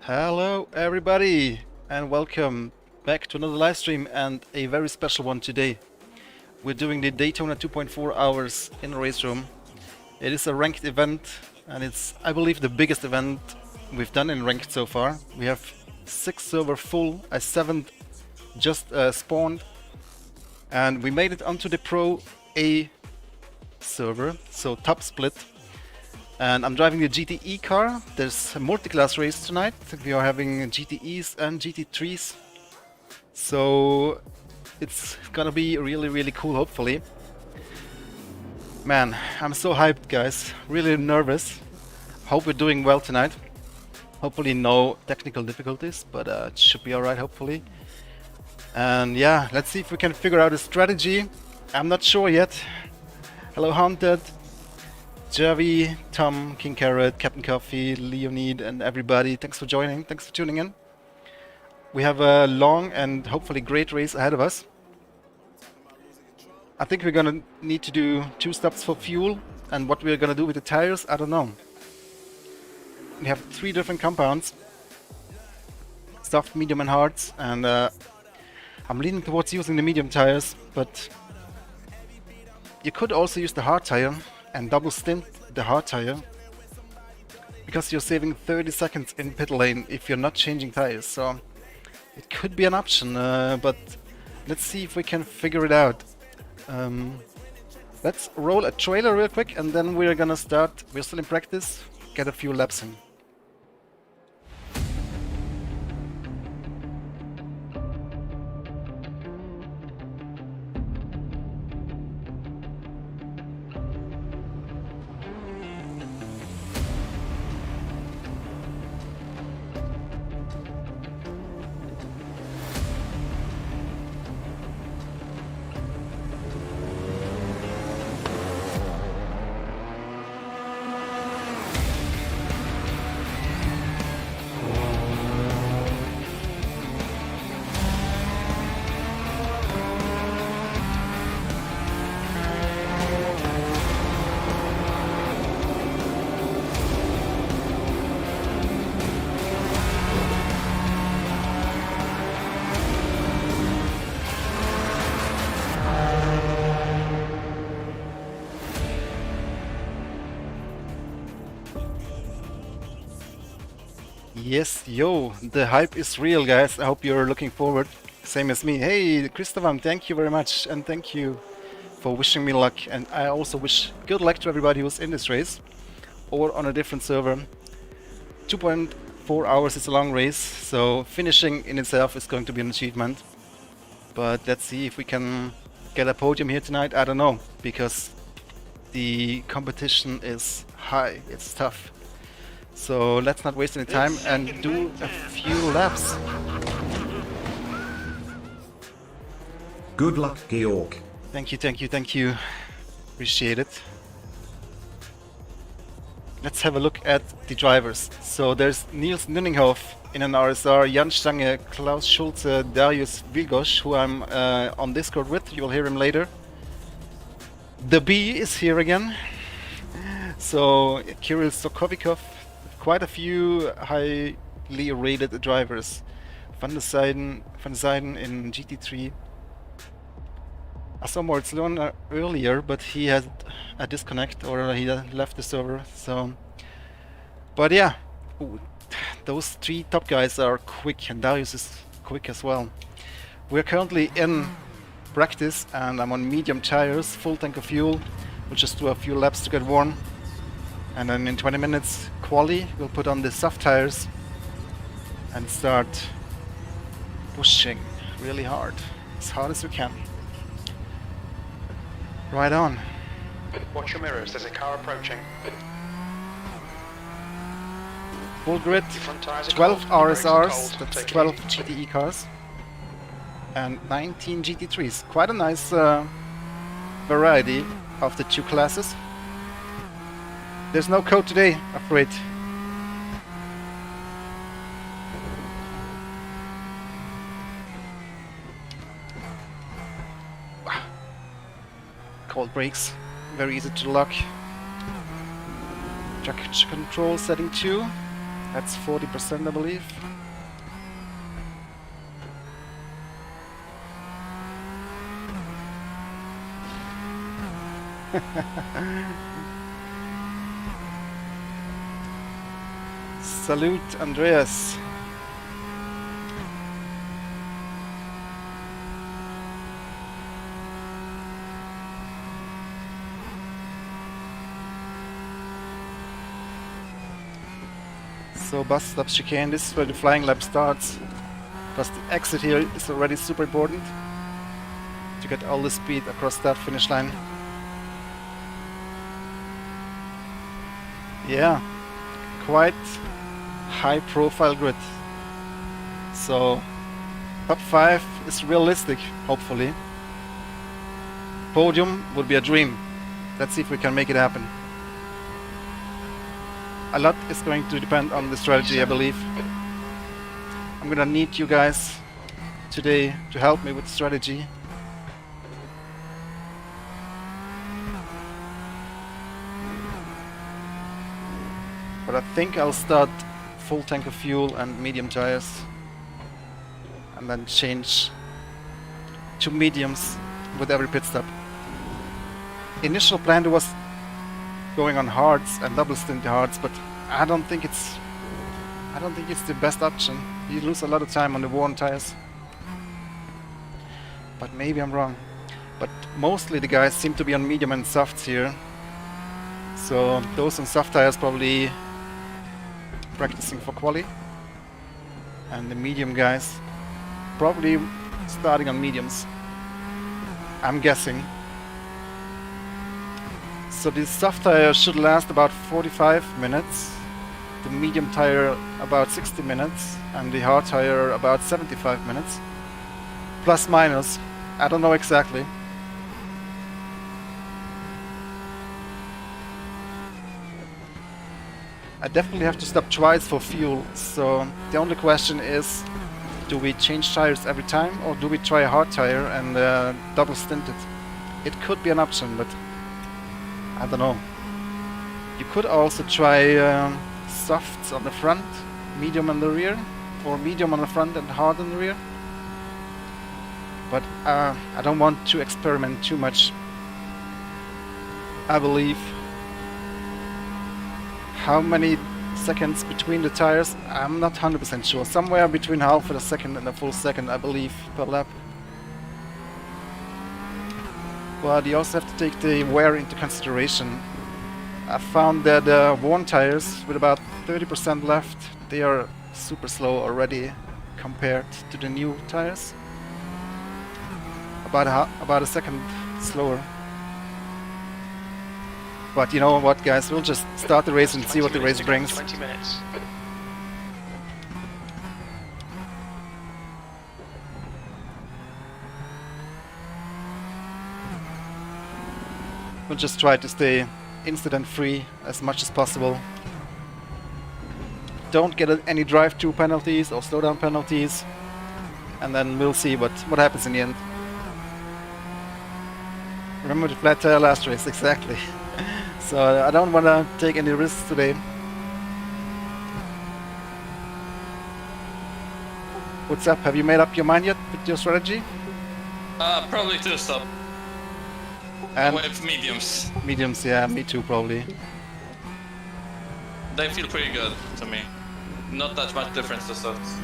Hello everybody and welcome back to another live stream and a very special one today. We're doing the Daytona 2.4 hours in RaceRoom. It is a ranked event and it's, I believe, the biggest event we've done in ranked so far. We have 6 server full, a 7th just spawned, and we made it onto the Pro A server, so top split. And I'm driving the GTE car. There's a multi-class race tonight. We are having GTEs and GT3s. So it's gonna be really cool, hopefully. Man, I'm so hyped, guys. Really nervous. Hope we're doing well tonight. Hopefully no technical difficulties, but it should be alright, hopefully. And yeah, let's see if we can figure out a strategy. I'm not sure yet. Hello, Haunted. Javi, Tom, King Carrot, Captain Coffee, Leonid, and everybody. Thanks for joining. Thanks for tuning in. We have a long and hopefully great race ahead of us. I think we're gonna need to do 2 stops for fuel, and what we're gonna do with the tires, I don't know. We have 3 different compounds: soft, medium, and hards, and I'm leaning towards using the medium tires, but you could also use the hard tire and double stint the hard tire, because you're saving 30 seconds in pit lane if you're not changing tires, so it could be an option, but let's see if we can figure it out. Let's roll a trailer real quick and then we're gonna start. We're still in practice, get a few laps in. Yes, yo, the hype is real, guys. I hope you're looking forward, same as me. Hey, Christopher, thank you very much, and thank you for wishing me luck. And I also wish good luck to everybody who's in this race or on a different server. 2.4 hours is a long race, so finishing in itself is going to be an achievement. But let's see if we can get a podium here tonight. I don't know, because the competition is high, it's tough. So let's not waste any time and do a few laps. Good luck, Georg. Thank you. Appreciate it. Let's have a look at the drivers. So there's Niels Nunninghoff in an RSR, Jan Stange, Klaus Schulze, Darius Vilgosch, who I'm on Discord with. You'll hear him later. The B is here again. So Kirill Sokovikov. Quite a few highly rated drivers. Van der Zijden in GT3. I saw Moritz Lohner earlier, but he had a disconnect, or he left the server. So, but yeah, ooh, those 3 top guys are quick, and Darius is quick as well. We're currently in practice, and I'm on medium tires, full tank of fuel. We'll just do a few laps to get warm. And then in 20 minutes, quali, we'll put on the soft tires and start pushing really hard, as hard as we can. Right on. Watch your mirrors, there's a car approaching. Full grid, Your front tyres are 12 cold, your brakes are RSRs, cold. that's Take it 12 easy. GTE cars, and 19 GT3s. Quite a nice variety of the 2 classes. There's no code today, afraid. Cold brakes, very easy to lock. Traction control setting 2. That's 40%, I believe. Salute, Andreas. So bus stop chicane, this is where the flying lap starts. Plus the exit here is already super important to get all the speed across that finish line. Yeah, quite high profile grid. So top 5 is realistic, hopefully. Podium would be a dream. Let's see if we can make it happen. A lot is going to depend on the strategy, I believe. I'm gonna need you guys today to help me with strategy. But I think I'll start full tank of fuel and medium tires, and then change to mediums with every pit stop. Initial plan was going on hards and double stint hards, but I don't think it's the best option. You lose a lot of time on the worn tires. But maybe I'm wrong. But mostly the guys seem to be on medium and softs here. So those on soft tires probably practicing for quali. And the medium guys probably starting on mediums, I'm guessing. So the soft tire should last about 45 minutes, the medium tire about 60 minutes, and the hard tire about 75 minutes. Plus minus, I don't know exactly. I definitely have to stop twice for fuel, so the only question is, do we change tires every time, or do we try a hard tire and double stint it? It could be an option, but I don't know. You could also try softs on the front, medium on the rear, or medium on the front and hard on the rear. But I don't want to experiment too much. I believe. How many seconds between the tires? I'm not 100% sure. Somewhere between half of a second and a full second, I believe, per lap. But you also have to take the wear into consideration. I found that worn tires with about 30% left, they are super slow already compared to the new tires. About a second slower. But you know what, guys, we'll just start the race and see what the race brings. 20 minutes. We'll just try to stay incident free as much as possible. Don't get any drive-through penalties or slowdown penalties, and then we'll see what happens in the end. Remember the flat tire last race, exactly. So I don't want to take any risks today. What's up? Have you made up your mind yet with your strategy? Probably two stop. And With mediums. mediums, yeah, me too, probably. They feel pretty good to me. Not that much difference to softs.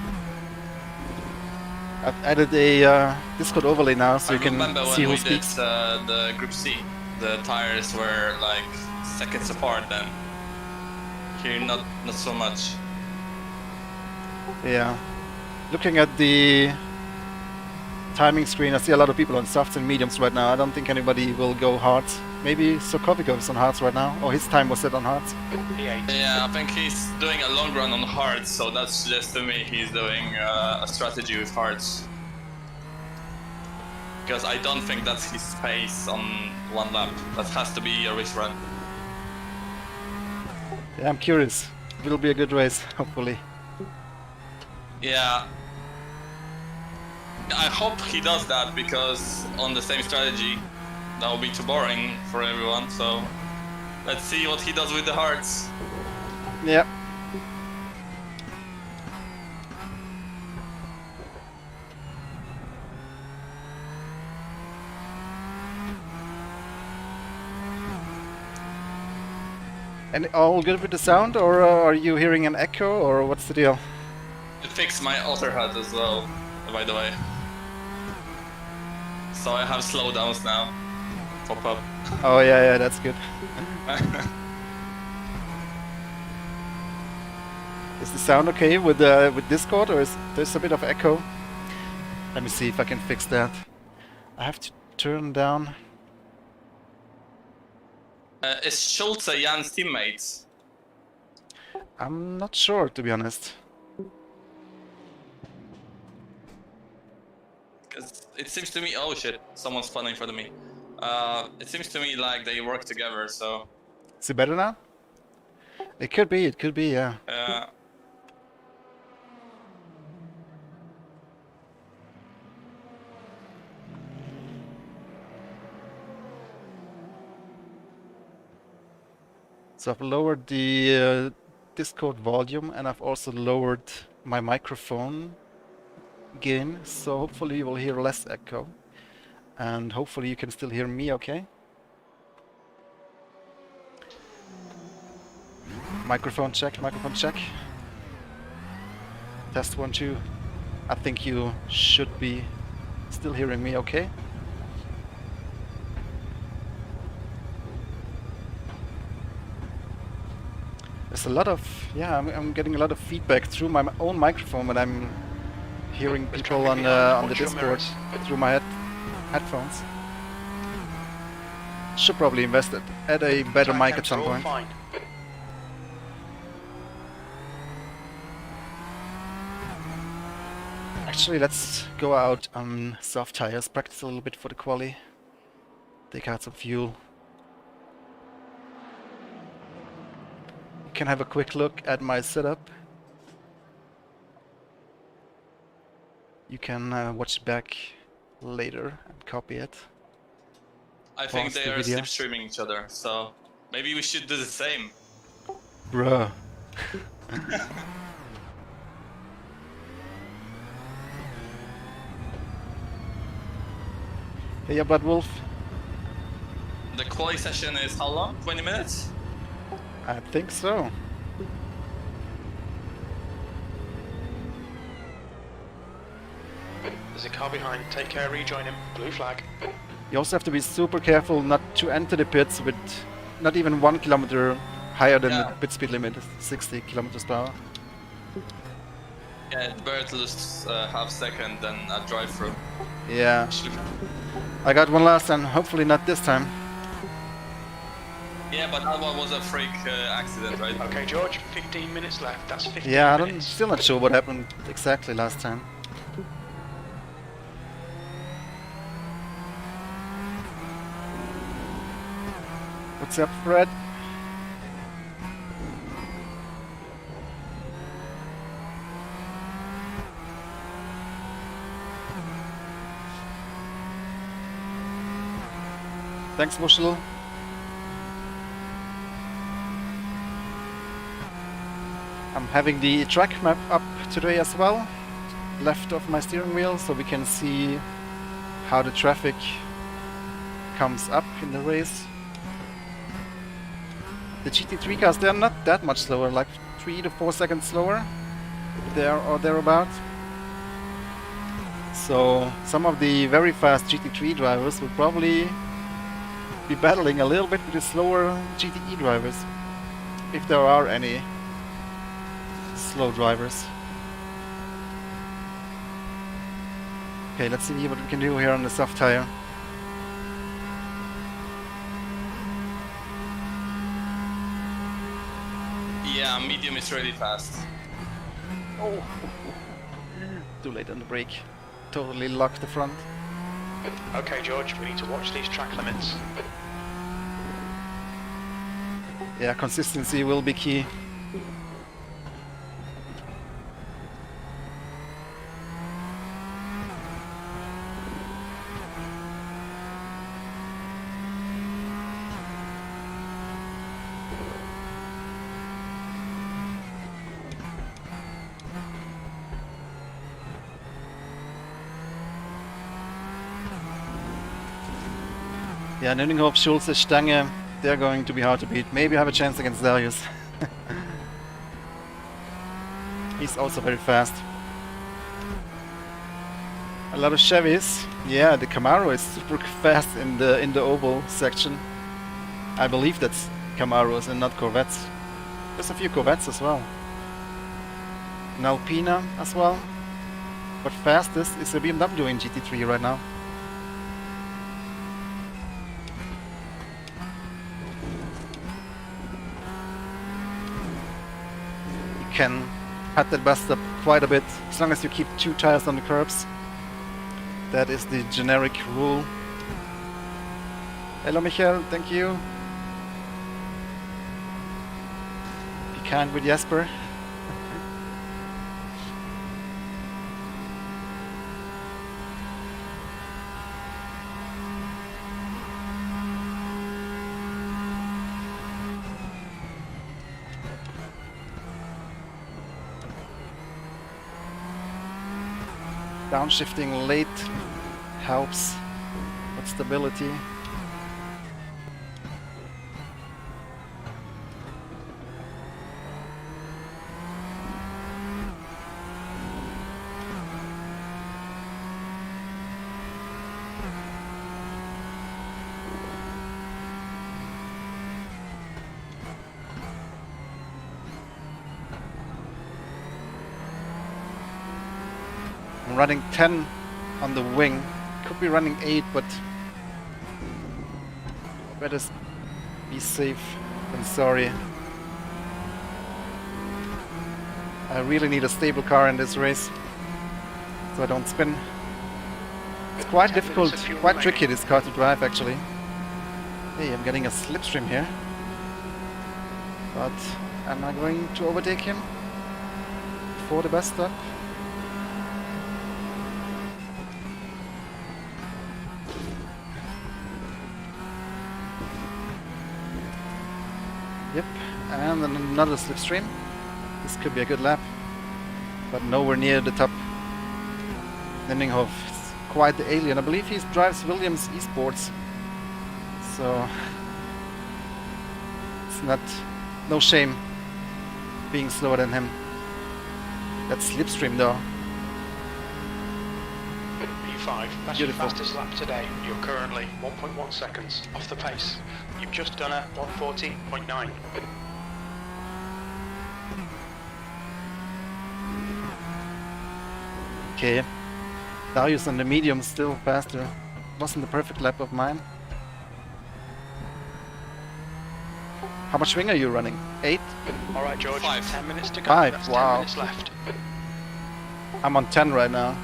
I've added a Discord overlay now, so you can remember see when who we did speaks. the Group C. The tires were like seconds apart then. Here not so much. Yeah. Looking at the timing screen, I see a lot of people on softs and mediums right now. I don't think anybody will go hards. Maybe Sokovikov is on hards right now, or his time was set on hards. P8. Yeah, I think he's doing a long run on hards, so that suggests to me he's doing a strategy with hards. Because I don't think that's his pace on one lap. That has to be a race run. Yeah, I'm curious. It will be a good race, hopefully. Yeah. I hope he does that, because on the same strategy, that will be too boring for everyone, so let's see what he does with the hearts. Yeah. And all good with the sound, or are you hearing an echo, or what's the deal? It fixed my alter HUD as well, by the way. So I have slowdowns now. Pop up. Oh yeah, that's good. Is the sound okay with Discord, or is there's a bit of echo? Let me see if I can fix that. I have to turn down. Is Schulze Jan's teammate? I'm not sure, to be honest. 'Cause it seems to me, oh shit, someone's spawning in front of me. It seems to me like they work together, so... Is it better now? It could be, yeah. So I've lowered the Discord volume, and I've also lowered my microphone gain, so hopefully you will hear less echo. And hopefully you can still hear me okay. Microphone check, microphone check. Test 1, 2. I think you should be still hearing me okay. There's a lot of, yeah, I'm getting a lot of feedback through my own microphone when I'm hearing people on the Discord through my headphones. Should probably invest it at a better mic at some point. Actually, let's go out on soft tires, practice a little bit for the quali, take out some fuel. You can have a quick look at my setup. You can watch back later and copy it. I think Pause they the are video. slipstreaming each other, so maybe we should do the same. Bruh. Yeah, but Wolf, The quali session is how long? 20 minutes? I think so. There's a car behind. Take care, rejoin him. Blue flag. You also have to be super careful not to enter the pits with not even 1 kilometer higher than the pit speed limit, 60 kilometers per hour. Yeah, it's better to lose half second than a drive-through. Yeah, I got one last time, hopefully not this time. Yeah, but that one was a freak accident, right? Okay, George, 15 minutes left. That's 15 Yeah, minutes. still not sure what happened exactly last time. What's up, Fred? Thanks, Mushel. I'm having the track map up today as well, left of my steering wheel, so we can see how the traffic comes up in the race. The GT3 cars, they're not that much slower, like 3 to 4 seconds slower, there or thereabout. So some of the very fast GT3 drivers will probably be battling a little bit with the slower GTE drivers, if there are any slow drivers. Okay, let's see what we can do here on the soft tire. Yeah, medium is really fast. Oh, too late on the brake. Totally locked the front. Okay, George, we need to watch these track limits. Yeah, consistency will be key. Ja, Nünninghoff, Schulze, Stange. they're going to be hard to beat. Maybe I have a chance against Darius. He's also very fast. A lot of Chevys. Yeah, the Camaro is super fast in the oval section. I believe that's Camaros and not Corvettes. There's a few Corvettes as well. An Alpina as well. But fastest is a BMW in GT3 right now. You can cut that bust up quite a bit as long as you keep 2 tires on the curbs. That is the generic rule. Hello Michael, thank you. Be kind with Jesper. Downshifting late helps with stability. I'm running 10 on the wing. Could be running 8, but better be safe than sorry. I really need a stable car in this race, so I don't spin. It's quite difficult, quite tricky this car to drive actually. Hey, I'm getting a slipstream here. But am I going to overtake him before the bus stop? Yep, and then another slipstream. This could be a good lap, but nowhere near the top. Nenninghoff is quite the alien. I believe he drives Williams Esports, so it's no shame being slower than him. That's slipstream though. P5, that's your fastest lap today. You're currently 1.1 seconds off the pace. You've just done a 140.9. Okay, Darius on the medium still faster. Wasn't the perfect lap of mine. How much wing are you running? 8? Alright George, 5. 10 minutes to go. 5, That's wow. 10 minutes left. I'm on 10 right now.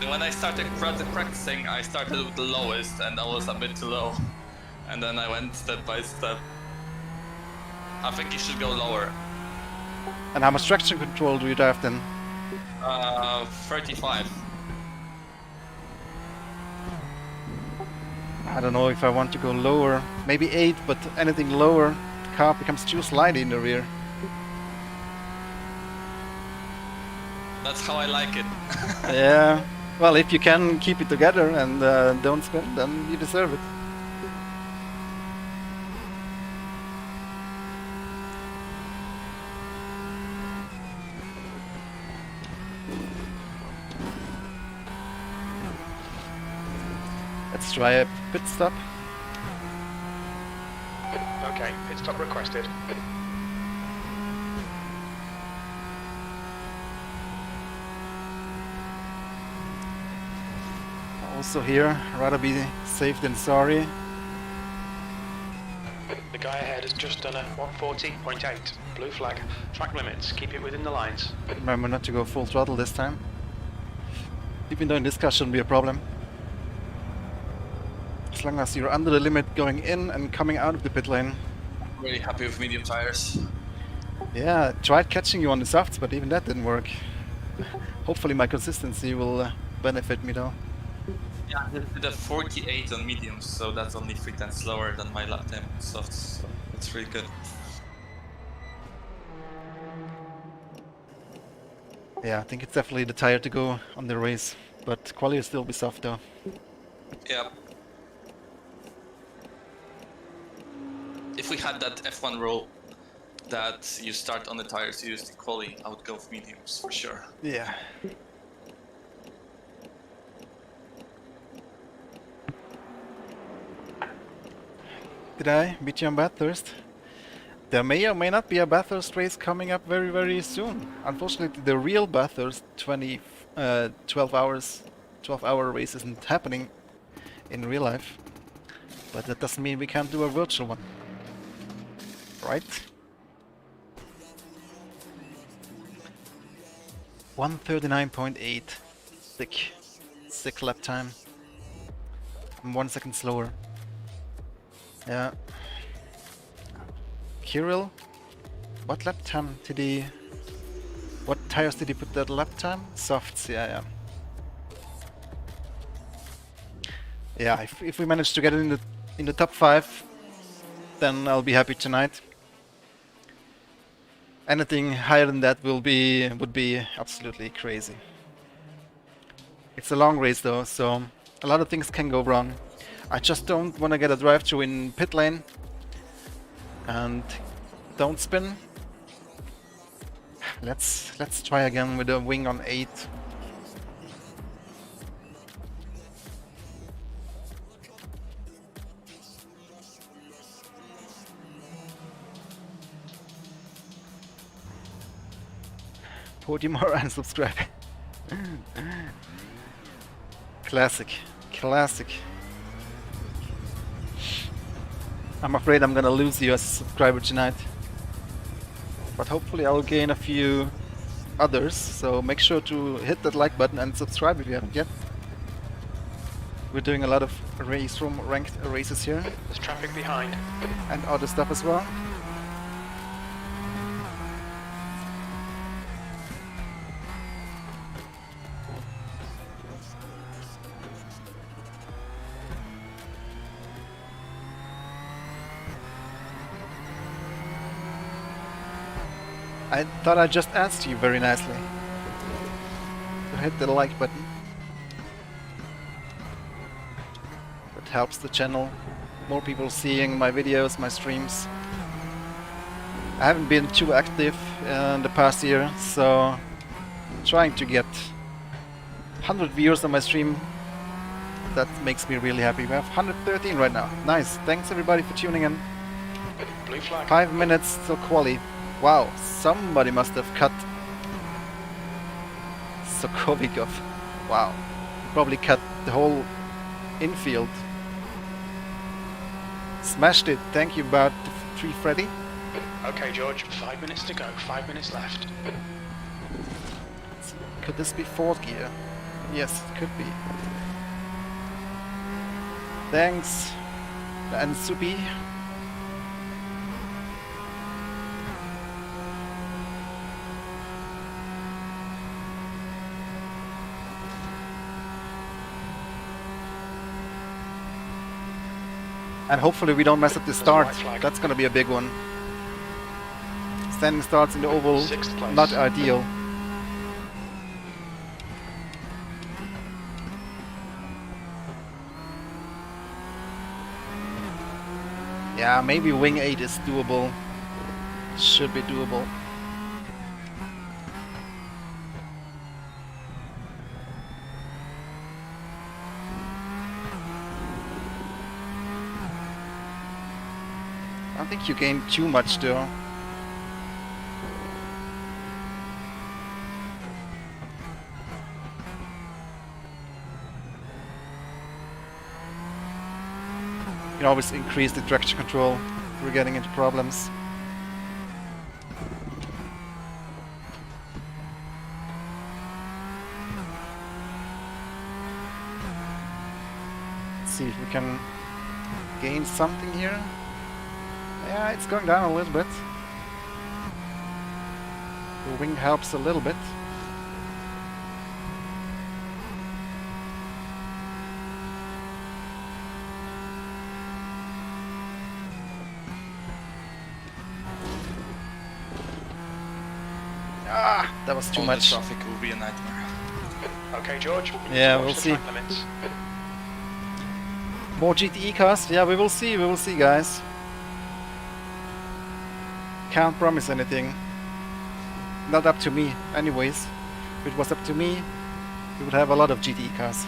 When I started practicing, I started with the lowest and I was a bit too low. And then I went step by step. I think you should go lower. And how much traction control do you drive then? 35. I don't know if I want to go lower. Maybe 8, but anything lower, the car becomes too slidey in the rear. That's how I like it. Yeah. Well, if you can keep it together and don't spin, then you deserve it. Let's try a pit stop. Okay, pit stop requested. Also here, rather be safe than sorry. The guy ahead has just done a 140.8. Blue flag. Track limits. Keep it within the lines. Remember not to go full throttle this time. Even though in this car shouldn't be a problem. As long as you're under the limit going in and coming out of the pit lane. I'm really happy with medium tires. Yeah, I tried catching you on the softs, but even that didn't work. Hopefully my consistency will benefit me though. Yeah, I did a 48 on mediums, so that's only 3 tenths slower than my lap time on softs, so it's really good. Yeah, I think it's definitely the tire to go on the race, but quali will still be soft though. Yeah. if we had that F1 rule that you start on the tires you used in quali, I would go for mediums for sure. Yeah. Did I beat you on Bathurst? There may or may not be a Bathurst race coming up very, very soon. Unfortunately, the real Bathurst 12-hour race isn't happening in real life. But that doesn't mean we can't do a virtual one. Right? 1:39.8. Sick lap time. I'm 1 second slower. Yeah. Kirill, what lap time did he... What tires did he put that lap time? Softs, yeah. Yeah, if we manage to get it in the top 5, then I'll be happy tonight. Anything higher than that would be absolutely crazy. It's a long race though, so a lot of things can go wrong. I just don't want to get a drive-through in pit lane. And don't spin. Let's try again with a wing on 8. Podium or unsubscribe. Classic. I'm afraid I'm gonna lose you as a subscriber tonight. But hopefully I'll gain a few others, so make sure to hit that like button and subscribe if you haven't yet. We're doing a lot of RaceRoom ranked races here. There's traffic behind. And other stuff as well. I thought I just asked you very nicely to hit the like button. That helps the channel. More people seeing my videos, my streams. I haven't been too active in the past year, so trying to get 100 viewers on my stream, that makes me really happy. We have 113 right now. Nice. Thanks everybody for tuning in. Blue flag. 5 minutes till quali. Wow, somebody must have cut Sokovikov. Wow, probably cut the whole infield. Smashed it. Thank you, about 3 Freddy. Okay, George, 5 minutes to go. 5 minutes left. Could this be 4th gear? Yes, it could be. Thanks. And Supi. And hopefully we don't mess up the start. That's gonna be a big one. Standing starts in the oval, not ideal. Yeah, maybe wing 8 is doable. Should be doable. I don't think you gain too much though. You can always increase the traction control if we're getting into problems. Let's see if we can gain something here. Yeah, it's going down a little bit. The wing helps a little bit. Ah, that was too All much. the traffic will be a nightmare. Okay, George. Yeah, watch we'll the see. track limits. More GTE cars? Yeah, we will see, guys. can't promise anything. Not up to me, anyways. If it was up to me, we would have a lot of GT cars.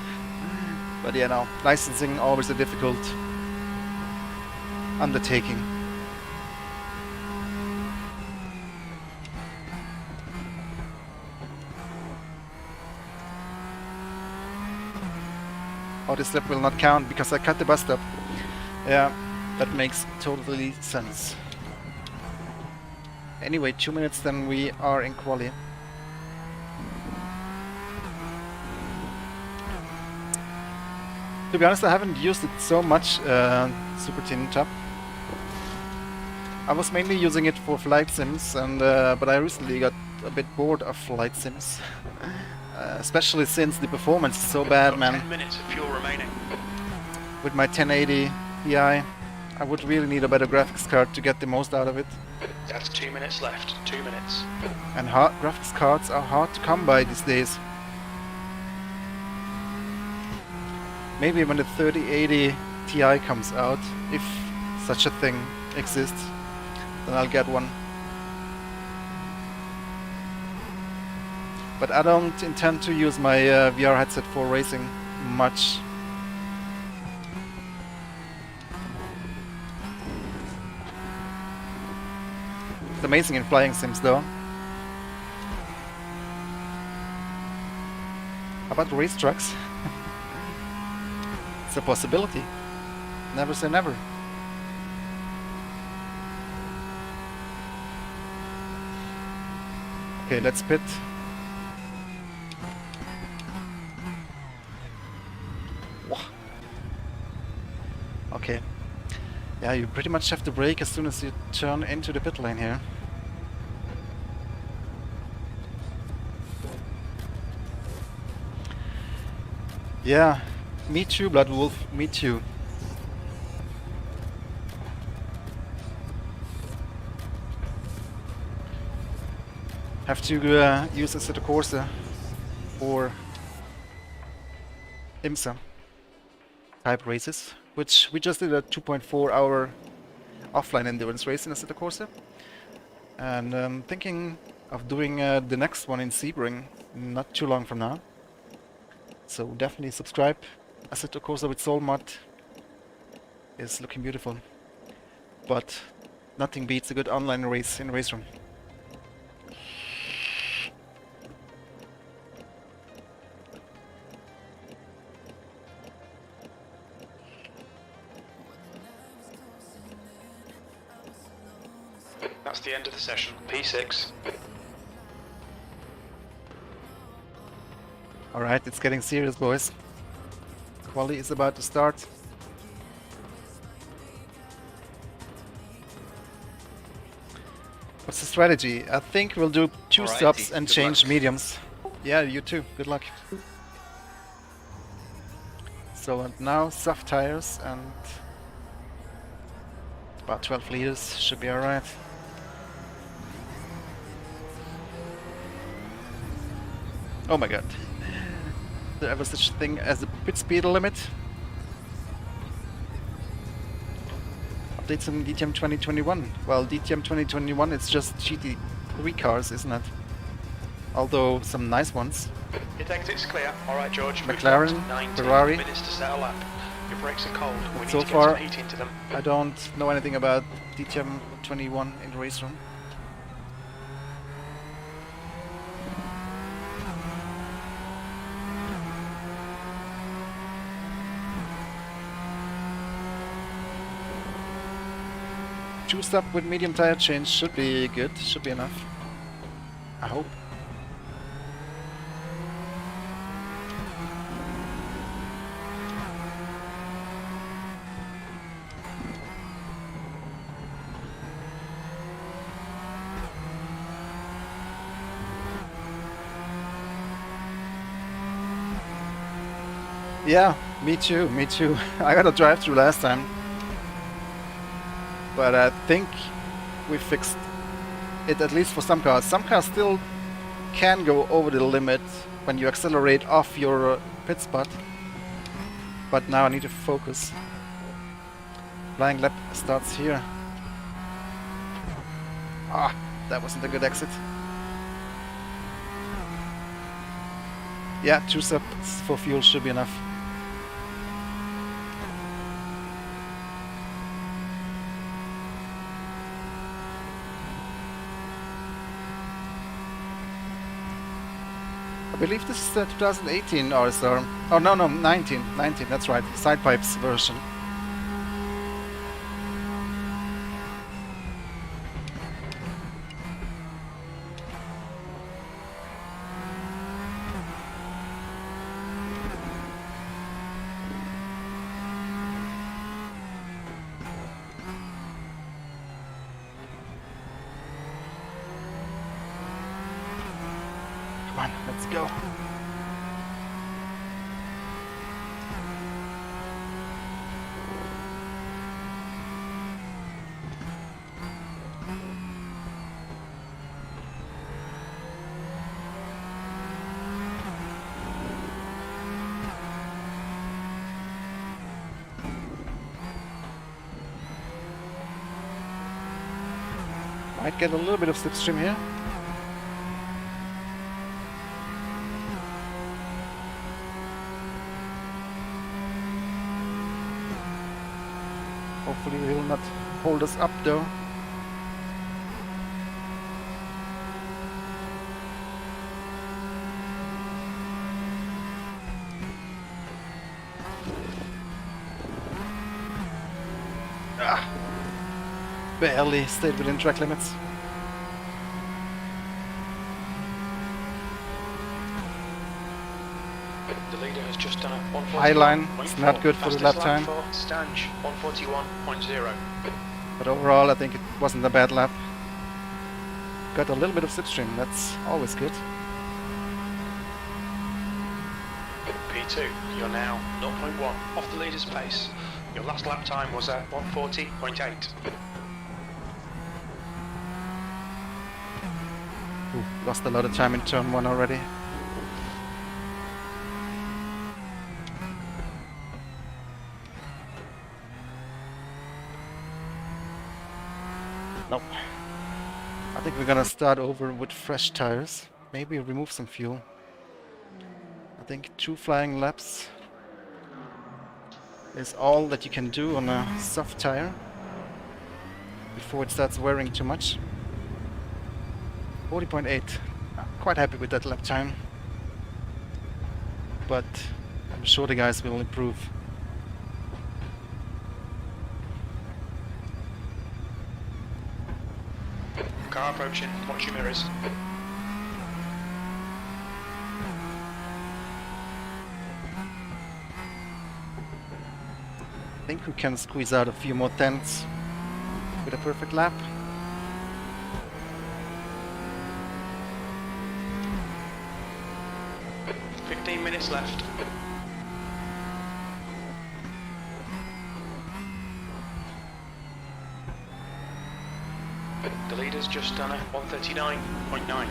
But yeah, no, licensing always a difficult undertaking. Oh, this lap will not count because I cut the bus stop. Yeah, that makes totally sense. Anyway, 2 minutes, then we are in quali. To be honest, I haven't used it so much, Super Tin Top. I was mainly using it for flight sims, and but I recently got a bit bored of flight sims. Especially since the performance is so bad, man. 10 minutes of fuel remaining. With my 1080 Ti, I would really need a better graphics card to get the most out of it. That's 2 minutes left. 2 minutes. And graphics cards are hard to come by these days. Maybe when the 3080 Ti comes out, if such a thing exists, then I'll get one. But I don't intend to use my VR headset for racing much. It's amazing in flying sims though. How about race trucks? It's a possibility. Never say never. Okay, let's pit. Okay. Yeah, you pretty much have to brake as soon as you turn into the pit lane here. Yeah, me too, Blood Wolf, me too. Have to use Assetto Corsa or IMSA type races, which we just did a 2.4 hour offline endurance race in Assetto Corsa, and I'm thinking of doing the next one in Sebring not too long from now. So definitely subscribe. Assetto Corsa with Soul mod is looking beautiful, but nothing beats a good online race in RaceRoom. That's the end of the session. P6. Alright, it's getting serious, boys. Quali is about to start. What's the strategy? I think we'll do 2 Alrighty, stops and good change luck. mediums. Yeah, you too. Good luck. So, and now soft tires and about 12 liters should be alright. Oh my god. There ever such a thing as a pit speed limit? Updates on DTM 2021. Well, DTM 2021 it's just GT3 cars, isn't it? Although some nice ones. Your exit's clear. Alright, George. We've McLaren, got 19 Ferrari. minutes to set a lap. Your brakes are cold. We need So to get far, some heat into them. I don't know anything about DTM 21 in RaceRoom. Two stop with medium tire change should be good, should be enough. I hope. Yeah, me too, me too. I got a drive-through last time. But I think we fixed it, at least for some cars. Some cars still can go over the limit when you accelerate off your pit spot. But now I need to focus. Flying lap starts here. Ah, that wasn't a good exit. Yeah, 2 subs for fuel should be enough. I believe this is the 2018 RSR. Oh no, 19, that's right, side pipes version. Come on, let's go. Might get a little bit of slipstream here. Hopefully he will not hold us up though. Ah, barely stayed within track limits. The leader has just done a 141.4. High line, it's not good for the lap Fastest time. for Stange, 141.0. But overall I think it wasn't a bad lap. Got a little bit of slipstream, that's always good. P2, you're now 0.1 off the leader's pace. Your last lap time was at 140.8. Ooh, lost a lot of time in turn 1 already. Nope. I think we're gonna start over with fresh tires. Maybe remove some fuel. I think 2 flying laps is all that you can do on a soft tire before it starts wearing too much. 40.8. Quite happy with that lap time. But I'm sure the guys will improve. Car approaching, watch your mirrors. I think we can squeeze out a few more tenths with a perfect lap. Minutes left. The leader's just done a 139.9.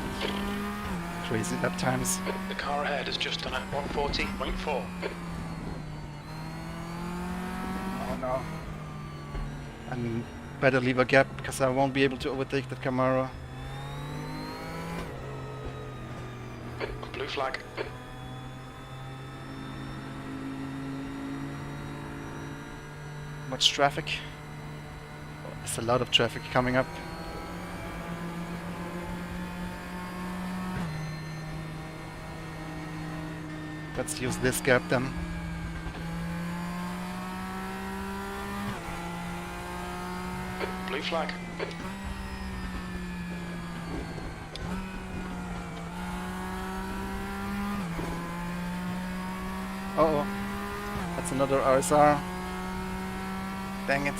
Crazy lap times. The car ahead has just done a 140.4. Oh no. I better leave a gap because I won't be able to overtake that Camaro. Blue flag. Much traffic. Oh, there's a lot of traffic coming up. Let's use this gap then. Blue flag. Uh-oh. That's another RSR. Dang it.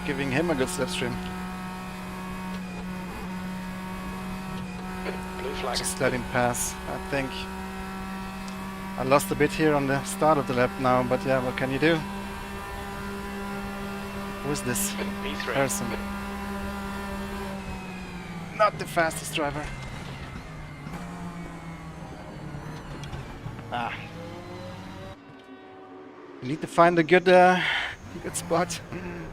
Giving him a good slipstream. Blue flag. Just let him pass. I think I lost a bit here on the start of the lap now, but yeah, what can you do? Who is this P3. person? Not the fastest driver. Ah. You need to find a good spot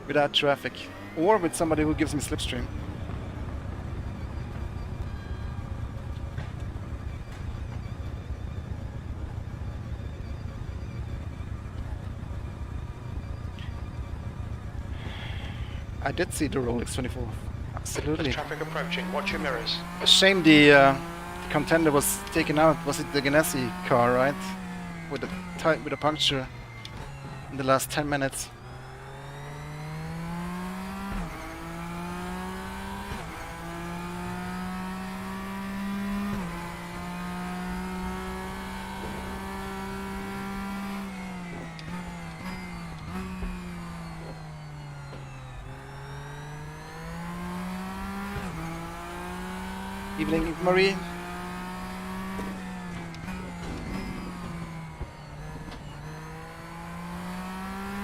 without traffic. or with somebody who gives me slipstream. I did see the Rolex 24. Absolutely. Traffic approaching. Watch your mirrors. A shame the contender was taken out. Was it the Ganassi car, right? With a puncture in the last 10 minutes. Evening, Marie.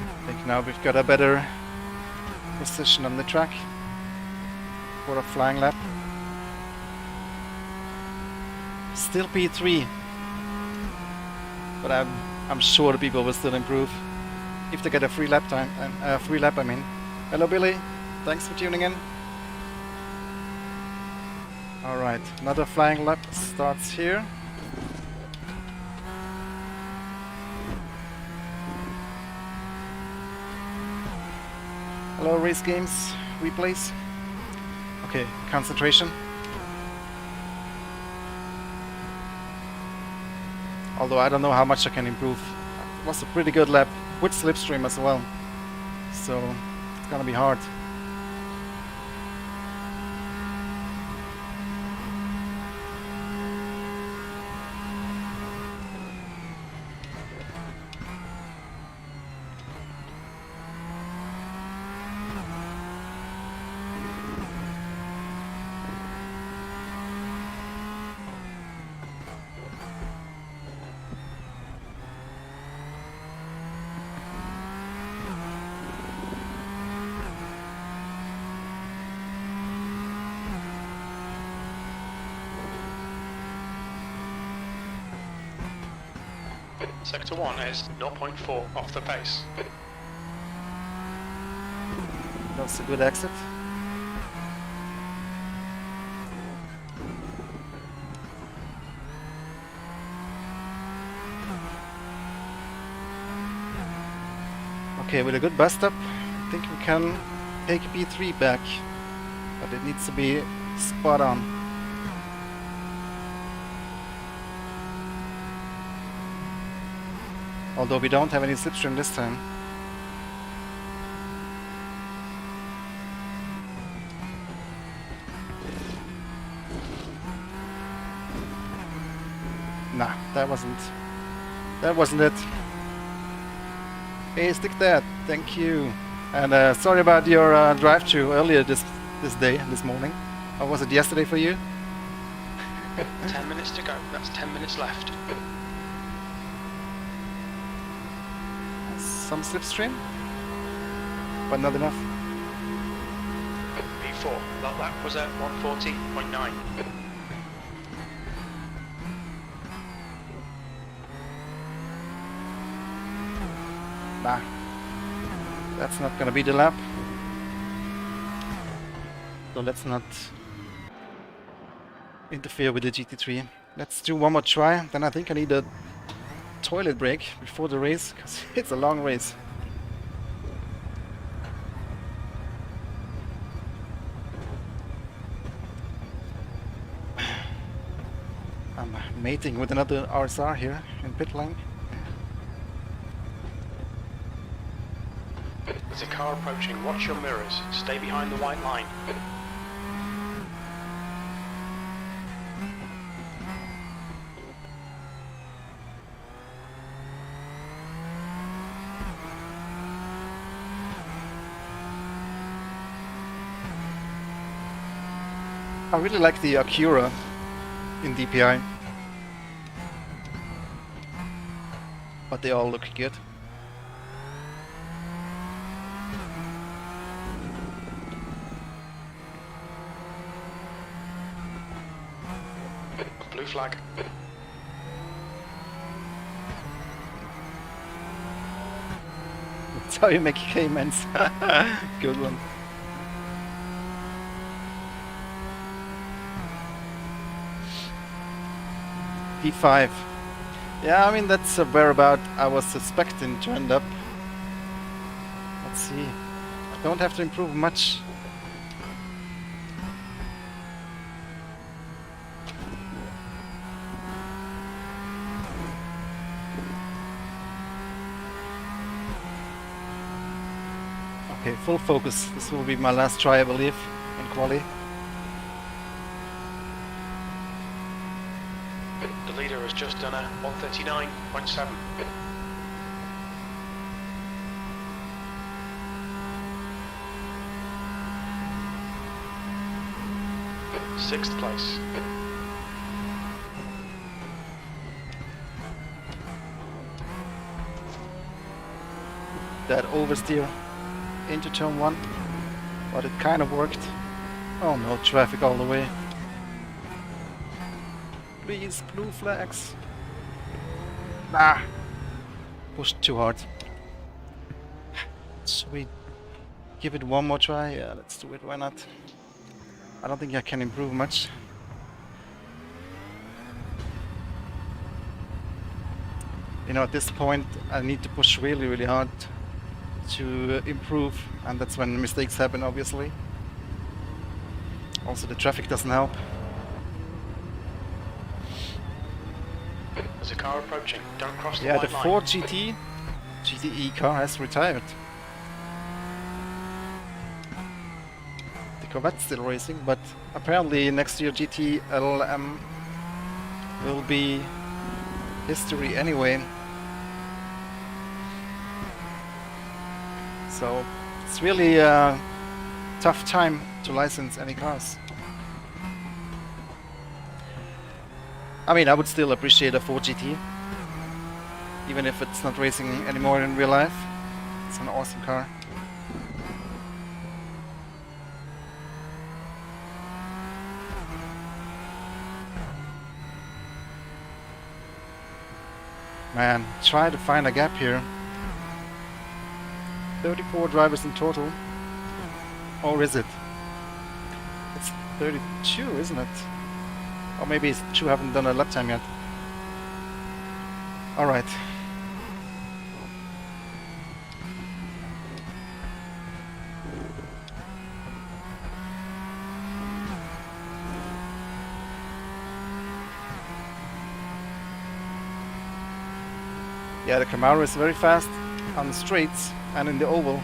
I think now we've got a better position on the track for a flying lap. Still P3, but I'm sure the people will still improve if they get a free lap time. Free lap, I mean. Hello, Billy. Thanks for tuning in. Alright, another flying lap starts here. Hello, Race Games replays. Okay, concentration. Although I don't know how much I can improve. It was a pretty good lap with slipstream as well, so it's gonna be hard. Sector 1 is 0.4 off the pace. That's a good exit. Okay, with a good bust up, I think we can take P3 back, but it needs to be spot on. Although we don't have any slipstream this time. Nah, that wasn't it. Hey, stick that. Thank you. And sorry about your drive-through earlier this morning. Or was it yesterday for you? 10 minutes to go. That's 10 minutes left. Some slipstream, but not enough. P4. That lap was at 140.9. Nah, that's not gonna be the lap. So let's not interfere with the GT3. Let's do one more try. Then I think I need a toilet break before the race, because it's a long race. I'm mating with another RSR here in pit lane. There's a car approaching. Watch your mirrors. Stay behind the white line. I really like the Acura in DPI, but they all look good. Blue flag. That's how you make caymans. Good one. P5. Yeah, I mean that's whereabout I was suspecting to end up. Let's see. Don't have to improve much. Okay, full focus. This will be my last try, I believe, in quali. The leader has just done a 139.7. Sixth place. That oversteer into turn 1, but it kind of worked. Oh no, traffic all the way. Please, blue flags. Ah, pushed too hard. Should we give it one more try? Yeah, let's do it, why not? I don't think I can improve much. You know, at this point I need to push really, really hard to improve, and that's when mistakes happen, obviously. Also, the traffic doesn't help. There's a car approaching. Don't cross the Yeah, white the line. Ford GTE car has retired. The Corvette's still racing, but apparently next year GT LM will be history anyway. So it's really a tough time to license any cars. I mean, I would still appreciate a Ford GT, even if it's not racing anymore in real life. It's an awesome car. Man, try to find a gap here. 34 drivers in total. Or is it? It's 32, isn't it? Or maybe it's 2 haven't done a lap time yet. Alright. Yeah, the Camaro is very fast on the straights and in the oval.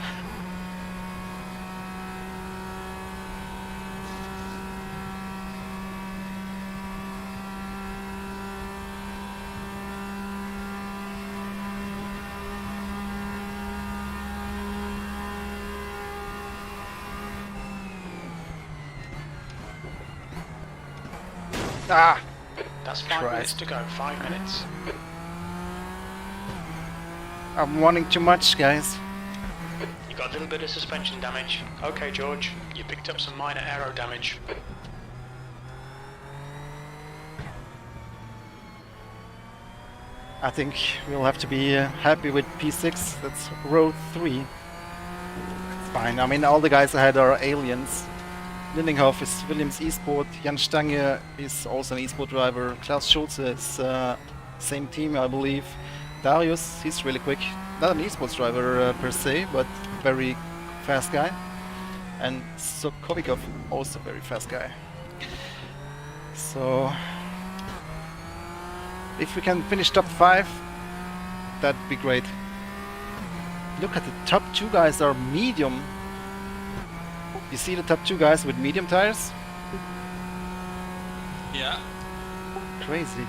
Ah! That's 5 Christ. minutes to go. 5 minutes. I'm wanting too much, guys. You got a little bit of suspension damage. Okay, George. You picked up some minor aero damage. I think we'll have to be happy with P6. That's row 3. It's fine. I mean, all the guys ahead are aliens. Lindinghoff is Williams Esport. Jan Stange is also an Esport driver. Klaus Schulze is same team, I believe. Darius, he's really quick. Not an esports driver per se, but very fast guy. And Sokovikov, also very fast guy. So, if we can finish top 5, that'd be great. Look at the top 2 guys are medium. You see the top 2 guys with medium tires? Yeah, Crazy.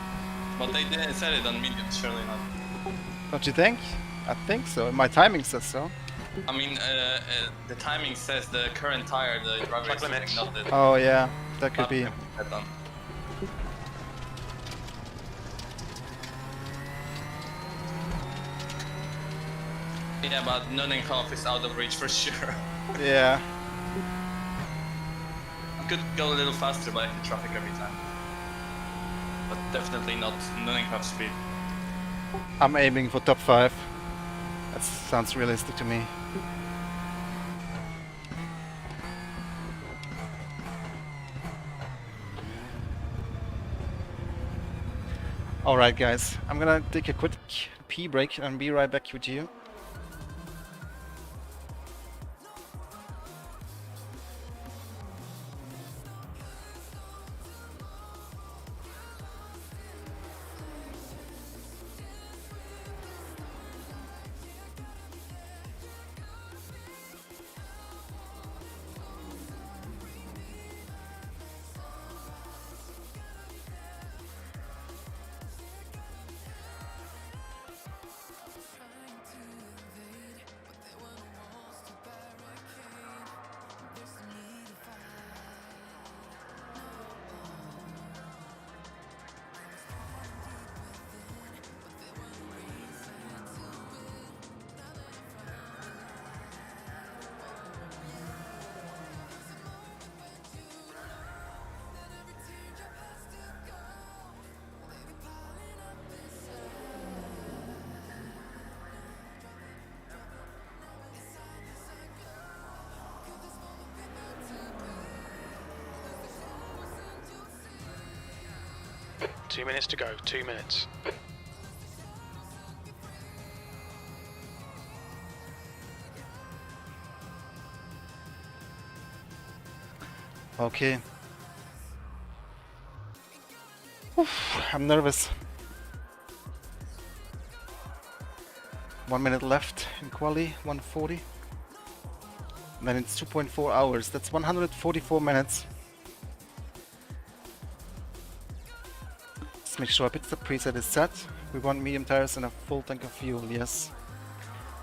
but they didn't set it on medium, surely not. Don't you think? I think so. My timing says so. I mean, the timing says the current tire, the driver Track is using, limits. not the... Oh yeah, that could not be. the set on. Yeah, but Nunninghoff is out of reach for sure. Yeah. Could go a little faster, but I hit traffic every time. But definitely not Nunninghoff speed. I'm aiming for top 5. That sounds realistic to me. Alright guys, I'm gonna take a quick pee break and be right back with you. Two minutes to go, 2 minutes. Okay. Oof, I'm nervous. 1 minute left in quali, 140. And then it's 2.4 hours. That's 144 minutes. Let's make sure pit stop preset is set. We want medium tires and a full tank of fuel, yes.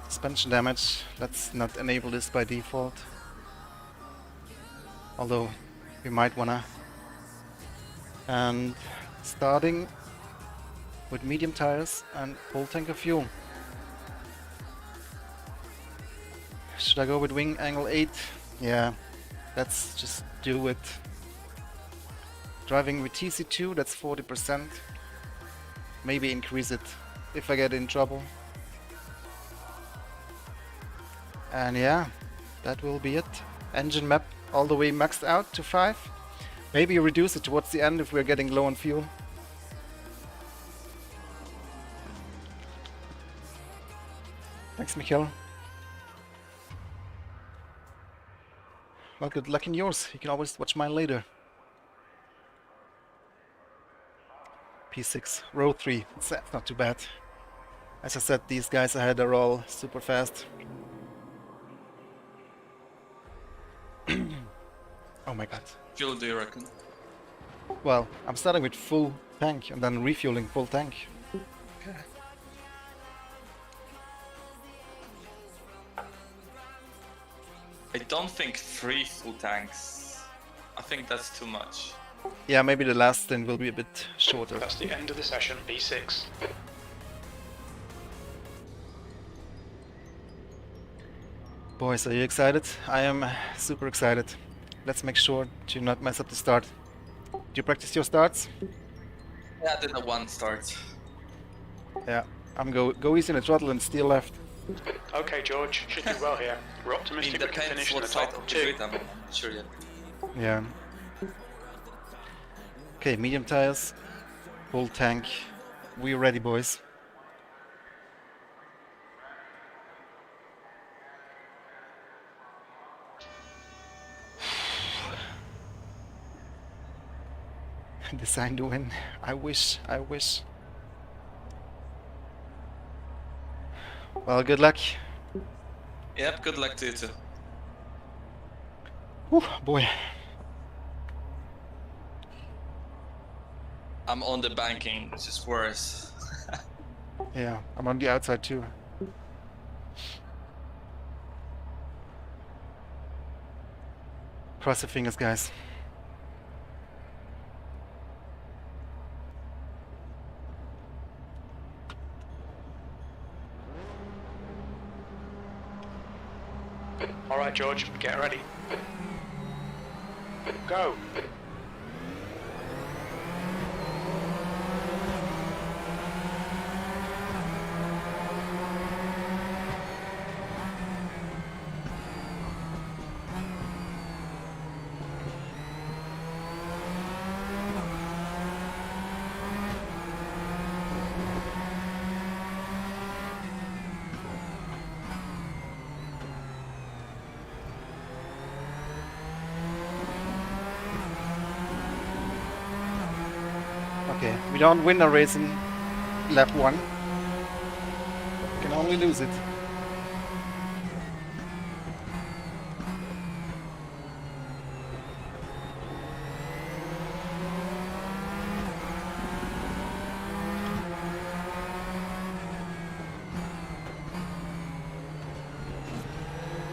Suspension damage, let's not enable this by default. Although we might wanna. And starting with medium tires and full tank of fuel. Should I go with wing angle 8? Yeah, let's just do it. Driving with TC2, that's 40%. Maybe increase it if I get in trouble. And yeah, that will be it. Engine map all the way maxed out to 5. Maybe reduce it towards the end if we're getting low on fuel. Thanks, Michael. Well, good luck in yours. You can always watch mine later. P6, row 3. That's not too bad. As I said, these guys ahead are all super fast. Oh my god. Fuel, do you reckon? Well, I'm starting with full tank and then refueling full tank. Okay. I don't think 3 full tanks. I think that's too much. Yeah, maybe the last stint will be a bit shorter. That's the end of the session, B6. Boys, are you excited? I am super excited. Let's make sure to not mess up the start. Do you practice your starts? Yeah, I did a 1 start. Yeah, I'm go easy on the throttle and steer left. Okay, George, should do well here. We're I mean, optimistic we can depends finish in what the side top of the 2. grid I'm not sure yet. Yeah. Okay, medium tires, full tank. We ready, boys? Design to win. I wish. Well, good luck. Yep, good luck to you too. Whew, boy. I'm on the banking, which is worse. Yeah, I'm on the outside too. Cross your fingers, guys. Alright, George, get ready. Go! Okay, we don't win a race in lap 1. We can only lose it.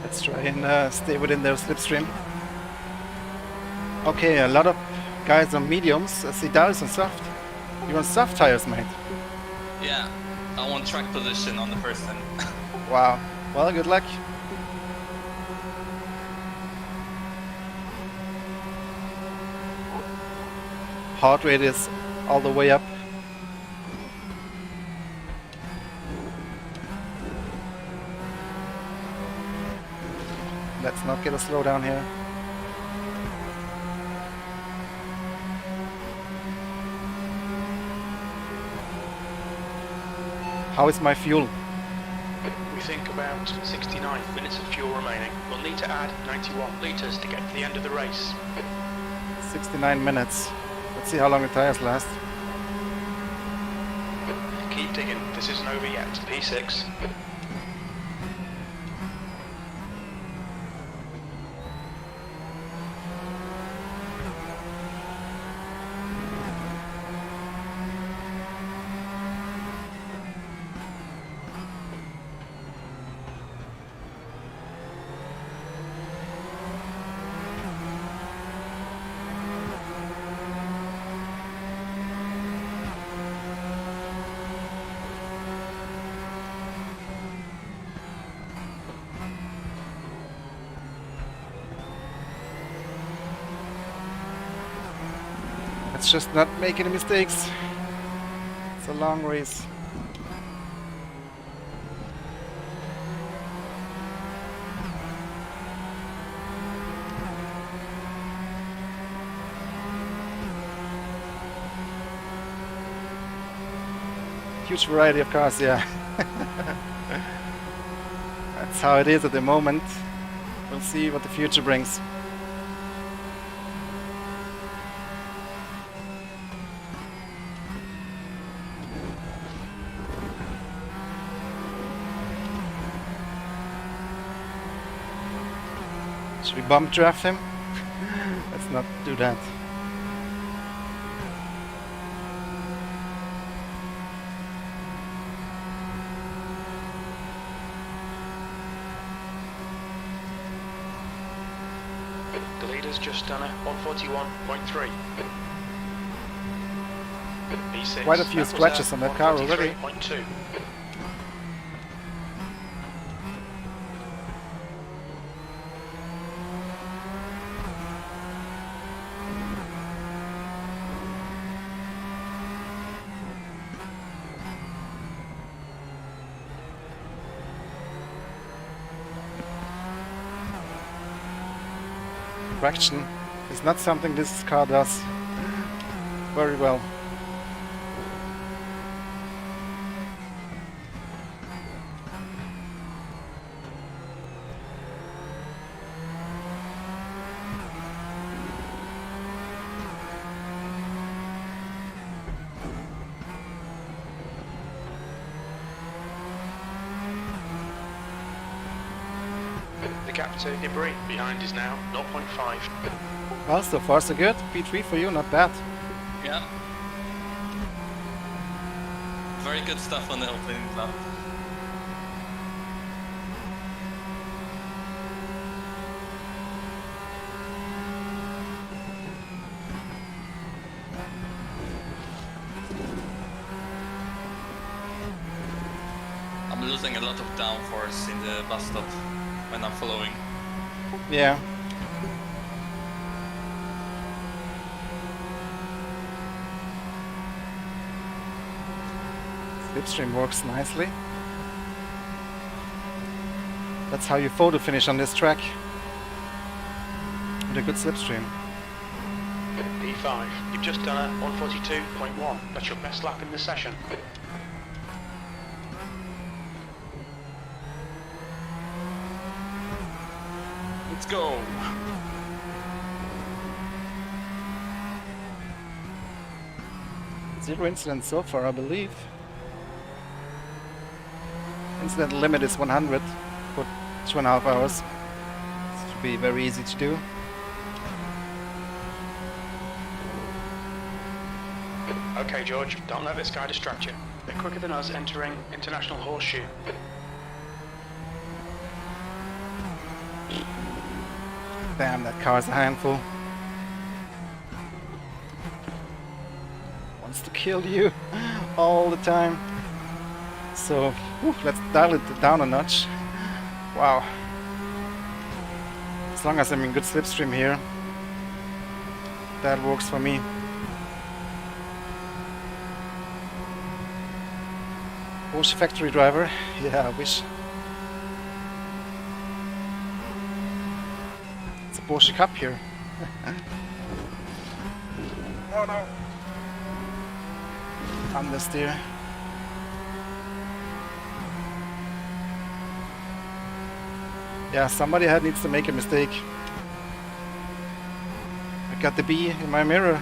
Let's try and stay within their slipstream. Okay, a lot of guys on mediums. I see Darius on soft. You're on soft tires, mate. Yeah, I want track position on the first end. Wow. Well, good luck. Heart rate is all the way up. Let's not get a slowdown here. How is my fuel? We think about 69 minutes of fuel remaining. We'll need to add 91 litres to get to the end of the race. 69 minutes. Let's see how long the tires last. Keep digging, this isn't over yet. P6. Let's just not make any mistakes. It's a long race. Huge variety of cars, yeah. That's how it is at the moment. We'll see what the future brings. Should we bump draft him? Let's not do that. The leader's just done a 141.3. P6. Quite a few scratches on that car already. 143.2. Traction is not something this car does very well. The gap to debris behind is now 0.5. Well, so far so good. P3 for you, not bad. Yeah. Very good stuff on the opening lap. I'm losing a lot of downforce in the bus stop when I'm following. Yeah. Slipstream works nicely. That's how you photo finish on this track. With a good slipstream. P5. You've just done a 142.1. That's your best lap in the session. Let's go! It's 0 incidents so far, I believe. Incident limit is 100 for 2.5 hours. This should be very easy to do. Okay, George, don't let this guy distract you. They're quicker than us entering International Horseshoe. Damn, that car's a handful. Wants to kill you all the time. So, let's dial it down a notch. Wow. As long as I'm in good slipstream here, that works for me. Porsche factory driver. Yeah, I wish. It's a Porsche Cup here. Oh no. Understeer. Yeah, somebody needs to make a mistake. I got the B in my mirror.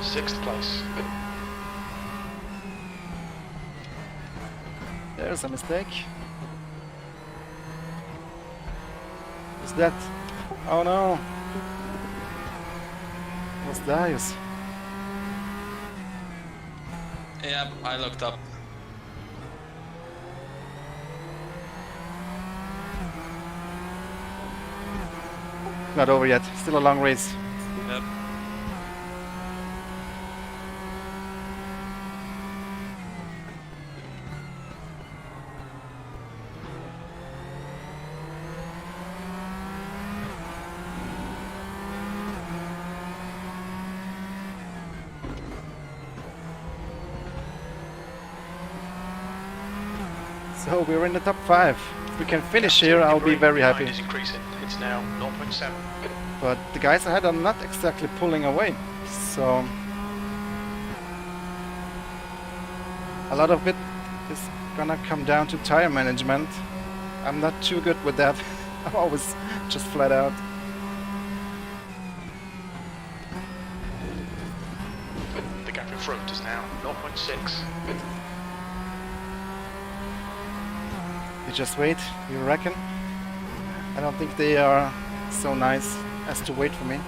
Sixth place. There's a mistake. What's that? Oh no! What's Darius? Yeah, I looked up. Not over yet. Still a long race. Yep. So we're in the top 5. If we can finish here, I'll be very happy. Is increasing. It's now 0.7. But the guys ahead are not exactly pulling away. So a lot of it is gonna come down to tire management. I'm not too good with that. I'm always just flat out. The gap in front is now 0.6. You just wait, you reckon? I don't think they are so nice as to wait for me.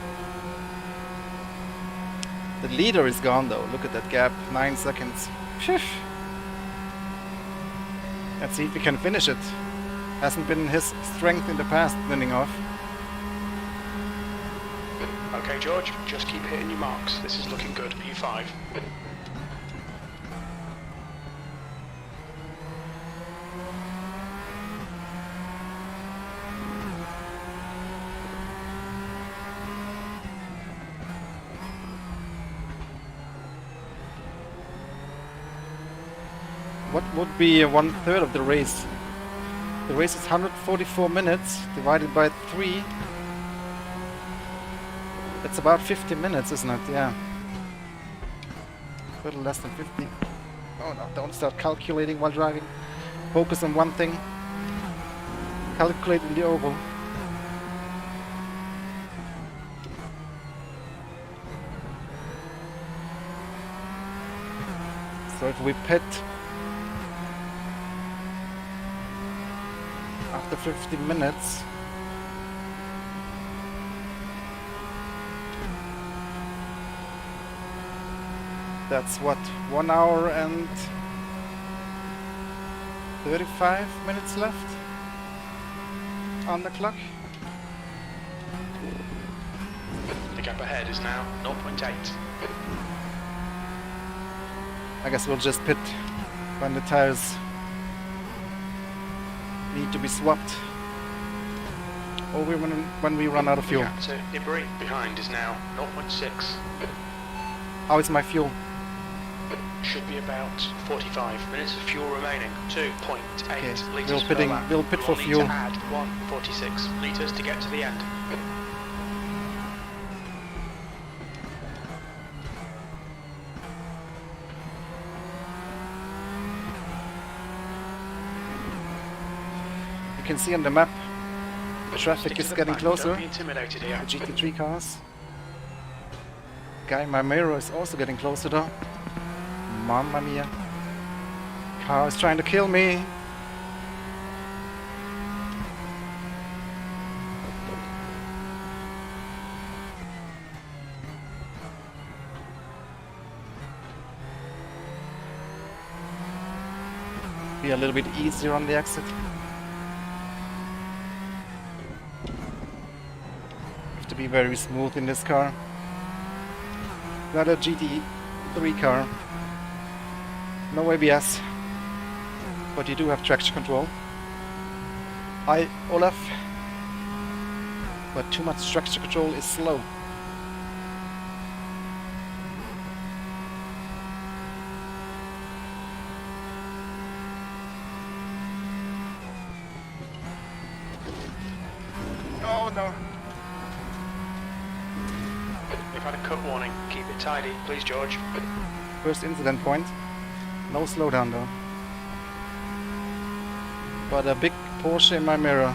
The leader is gone though, look at that gap, 9 seconds. Phew. Let's see if we can finish it. Hasn't been his strength in the past, winning off. Okay, George, just keep hitting your marks. This is looking good. E5. What would be 1/3 of the race? The race is 144 minutes divided by 3. It's about 50 minutes, isn't it? Yeah. A little less than 50. Oh no, don't start calculating while driving. Focus on one thing. Calculate in the oval. So if we pit after 50 minutes, that's what, 1 hour and 35 minutes left on the clock. The gap ahead is now 0.8. I guess we'll just pit when the tires need to be swapped, or when we run out of fuel. The gap to debris behind is now 0.6. How is my fuel? Should be about 45 minutes of fuel remaining. 2.8 Okay, litres per lap. we'll pit for We'll need fuel. to add 146 litres to get to the end. can see on the map, the traffic Stick to is the getting pack, closer. Don't be intimidated here. The GT3 cars. Guy in my mirror is also getting closer though. Mamma mia. Car is trying to kill me. Be a little bit easier on the exit. Have to be very smooth in this car. Not a GT3 car. No ABS. But you do have traction control. Hi, Olaf. But too much traction control is slow. Oh no. We've had a cut warning. Keep it tidy, please, George. First incident point. No slowdown though. But a big Porsche in my mirror.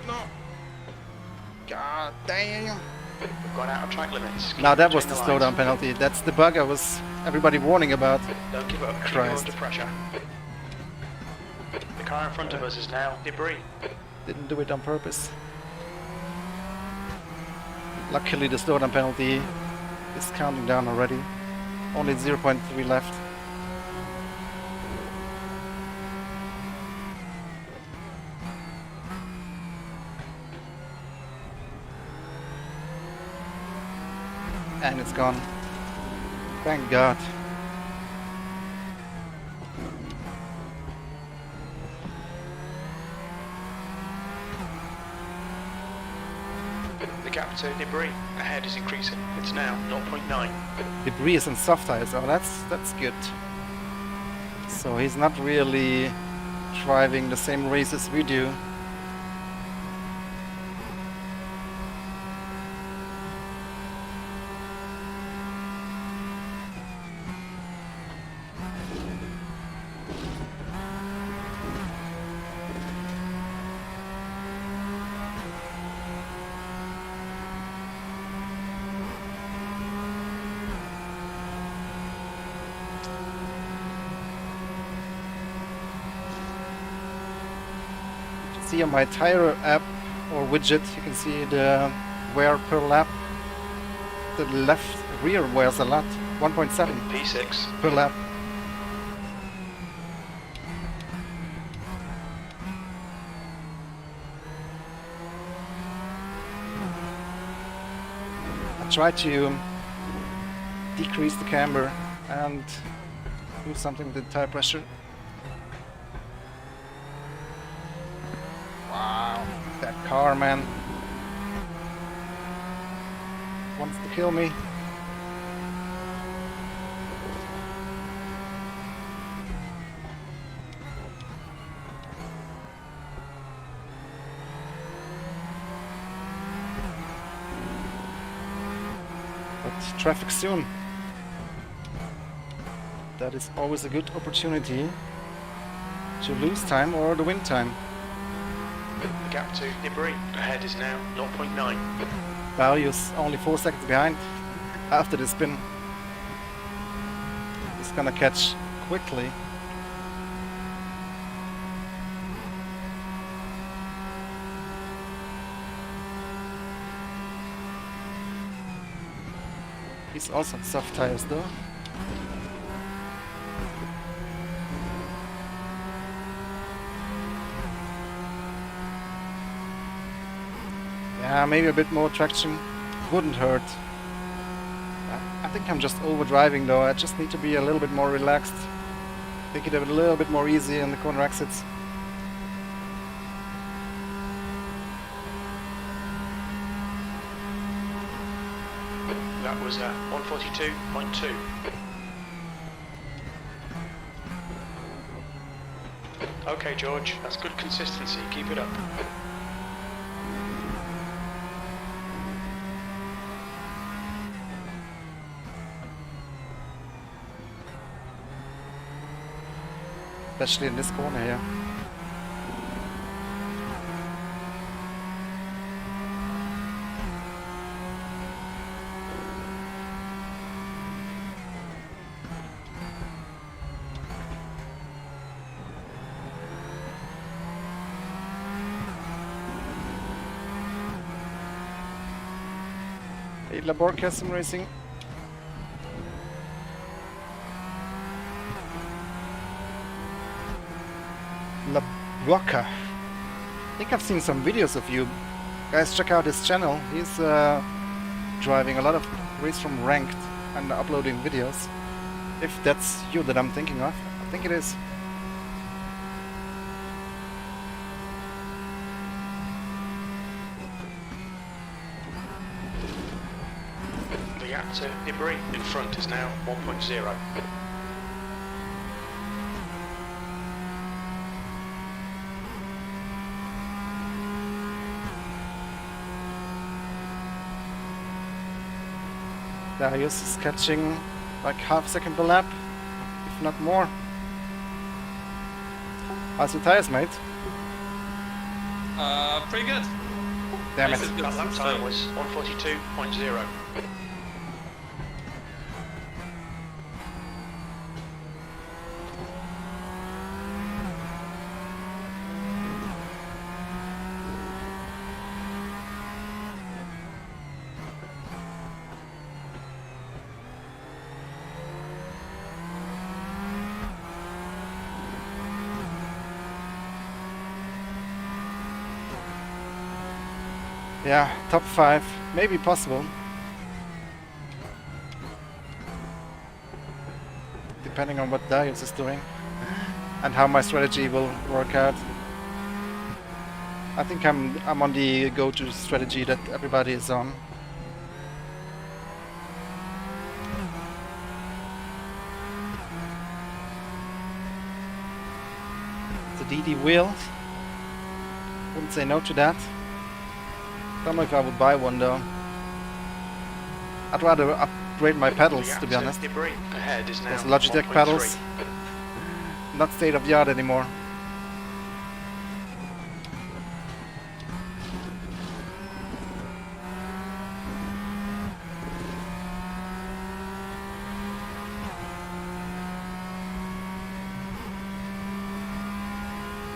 No. God damn. We've gone out of track limits. Keep Now that was between the lines. slowdown penalty. That's the bug I was everybody warning about. Don't give up. Keep Christ. under pressure. The car in front of us is now debris. Didn't do it on purpose. Luckily the slowdown penalty is counting down already. Only 0.3 left. And it's gone. Thank God. The gap to debris ahead is increasing. It's now 0.9. Debris is on soft tires. Oh, that's good. So he's not really driving the same races we do. See on my tire app or widget, you can see the wear per lap. The left rear wears a lot, 1.7 P6. per lap. I try to decrease the camber and do something with the tire pressure. Wow, that car, man, wants to kill me. But traffic soon. That is always a good opportunity to lose time or to win time. The gap to debris ahead is now 0.9. Value's only 4 seconds behind after the spin. He's gonna catch quickly. He's also on soft tires though. Yeah, maybe a bit more traction wouldn't hurt. I think I'm just overdriving though. I just need to be a little bit more relaxed. Take it a little bit more easy in the corner exits. That was 142.2. Okay, George, that's good consistency. Keep it up. Especially in this corner here. Hey, Laborca SimRacing. Laborca. I think I've seen some videos of you. Guys, check out his channel. He's driving a lot of RaceRoom ranked and uploading videos. If that's you that I'm thinking of. I think it is. The gap to Ibri in front is now 1.0. Darius is catching like half a second per lap, if not more. How's your tires, mate? Pretty good. Damn it. That lap time was 142.0. Yeah, top 5, maybe possible. Depending on what Darius is doing and how my strategy will work out. I think I'm on the go-to strategy that everybody is on. The DD wheel. Wouldn't say no to that. Don't know if I would buy one though. I'd rather upgrade my pedals, to be honest. Ahead is now Those Logitech 1.3. pedals, not state of the art anymore.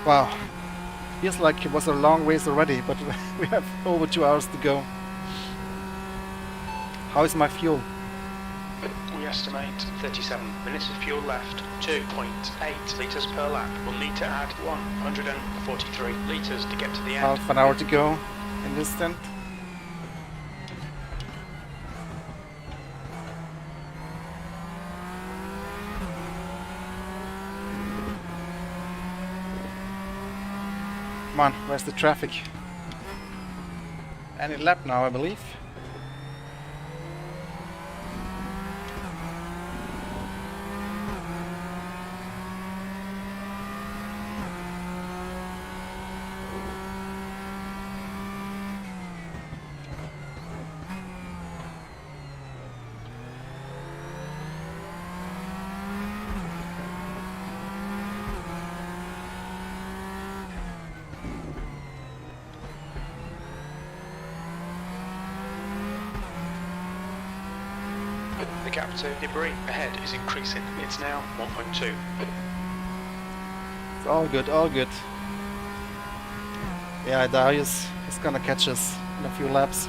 Wow. Feels like it was a long race already, but we have over 2 hours to go. How is my fuel? We estimate 37 minutes of fuel left, 2.8 litres per lap. We'll need to add 143 litres to get to the end. Half an hour to go in this stint. Come on, where's the traffic? Any lap now, I believe. The gap to debris ahead is increasing. It's now 1.2. It's all good, all good. Yeah, Darius is gonna catch us in a few laps.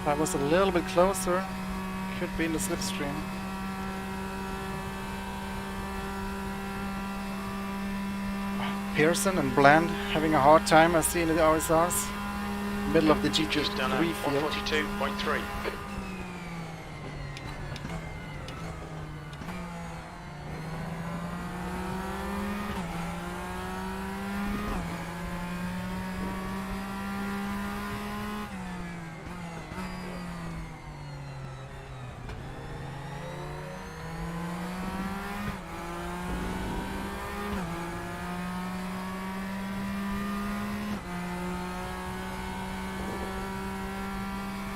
I was a little bit closer. Could be in the slipstream. Pearson and Bland having a hard time, I see in the RSRs. middle of the She's done a G3 field. 142.3.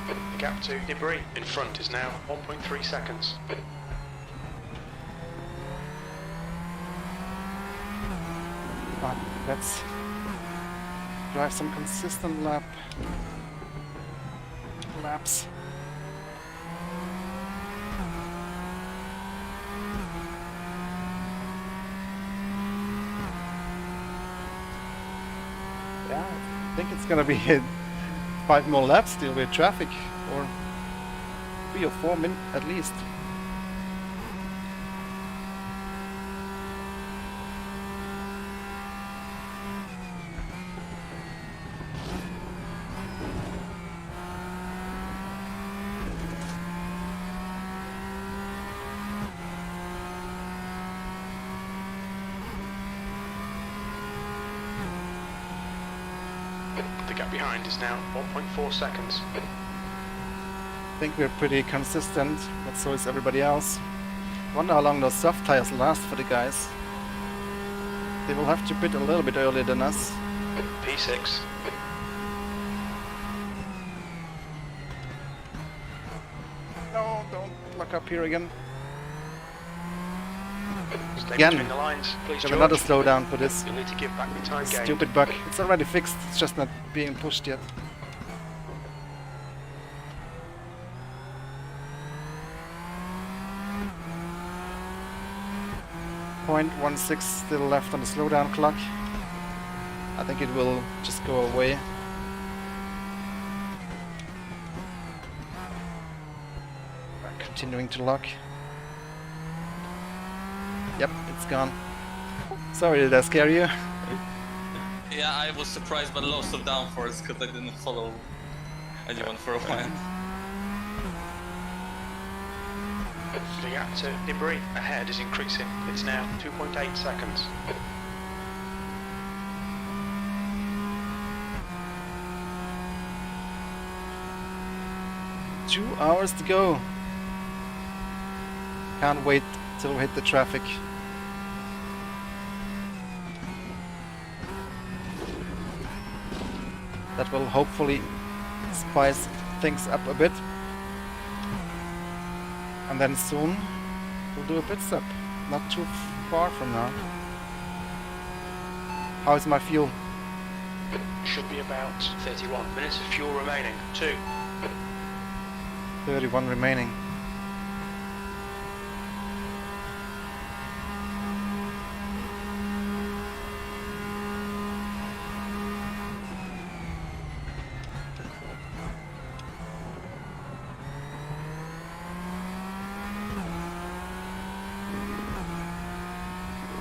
The gap to debris in front is now 1.3 seconds. But let's drive some consistent laps. Yeah, I think it's gonna be 5 more laps still with traffic, or 3 or 4 minutes at least. The gap behind is now 1.4 seconds. I think we're pretty consistent, but so is everybody else. Wonder how long those soft tires last for the guys. They will have to pit a little bit earlier than us. P6. No, don't lock up here again. Stay Again. between the lines, please, Have George. another slowdown for this You'll need to give back the time gained. stupid bug. It's already fixed, it's just not being pushed yet. .16 still left on the slowdown clock. I think it will just go away. Continuing to lock. Yep, it's gone. Sorry, did I scare you? Yeah, I was surprised by the low of downforce because I didn't follow anyone for a while. The gap to debris ahead is increasing. It's now 2.8 seconds. Two hours to go. Can't wait till we hit the traffic. That will hopefully spice things up a bit. And then soon we'll do a pit stop. Not too far from now. How is my fuel? Should be about 31 minutes of fuel remaining. 2. 31 remaining.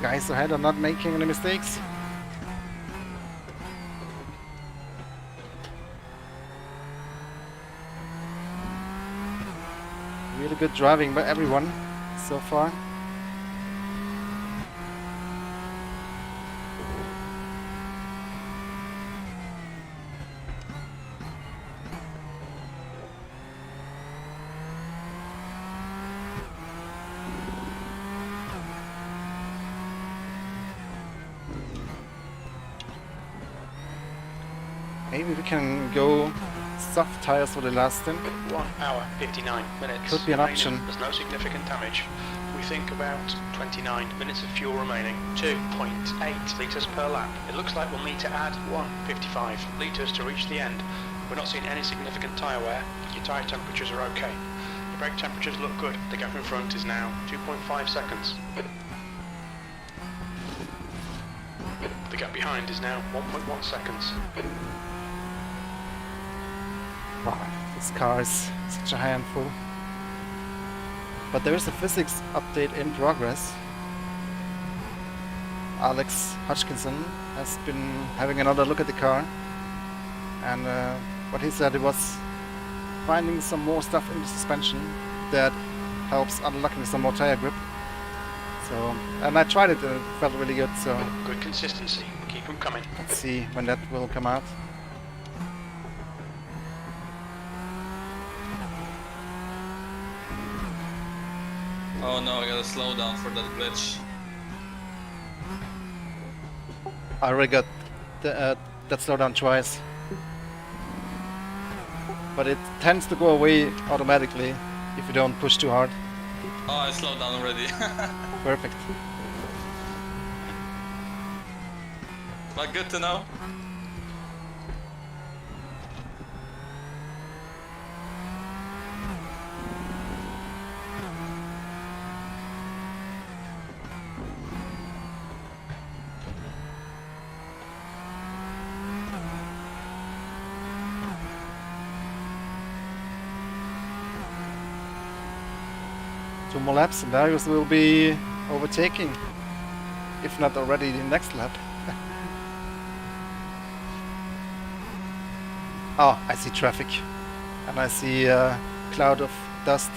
Guys ahead are not making any mistakes. Really good driving by everyone so far. Maybe we can go soft tires for the last stint. 1 hour, 59 minutes. Could be an remaining. option. There's no significant damage. We think about 29 minutes of fuel remaining. 2.8 litres per lap. It looks like we'll need to add 155 litres to reach the end. We're not seeing any significant tyre wear. Your tyre temperatures are okay. Your brake temperatures look good. The gap in front is now 2.5 seconds. The gap behind is now 1.1 seconds. Wow, this car is such a handful. But there is a physics update in progress. Alex Hodgkinson has been having another look at the car, and what he said, it was finding some more stuff in the suspension that helps unlocking some more tire grip. So, and I tried it and it felt really good, so Good consistency. Keep them coming. let's see when that will come out. Oh no, I gotta slow down for that glitch. I already got that slowdown twice. But it tends to go away automatically if you don't push too hard. Oh, I slowed down already. Perfect. But good to know. Two more laps and Darius will be overtaking, if not already the next lap. Oh, I see traffic and I see a cloud of dust,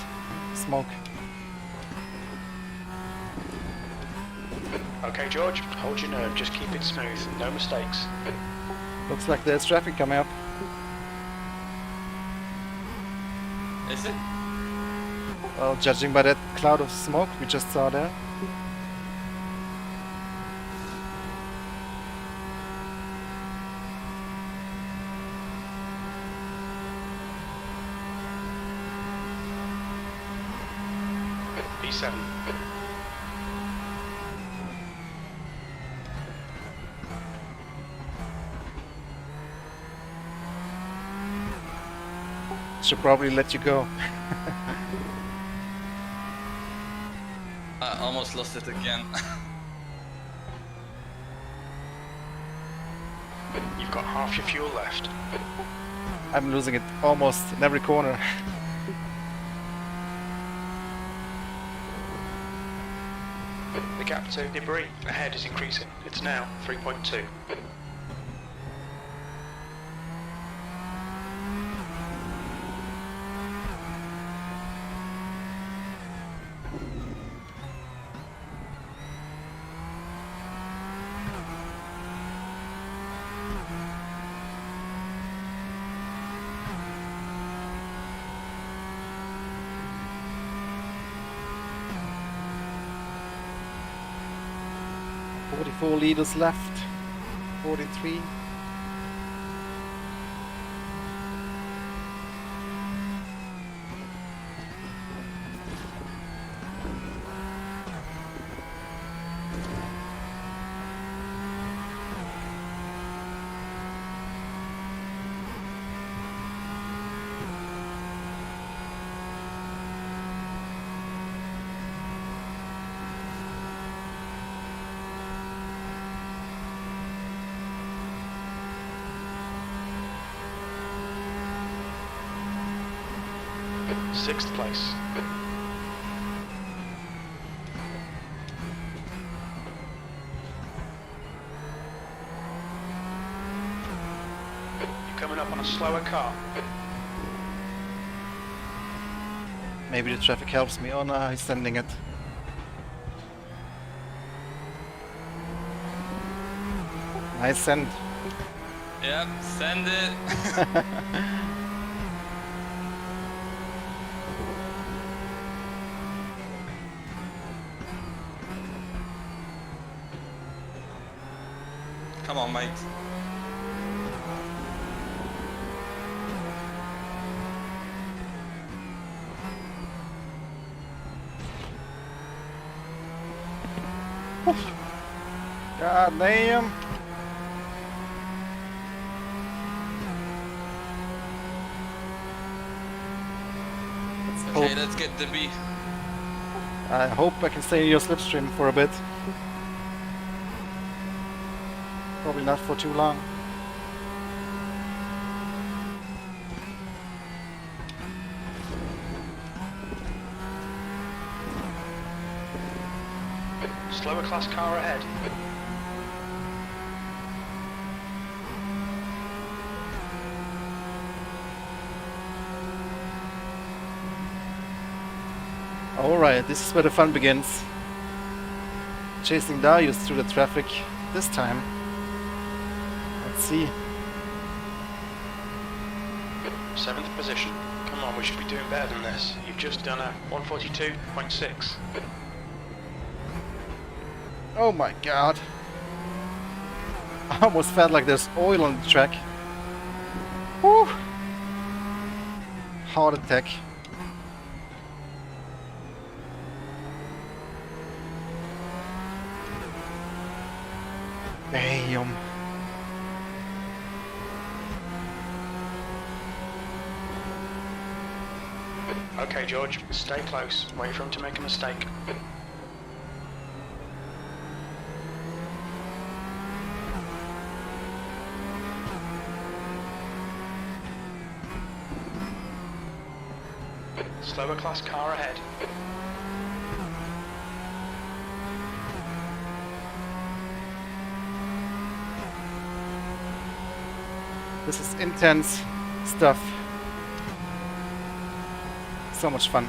smoke. Okay, George, hold your nerve. Just keep it smooth. No mistakes. Looks like there's traffic coming up. Is it? Well, judging by that cloud of smoke we just saw there. B7. Should probably let you go. I almost lost it again. You've got half your fuel left. I'm losing it almost in every corner. The gap to debris ahead is increasing. It's now 3.2. Four leaders left. 43. Sixth place. You're coming up on a slower car. Maybe the traffic helps me. Oh no, he's sending it. Nice send. Yep, send it. Come on, mate. God damn. Okay, let's get the B. I hope I can stay in your slipstream for a bit. Probably not for too long. Slower class car ahead. Alright, this is where the fun begins. Chasing Darius through the traffic this time. Let's see. 7th position. Come on, we should be doing better than this. You've just done a 142.6. Oh my god. I almost felt like there's oil on the track. Woo! Heart attack. Damn. Okay, George, stay close. Wait for him to make a mistake. Slower class car ahead. This is intense stuff. So much fun.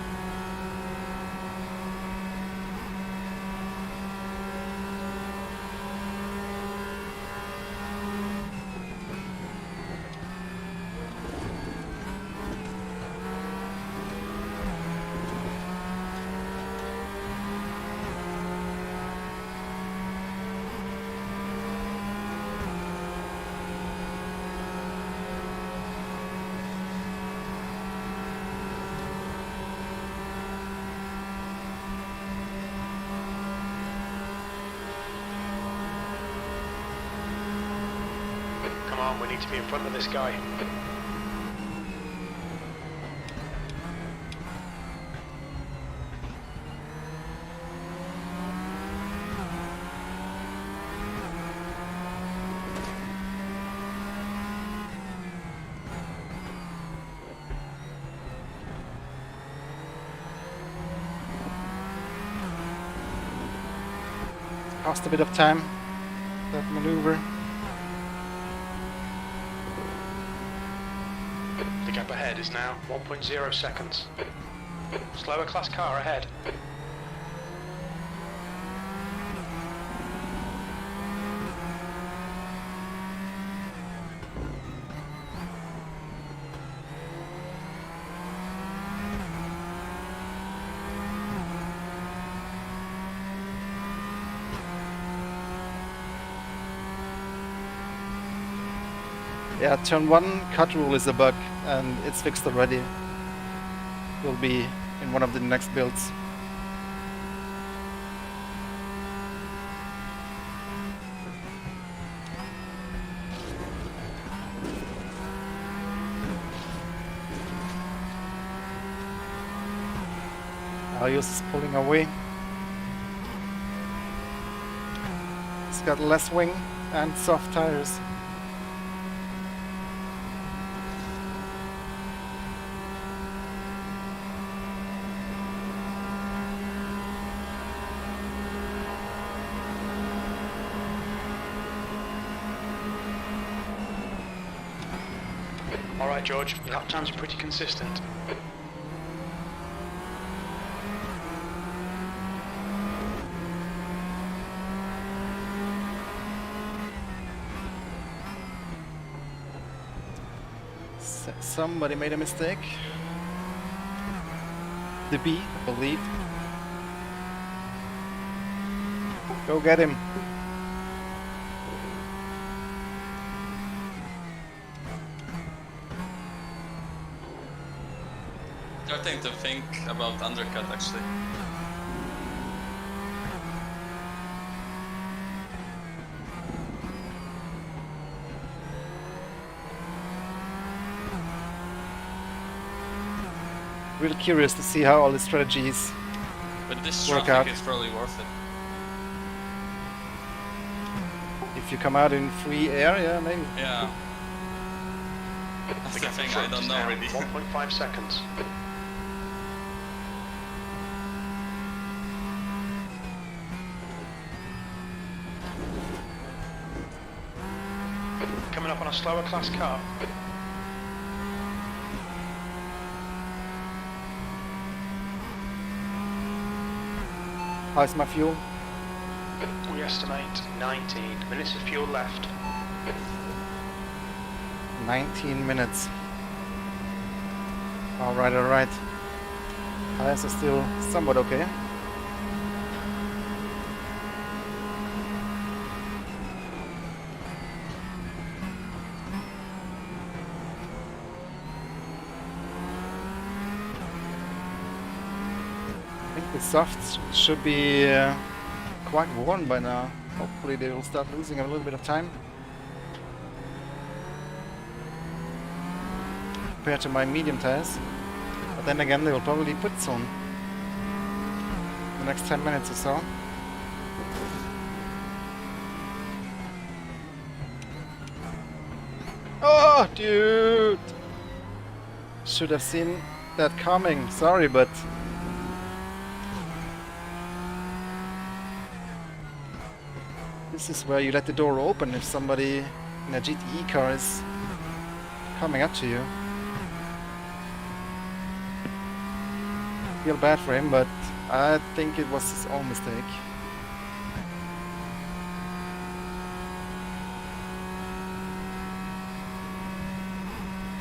Come on, we need to be in front of this guy. Lost a bit of time. That maneuver. The gap ahead is now 1.0 seconds. Slower class car ahead. Yeah, turn 1 cut rule is a bug and it's fixed already. Will be in one of the next builds. Arius is pulling away. He's got less wing and soft tires. Alright, George, your lap times are pretty consistent. Somebody made a mistake. The B, I believe. Go get him. Starting to think about undercut actually. Real curious to see how all the strategies But this work traffic out. is probably worth it. If you come out in free air, yeah, maybe. Yeah. That's the gap thing, in I front don't is know now really. 1.5 seconds. Coming up on a slower class car. How's my fuel? We estimate 19 minutes of fuel left. 19 minutes. Alright, alright. Tires are still somewhat okay. I think the softs should be quite worn by now. Hopefully they will start losing a little bit of time compared to my medium tires. But then again, they will probably put soon. The next 10 minutes or so. Oh, dude! Should have seen that coming. Sorry, but this is where you let the door open if somebody in a GTE car is coming up to you. Feel bad for him, but I think it was his own mistake.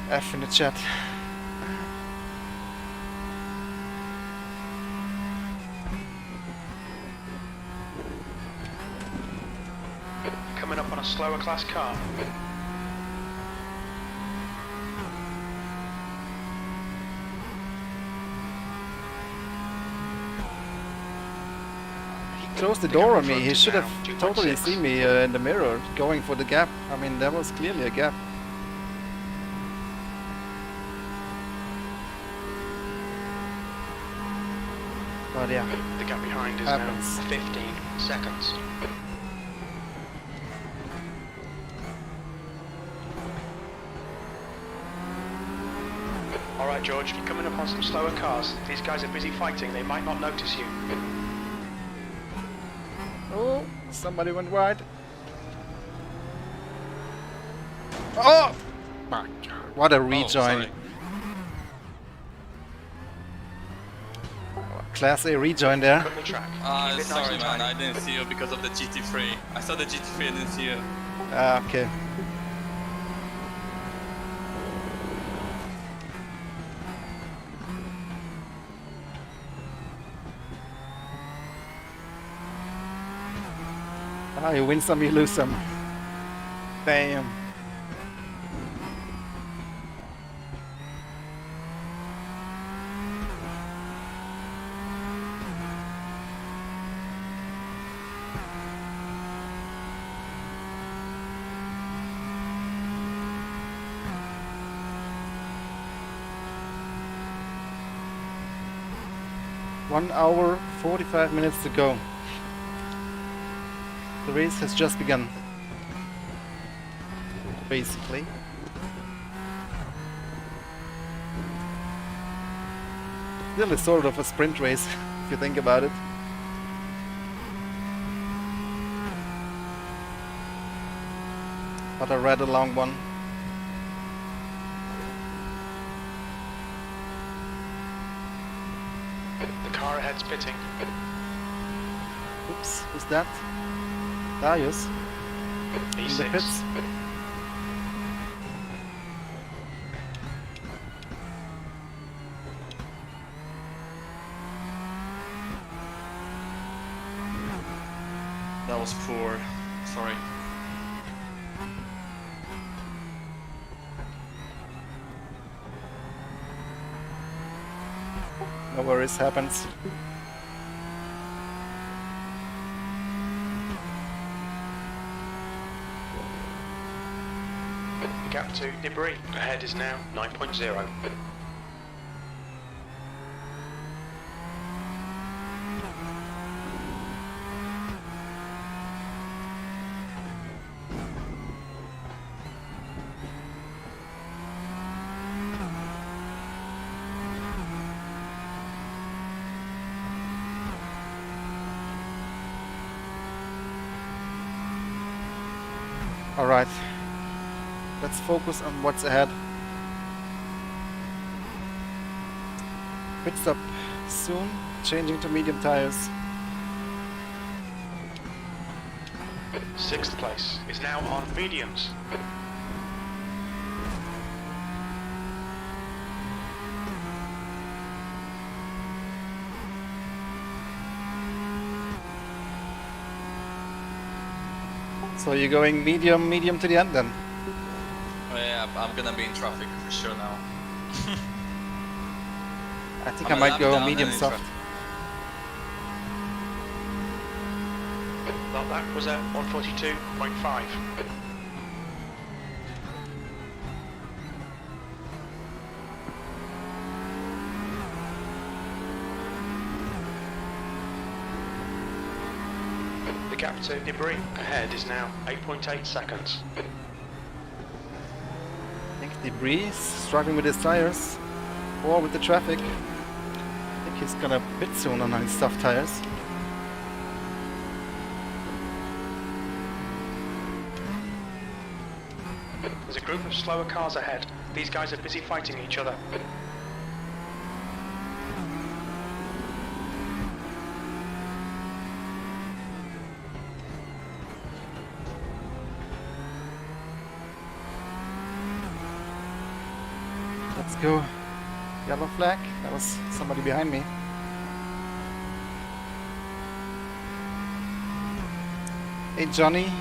F in the chat. Coming up on a slower class car. Closed the door on me. He should have totally seen me in the mirror going for the gap. I mean, there was clearly a gap. But yeah, The gap behind is happens. now 15 seconds. Alright George, you're coming up on some slower cars. These guys are busy fighting, they might not notice you. Oh, somebody went wide. Oh! My God, what a rejoin. sorry. Class A rejoin there. Cut the track. Keep it nice Sorry and man, tidy. I didn't see you because of the GT3. I saw the GT3, I didn't see you. Ah, okay. Ah, you win some, you lose some. Damn. One hour, 45 minutes to go. The race has just begun. Basically. Still is sort of a sprint race, if you think about it. But a rather long one. The car ahead's pitting. Oops, who's that? Darius in the E6. pits. That was poor. Sorry. No worries, happens. The gap to debris ahead is now 9.0. Alright. Let's focus on what's ahead. Pit stop soon, changing to medium tires. Sixth place is now on mediums. So you're going medium to the end then? Yeah, I'm gonna be in traffic for sure now. I think I'm I a might lap go down medium and in soft. traffic. That was at 142.5. The gap to debris ahead is now 8.8 seconds. I think Debris is struggling with his tires or with the traffic. I think he's gonna pit soon on his soft tires. There's a group of slower cars ahead. These guys are busy fighting each other. Let's go. Yellow flag. That was somebody behind me. Hey Johnny.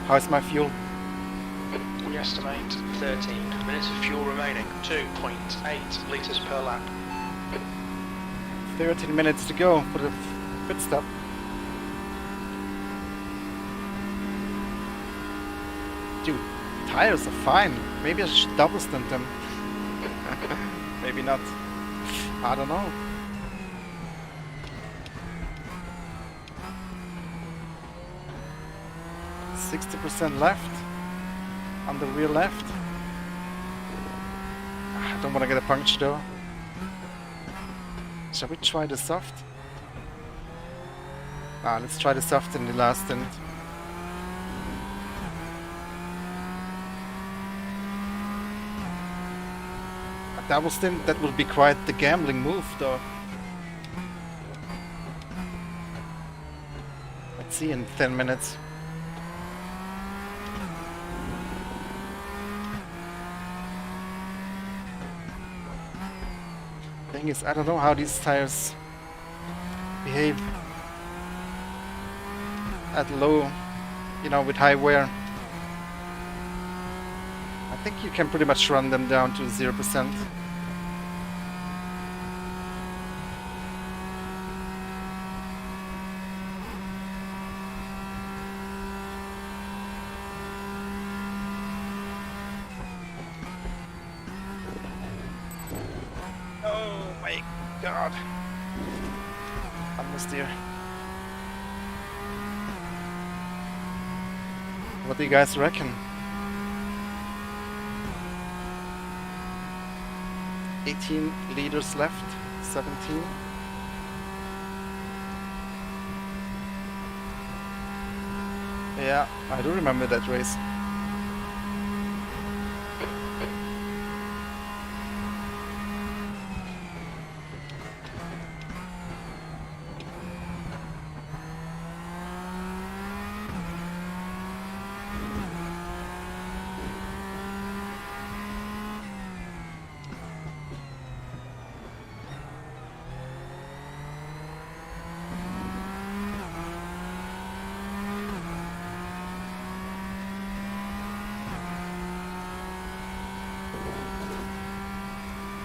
How's my fuel? We estimate 13 minutes of fuel remaining. 2.8 litres per lap. 13 minutes to go for the pit stop. Dude, tires are fine. Maybe I should double stint them. Maybe not. I don't know. %60 left on the rear left. I don't want to get a puncture though. Shall we try the soft? Let's try the soft in the last stint. A double stint, that would be quite the gambling move though. Let's see in 10 minutes. Thing is, I don't know how these tires behave at low, you know, with high wear. I think you can pretty much run them down to 0%. Oh my god. Almost there. What do you guys reckon? 18 liters left, 17. Yeah, I do remember that race.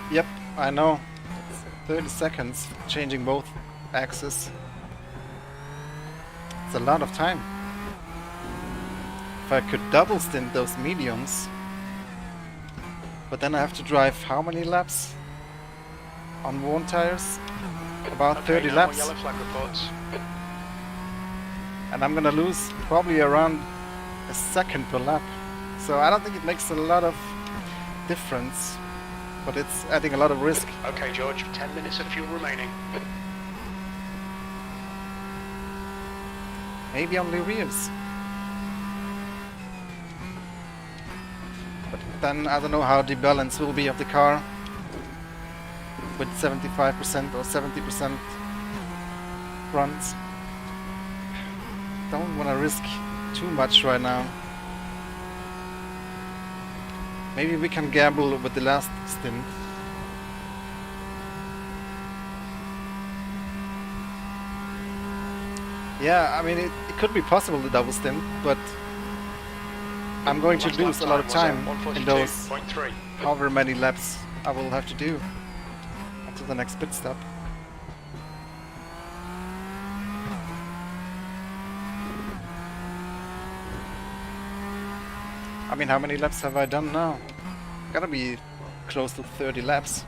Yep, I know. It's 30 seconds changing both axes. It's a lot of time. If I could double stint those mediums, but then I have to drive how many laps on worn tires? About 30 no laps. more yellow flag reports. And I'm gonna lose probably around a second per lap. So I don't think it makes a lot of difference, but it's adding a lot of risk. Okay, George, 10 minutes of fuel remaining. Maybe only rears. But then I don't know how the balance will be of the car with 75% or 70% fronts. Don't want to risk too much right now. Maybe we can gamble with the last stint. Yeah, I mean it could be possible the double stint, but I'm going to lose a lot of time in those however many laps I will have to do until the next pit stop. I mean, how many laps have I done now? Gotta be close to 30 laps.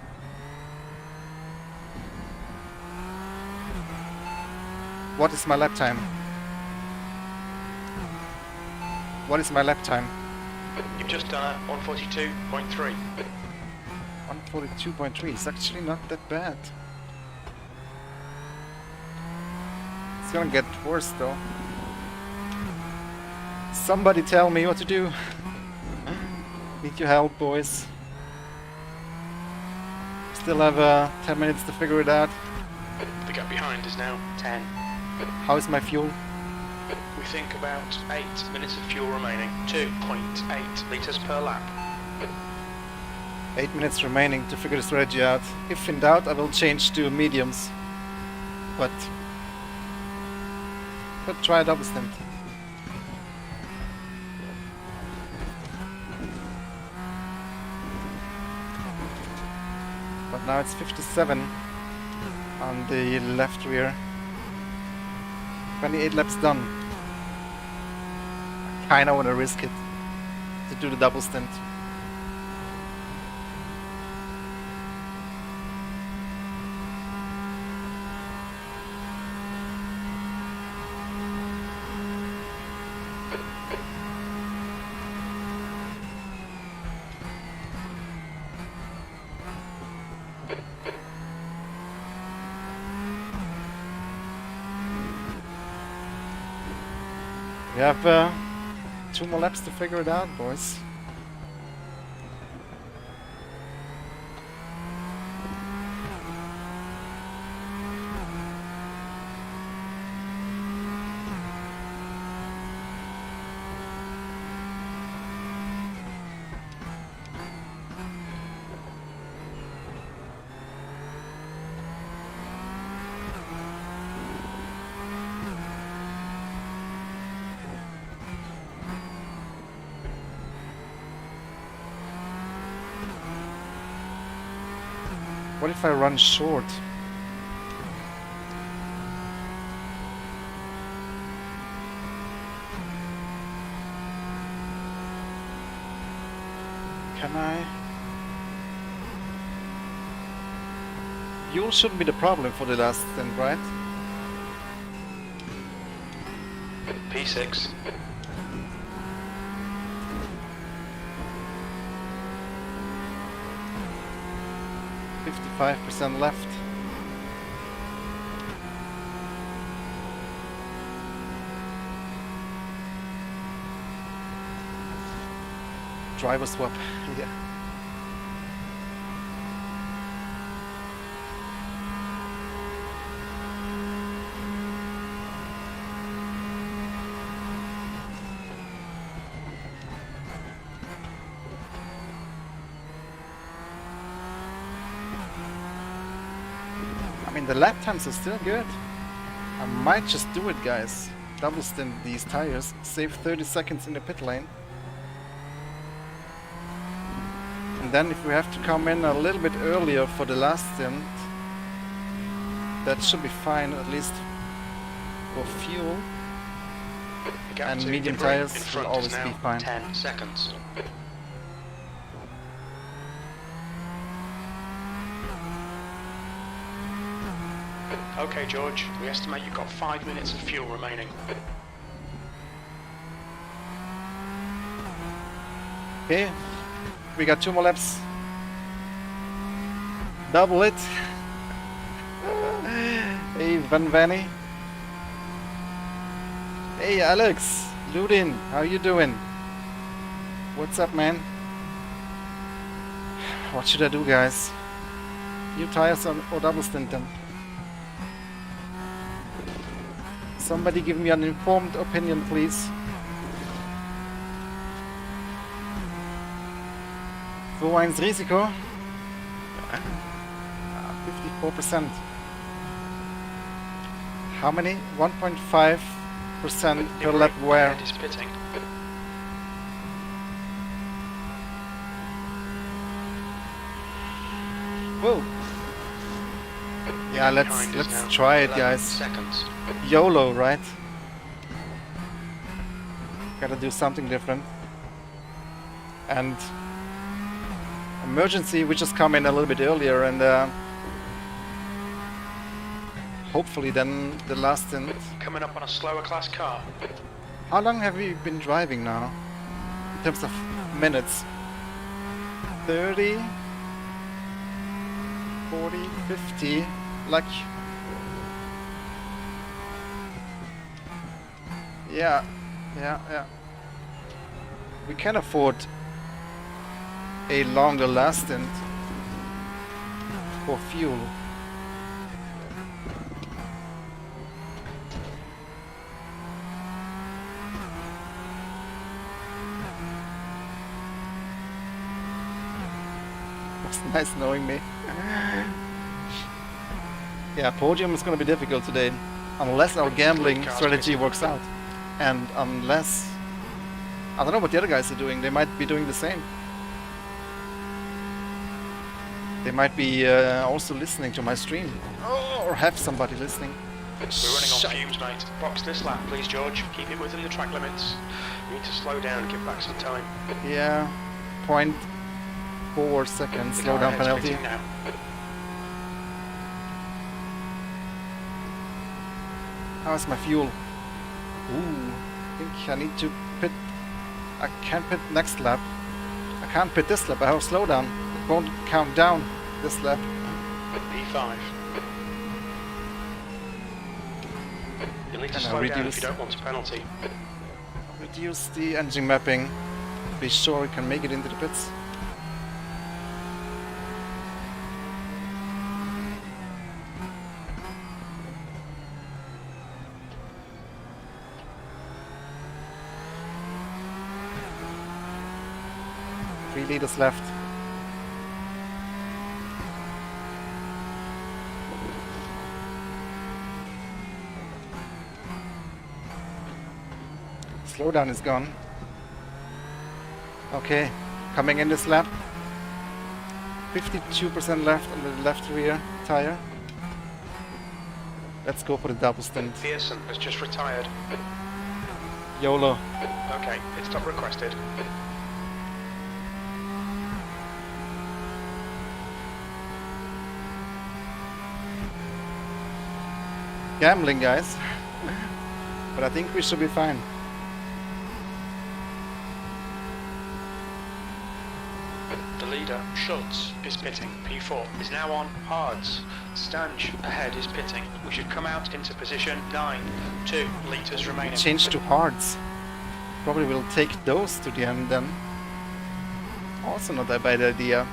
What is my lap time? What is my lap time? You've just done a 142.3. 142.3. It's actually not that bad. It's gonna get worse though. Somebody tell me what to do. Need your help, boys. Still have 10 minutes to figure it out. The gap behind is now 10. How is my fuel? We think about 8 minutes of fuel remaining. 2.8 litres per lap. 8 minutes remaining to figure the strategy out. If in doubt, I will change to mediums. But could try a double stint. But now it's 57 on the left rear. 28 laps done. I kinda wanna risk it to do the double stint. We have 2 more laps to figure it out, boys. What if I run short? Can I? Fuel shouldn't be the problem for the last stint, right? P6. %5 left. Driver swap, yeah. I mean, the lap times are still good. I might just do it, guys. Double stint these tires, save 30 seconds in the pit lane. And then if we have to come in a little bit earlier for the last stint, that should be fine, at least for fuel. And medium tires will always be fine. 10 seconds. Okay, George, we estimate you've got 5 minutes of fuel remaining. Okay, we got 2 more laps. Double it. Hey, Van Vanny. Hey Alex, Ludin, how you doing? What's up, man? What should I do, guys? New tires or double stint them? Somebody give me an informed opinion, please. Wo eins Risiko? 54%. How many? 1.5% per lap wear. Ahead is pitting. Whoa. Yeah, let's Behind is now try it, 11 guys. Seconds. YOLO, right? Gotta do something different. And emergency, we just come in a little bit earlier, and hopefully then the last stint. Coming up on a slower class car. How long have we been driving now? In terms of minutes? 30, 40, 50, like... Yeah. We can afford a longer last stint for fuel. It's nice knowing me. Yeah, podium is gonna be difficult today, unless our gambling strategy works out. And unless... I don't know what the other guys are doing, they might be doing the same. They might be also listening to my stream. Oh, or have somebody listening. We're running on fumes, mate. Box this lap, please, George. Keep it within the track limits. You need to slow down and give back some time. Yeah, 0.4 seconds The slow car down ahead's penalty. pitting now. How's my fuel? Ooh, I think I need to pit. I can't pit next lap. I can't pit this lap. I have slow down. It won't count down this lap. P5. You'll need to And I slow down if reduce- you don't want a penalty. Reduce the engine mapping. Be sure we can make it into the pits. Three liters left. Slowdown is gone. Okay, coming in this lap. 52% left on the left rear tire. Let's go for the double stint. Pearson has just retired. YOLO. Okay, pit stop requested. Gambling, guys. But I think we should be fine. The leader, Schultz, is pitting. P4 is now on hards. Stanch ahead is pitting. We should come out into position 9. 2 litres remaining. Change to hards. Probably will take those to the end then. Also not a bad idea.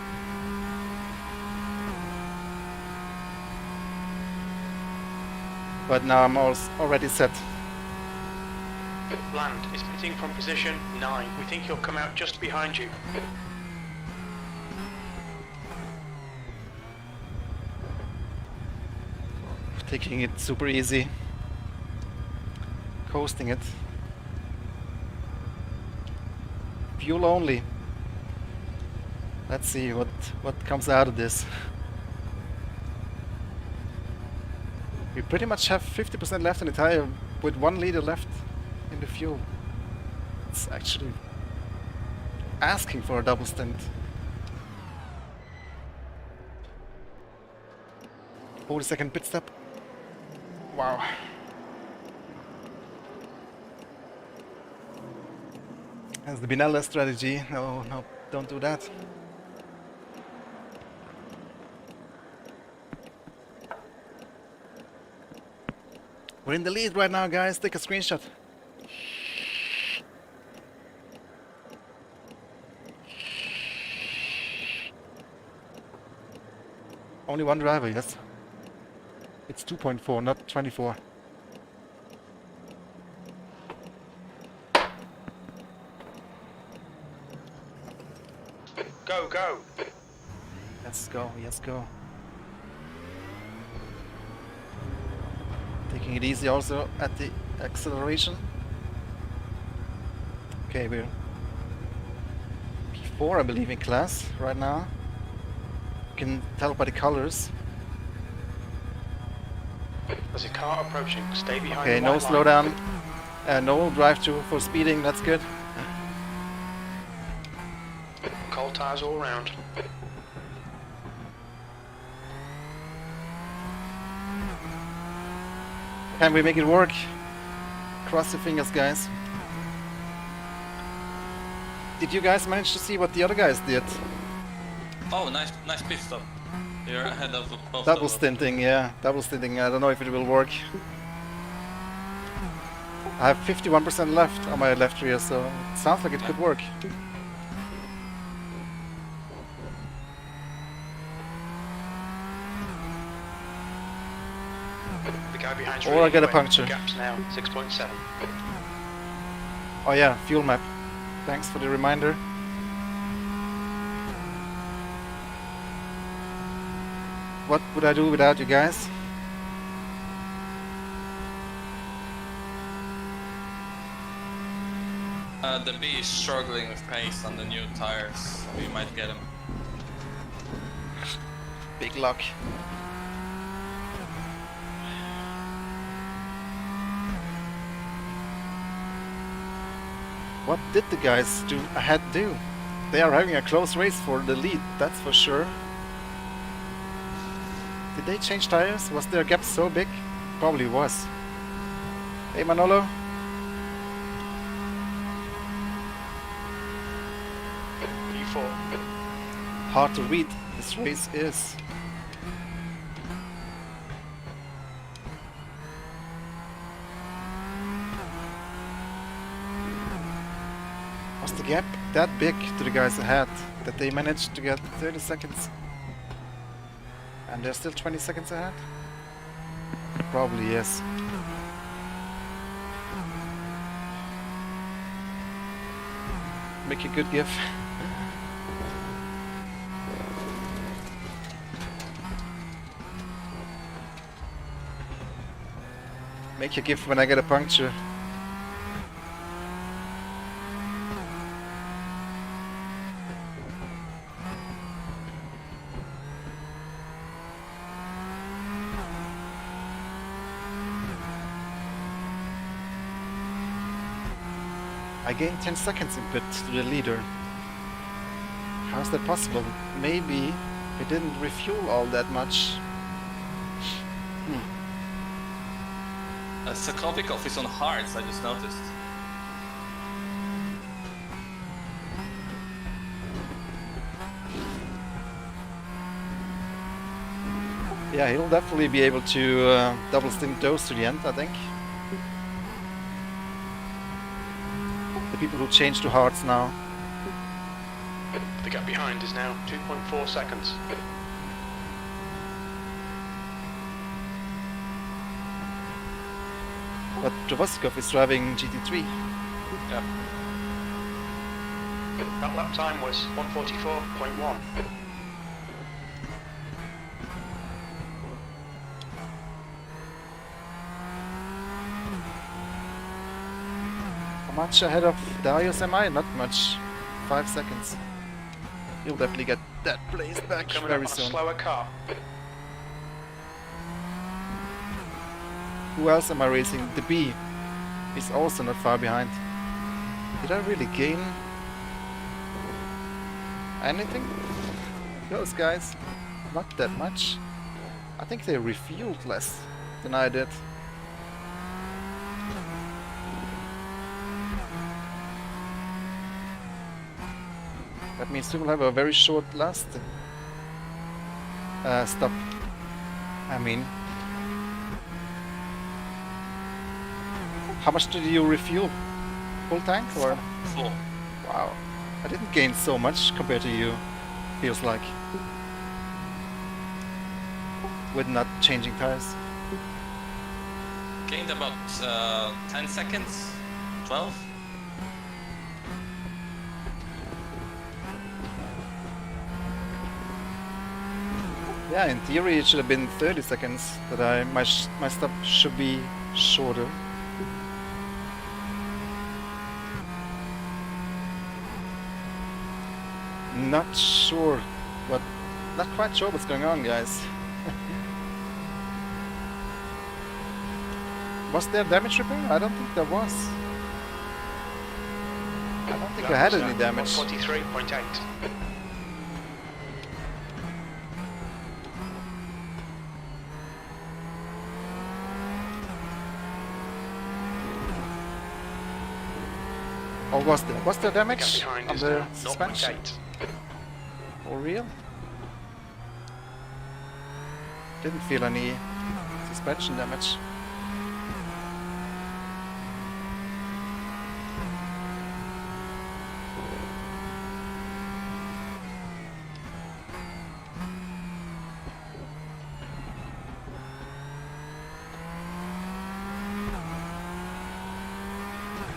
But now I'm already set. Land is pitting from position 9. We think he'll come out just behind you. Taking it super easy. Coasting it. Fuel only. Let's see what comes out of this. We pretty much have 50% left in the tire with 1 liter left in the fuel. It's actually asking for a double stint. Oh, the second pit stop. Wow. That's the Binella strategy. No, no, don't do that. We're in the lead right now, guys. Take a screenshot. Only one driver, yes. It's 2.4, not 24. Go, go! Let's go, yes go. Taking it easy also at the acceleration. Okay, we're P4 I believe in class right now. You can tell by the colors. There's a car approaching. Stay behind Okay, the no white line. slowdown. No drive-through for speeding, that's good. Cold tires all round. Can we make it work? Cross your fingers, guys. Did you guys manage to see what the other guys did? Oh, nice pit stop. You're ahead of both Double of them. stinting, yeah. Double stinting, I don't know if it will work. I have 51% left on my left rear, so it sounds like it could work. The guy behind's Or I get a quick. puncture. Gap's now 6.7. Oh yeah, fuel map. Thanks for the reminder. What would I do without you guys? The B is struggling with pace on the new tires. We might get him. Big luck. What did the guys ahead do? They are having a close race for the lead, that's for sure. Did they change tires? Was their gap so big? Probably was. Hey Manolo. P4. Hard to read, this race is. Was the gap that big to the guys ahead that they managed to get 30 seconds? And they're still 20 seconds ahead? Probably yes. Make a good gif. Make a gif when I get a puncture. I gained 10 seconds in pit to the leader. How is that possible? Maybe he didn't refuel all that much. Sokovikov is on hards, I just noticed. Yeah, he'll definitely be able to double stint those to the end, I think. The people who change to hards now. The gap behind is now 2.4 seconds. But Travaskov is driving GT3. Yeah. That lap time was 1:44.1. How much ahead of Darius am I? Not much. 5 seconds. He'll definitely get that place back Coming very up on a soon. slower car. Who else am I racing? The B is also not far behind. Did I really gain anything? Those guys, not that much. I think they refueled less than I did. That means we will have a very short last stop. I mean, how much did you refuel? Full tank or? Full. Wow, I didn't gain so much compared to you. Feels like. with not changing tires. Gained about 10 seconds, 12. Yeah, in theory it should have been 30 seconds, but my stop should be shorter. Not sure, but not quite sure what's going on, guys. Was there damage repair? I don't think there was. I don't think I had any damage. 143.8. Or was there? Was there damage Gap behind on is the now suspension? 0.8. For real? Didn't feel any suspension damage.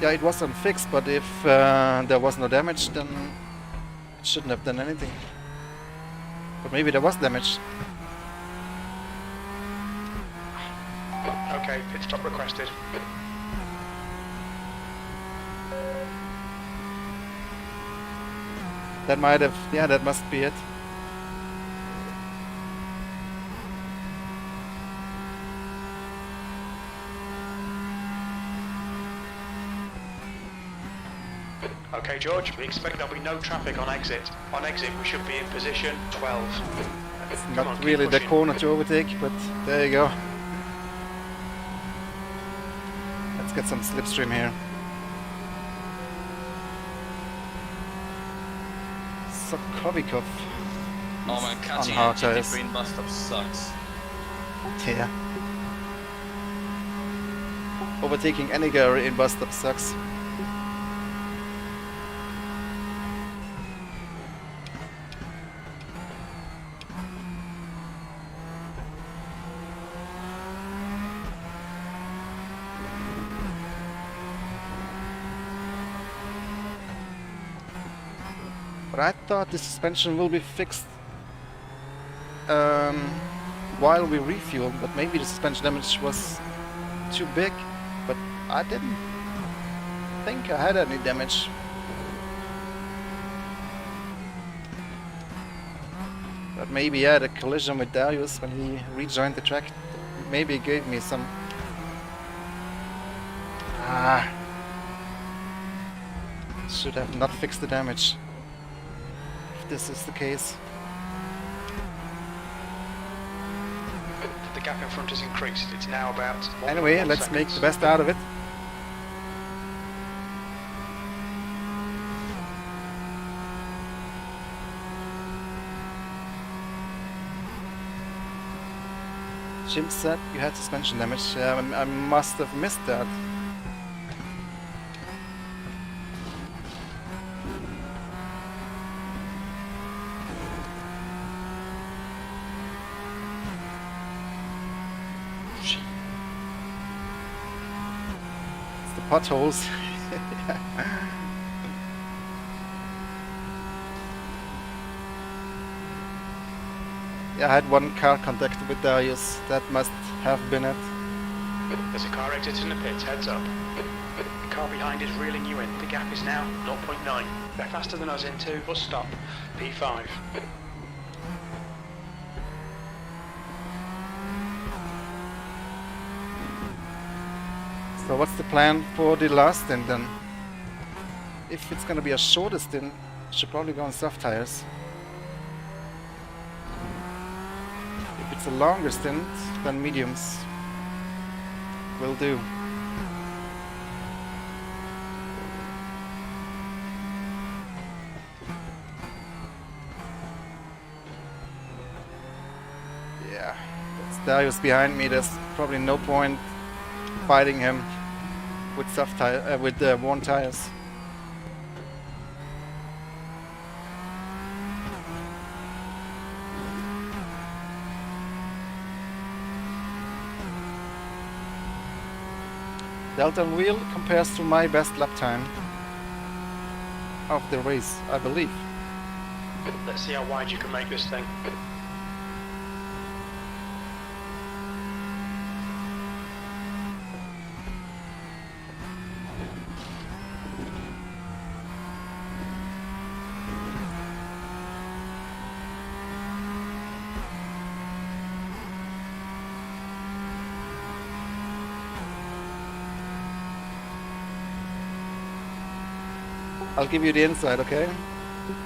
Yeah, it was unfixed, but if there was no damage, then it shouldn't have done anything. But maybe there was damage. Okay, pit stop requested. That might have... yeah, that must be it. Okay, George, we expect there'll be no traffic on exit. On exit, we should be in position 12. It's Come not on, keep really the pushing. corner to overtake, but there you go. Let's get some slipstream here. Sokovikov. Oh man, catching hard a tires. GT3 in bus stop sucks. Yeah. Overtaking any guy in bus stop sucks. But I thought the suspension will be fixed while we refuel, but maybe the suspension damage was too big, but I didn't think I had any damage. But maybe I had a collision with Darius when he rejoined the track. Maybe it gave me some... should have not fixed the damage. This is the case. The gap in front has increased. It's now about 1.1 Anyway, let's make the best out of it. Jim said you had suspension damage. Yeah, I must have missed that. Potholes. Yeah, I had one car contact with Darius. That must have been it. There's a car exiting the pit, heads up. The car behind is reeling you in. The gap is now 0.9. They're faster than us into bus stop, P5. So what's the plan for the last stint then? If it's gonna be a shorter stint, should probably go on soft tires. If it's a longer stint, then mediums will do. Yeah, that's Darius behind me. There's probably no point fighting him with soft tire, with worn tires. Delta on wheel compares to my best lap time of the race, I believe. Let's see how wide you can make this thing. I'll give you the inside, okay?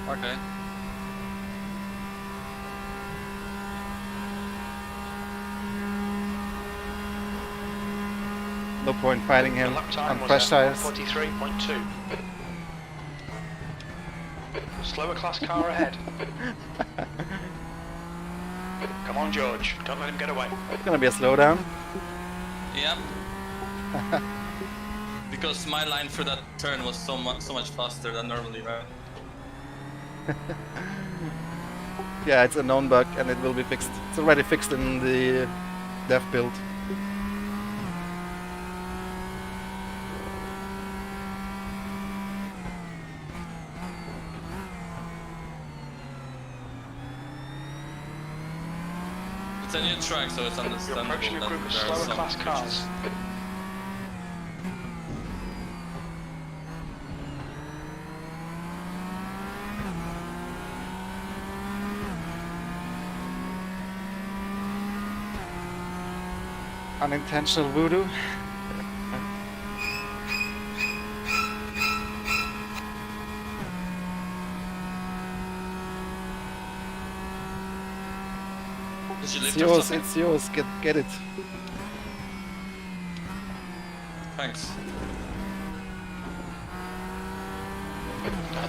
Okay. No point fighting The him lap time on was fresh tires. 43.2. Slower class car ahead. Come on, George. Don't let him get away. It's gonna be a slowdown. Yep. Because my line for that turn was so much faster than normally, right? Yeah, it's a known bug and it will be fixed. It's already fixed in the dev build. It's a new track, so it's You're understandable approaching a that group of there are slower some class cars. glitches. Unintentional voodoo. Did you It's lift or yours, something? it's yours, get it. Thanks.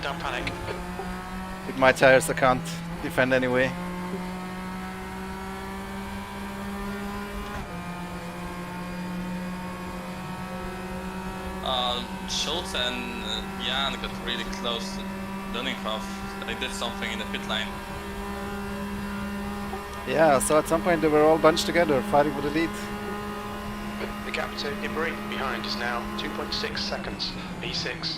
Don't panic. With my tires I can't defend anyway. Schultz and Jan got really close to Dunninghoff. They did something in the pit lane. Yeah, so at some point they were all bunched together, fighting for the lead. The gap to Ibri behind is now 2.6 seconds. P6.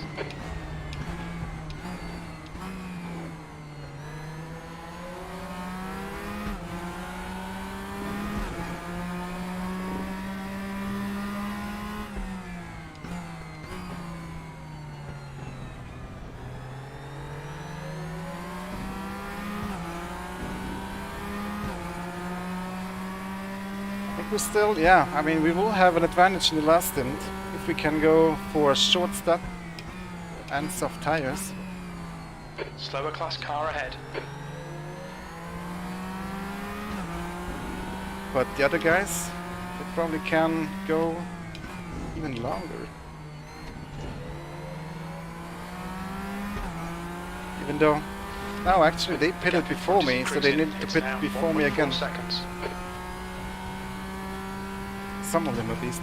I think we still, yeah, I mean we will have an advantage in the last stint if we can go for a short stop and soft tires. Slower class car ahead. But the other guys, they probably can go even longer. Even though, no, actually they pitted before me, so they need to It's pit now before me 1.4 again. seconds. Some of them at least.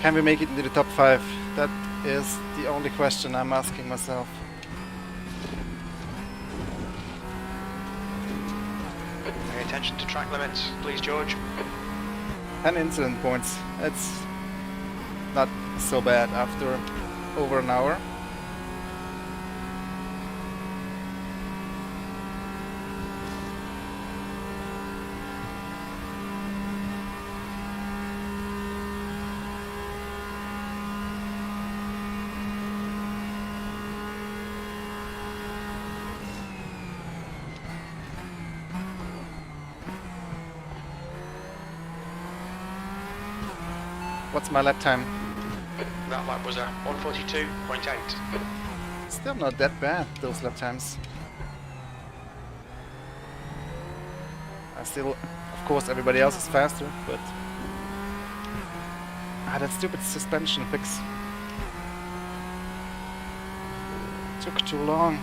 Can we make it into the top 5? That is the only question I'm asking myself. Pay attention to track limits, please, George. 10 incident points. It's not so bad after over an hour. What's my lap time? That lap was a 142.8. Still not that bad, those lap times. I still, of course, everybody else is faster, but... that stupid suspension fix. Took too long.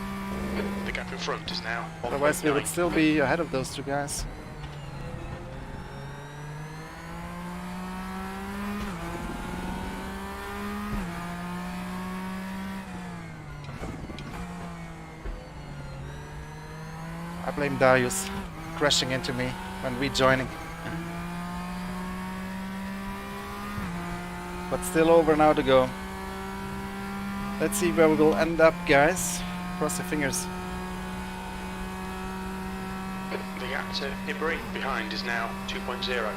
The gap in front is now 1.9. Otherwise we would still be ahead of those two guys. blame Darius crashing into me when rejoining. But still over now to go. Let's see where we will end up, guys. Cross your fingers. The gap to Ibri behind is now 2.0.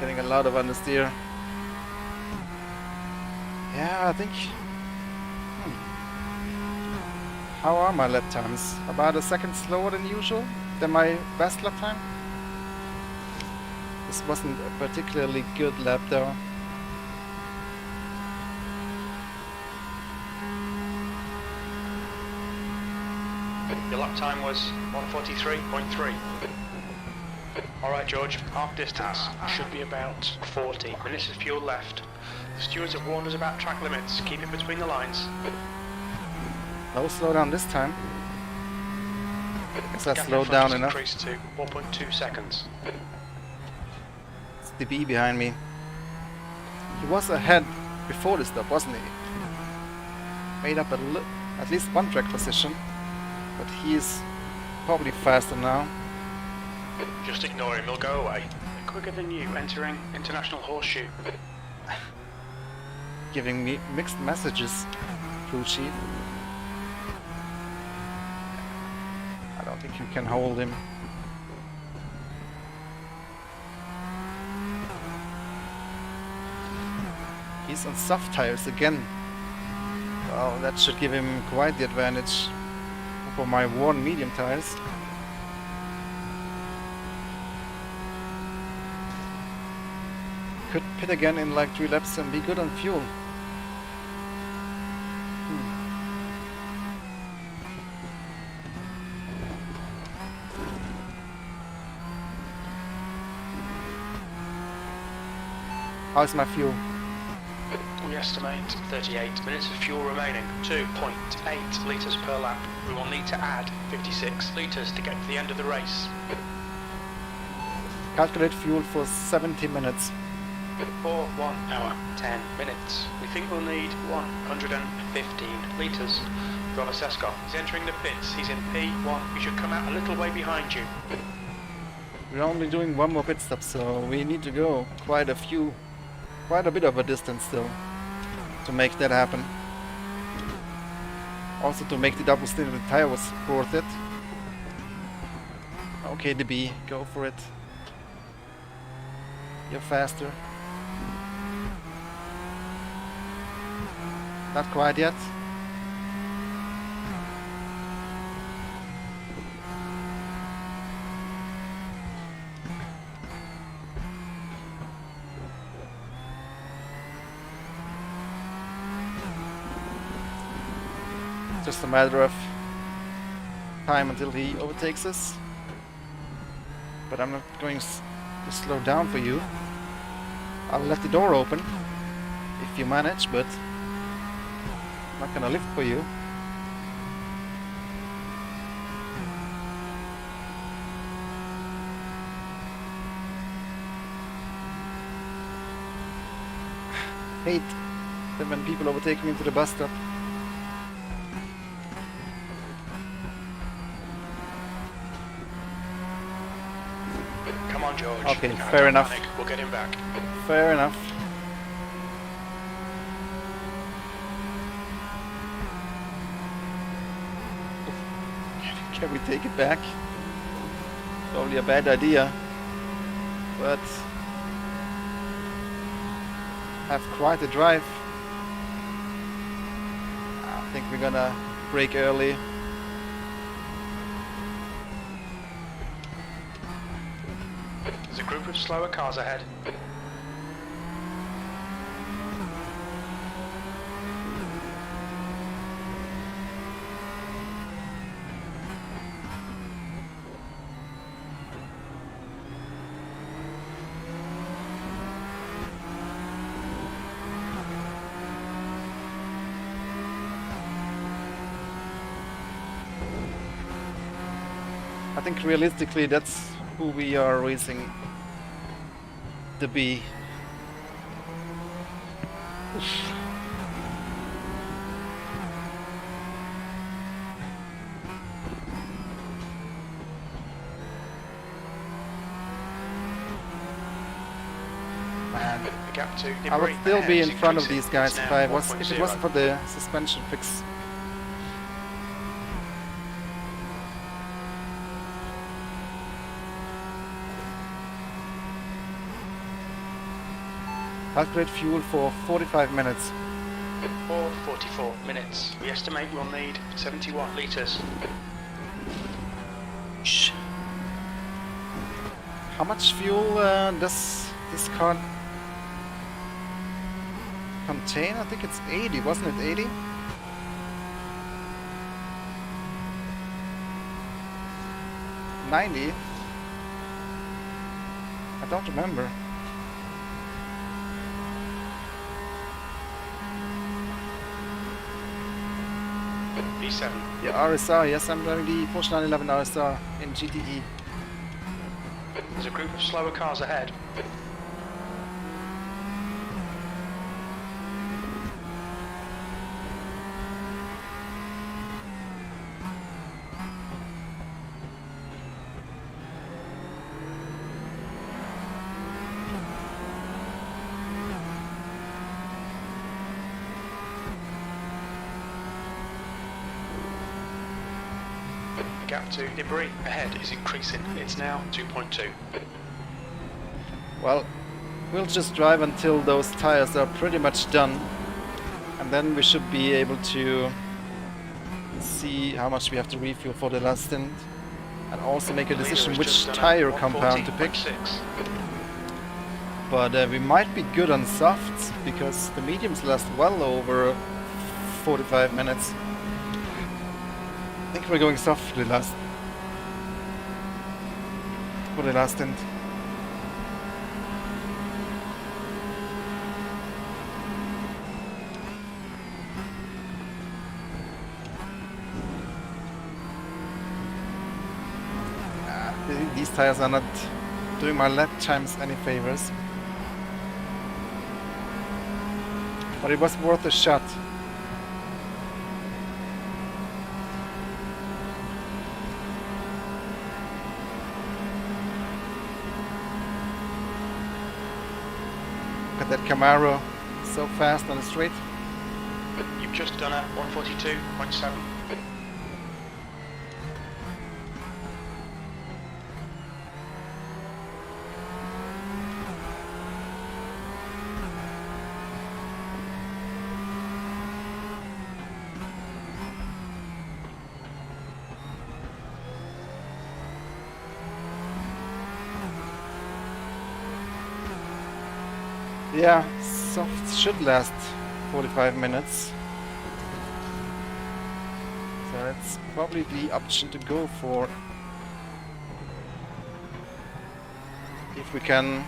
Getting a lot of understeer. Yeah, I think... How are my lap times? About a second slower than usual? Than my best lap time? This wasn't a particularly good lap though. Your lap time was 1:43.3. Alright George, half distance should be about 40 minutes of fuel left. The stewards have warned us about track limits, keep it between the lines. No slowdown this time. Guess I Gap in slowed front down has enough. increased to 1.2 seconds. It's the B behind me. He was ahead before the stop, wasn't he? Made up at least one track position, but he's probably faster now. Just ignore him, he'll go away. Quicker than you entering International Horseshoe. Giving me mixed messages, crew chief. I don't think you can hold him. He's on soft tires again. Well, that should give him quite the advantage over my worn medium tires. Could pit again in like 3 laps and be good on fuel. How's my fuel? We estimate 38 minutes of fuel remaining, 2.8 litres per lap. We will need to add 56 litres to get to the end of the race. Calculate fuel for 70 minutes. For 1 hour, 10 minutes. We think we'll need 115 litres. Driver Seskov is entering the pits. He's in P1. We should come out a little way behind you. We're only doing one more pit stop, so we need to go quite a bit of a distance still to make that happen. Also to make the double stint of the tire was worth it. Okay, the B, go for it. You're faster. Not quite yet. Just a matter of time until he overtakes us. But I'm not going to slow down for you. I'll let the door open if you manage, but I'm not gonna lift for you. Hate that when people overtake me into the bus stop. Come on, George. Okay, You can't fair enough. panic. We'll get him back. Fair enough. Can we take it back? Probably a bad idea, but have quite a drive. I think we're gonna brake early. There's a group of slower cars ahead. I think realistically that's who we are racing the B. Man, The gap to I would debris still ahead be is in front of increasing. these guys It's if now it wasn't 1.0. for the suspension fix. Calculate fuel for 45 minutes. Or 44 minutes. We estimate we'll need 71 litres. Shh. How much fuel does this car contain? I think it's 80, wasn't it 80? $90? I don't remember. B7. Yeah, RSR, yes, I'm driving the Porsche 911 RSR in GTE. There's a group of slower cars ahead. The gap to debris ahead is increasing. It's now 2.2. Well, we'll just drive until those tires are pretty much done, and then we should be able to see how much we have to refuel for the last stint, and also make a decision which tire compound to pick. 114.6. But we might be good on softs, because the mediums last well over 45 minutes. I think we're going soft for the last stint. These tires are not doing my lap times any favors. But it was worth a shot. Look at that Camaro, so fast on the straight. You've just done a 142.7. Yeah, soft should last 45 minutes. So that's probably the option to go for. If we can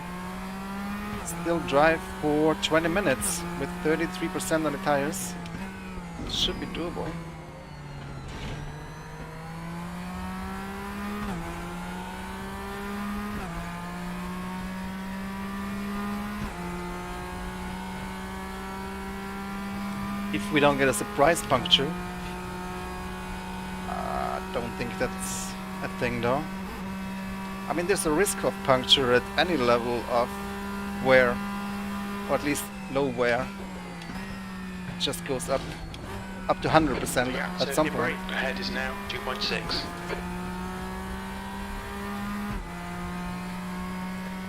still drive for 20 minutes with 33% on the tires, it should be doable. If we don't get a surprise puncture. I don't think that's a thing though. I mean, there's a risk of puncture at any level of wear, or at least low wear. It just goes up to 100% The gap at to some debris point. ahead is now 2.6.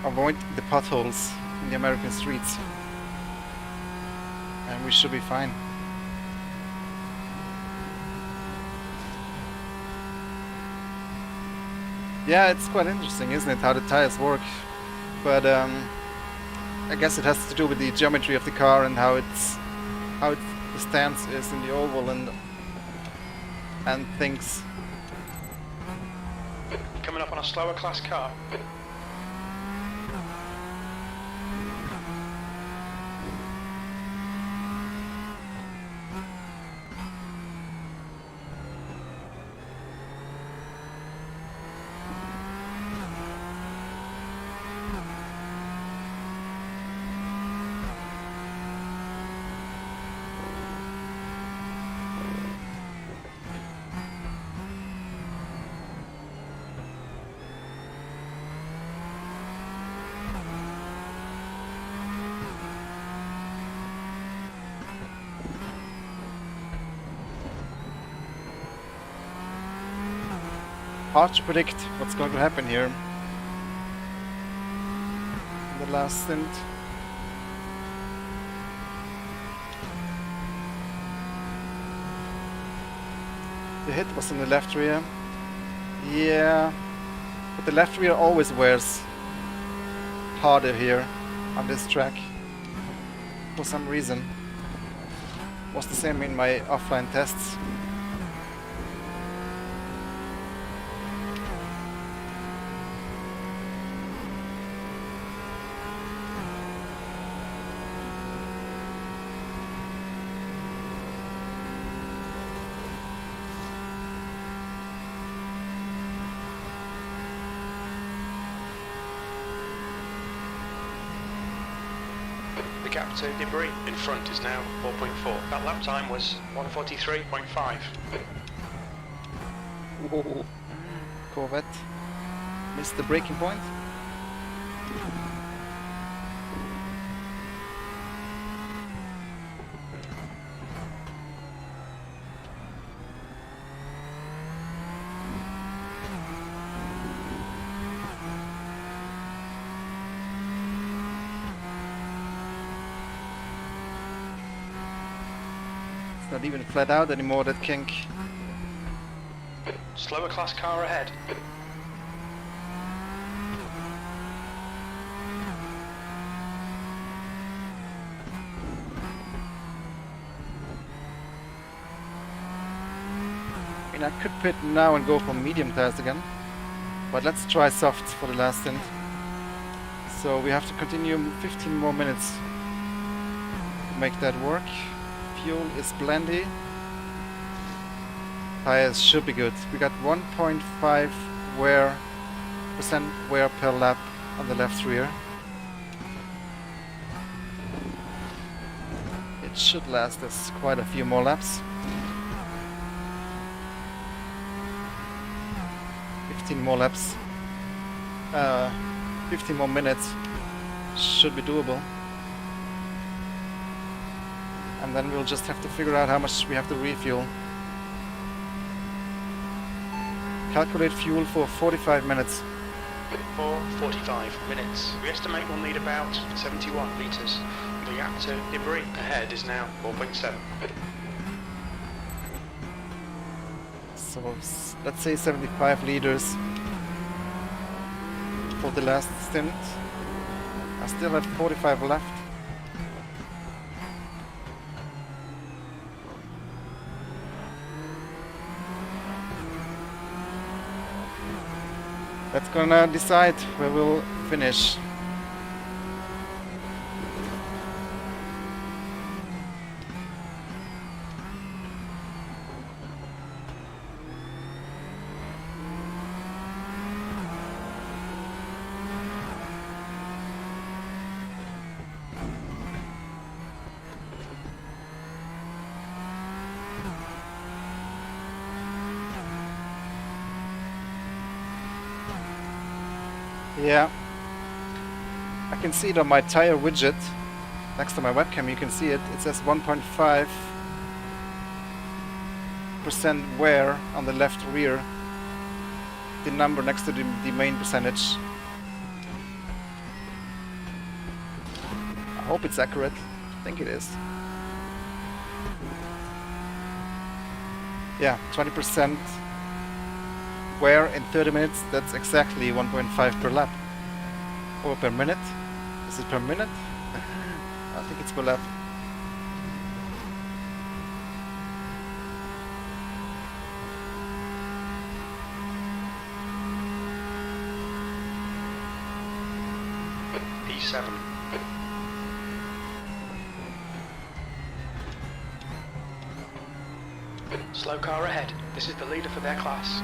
Avoid the potholes in the American streets, and we should be fine. Yeah, it's quite interesting, isn't it, how the tires work? But I guess it has to do with the geometry of the car and how the stance is in the oval and things. Coming up on a slower class car. hard to predict what's going to happen here. In the last stint. The hit was in the left rear. Yeah, but the left rear always wears harder here on this track for some reason. Was the same in my offline tests. The gap to debris in front is now 4.4. That lap time was 1:43.5. Whoa. Corvette missed the braking point. It's not even flat out anymore, that kink. Slower class car ahead. I mean, I could pit now and go for medium tires again, but let's try softs for the last stint. So we have to continue 15 more minutes to make that work. Fuel is blendy. Tires should be good. We got 1.5 wear per lap on the left rear. It should last us quite a few more laps. 15 more laps. 15 more minutes should be doable. And then we'll just have to figure out how much we have to refuel. Calculate fuel for 45 minutes. For 45 minutes. We estimate we'll need about 71 litres. The gap to debris ahead is now 4.7. So let's say 75 liters for the last stint. I still have 45 left. That's gonna decide where we'll finish. Yeah, I can see it on my tire widget next to my webcam. You can see it. It says 1.5% wear on the left rear. The number next to the main percentage. I hope it's accurate. I think it is. Yeah, 20% wear in 30 minutes. That's exactly 1.5 per lap. Or per minute. Is it per minute? I think it's per lap. P7. Slow car ahead. This is the leader for their class.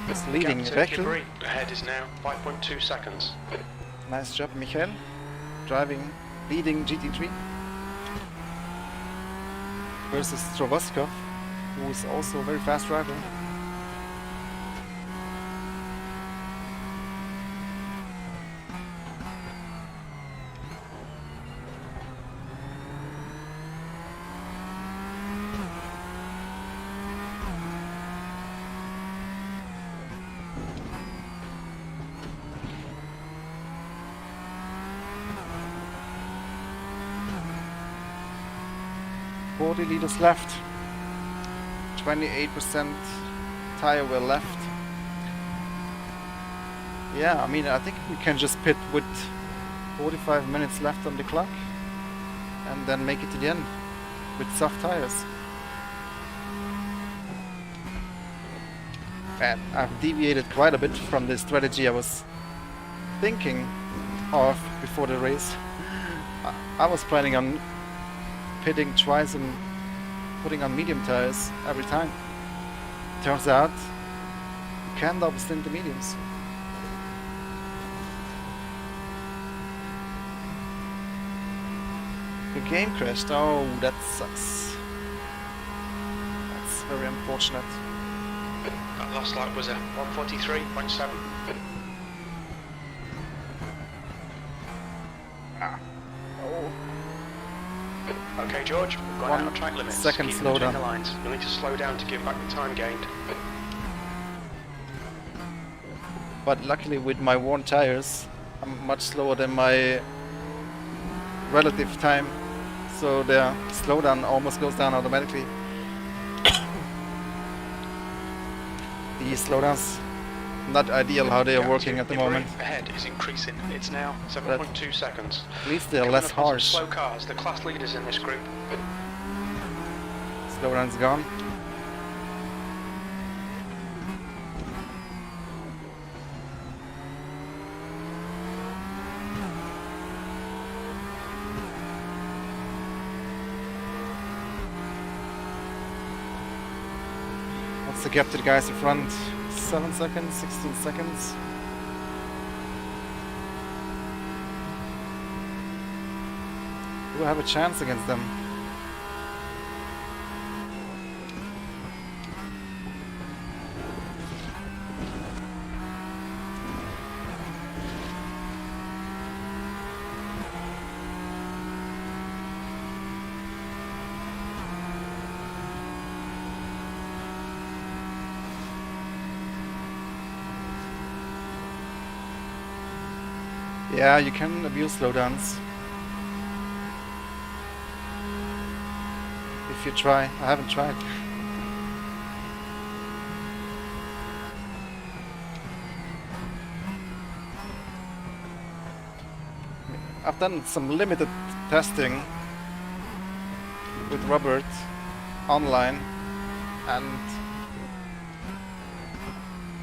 It's leading Gap to vehicle. debris ahead is now 5.2 seconds. Nice job, Michael. Leading GT3. Versus Strovoskov, who is also a very fast driver. 40 liters left. 28% tire wear left. Yeah, I mean, I think we can just pit with 45 minutes left on the clock and then make it to the end with soft tires. And I've deviated quite a bit from the strategy I was thinking of before the race. I was planning on pitting twice and putting on medium tires every time. Turns out you can double stint the mediums. The game crashed. Oh, that sucks. That's very unfortunate. That last lap was a 1:43.7. Oh. Okay, George, we've gone out of track limits. Second Keep slowdown. between the lines. You'll need to slow down to give back the time gained. But luckily with my worn tires, I'm much slower than my relative time. So the slowdown almost goes down automatically. The slowdowns not ideal how they are working at the moment. Ahead is increasing. It's now 7.2 seconds. At least they're Coming less up on some harsh. slow cars, the class leaders in this group. Slowdown's gone. What's the gap to the guys in front? 7 seconds, 16 seconds. Do I have a chance against them? Yeah, you can abuse slowdowns. If you try. I haven't tried. I've done some limited testing with Robert online, and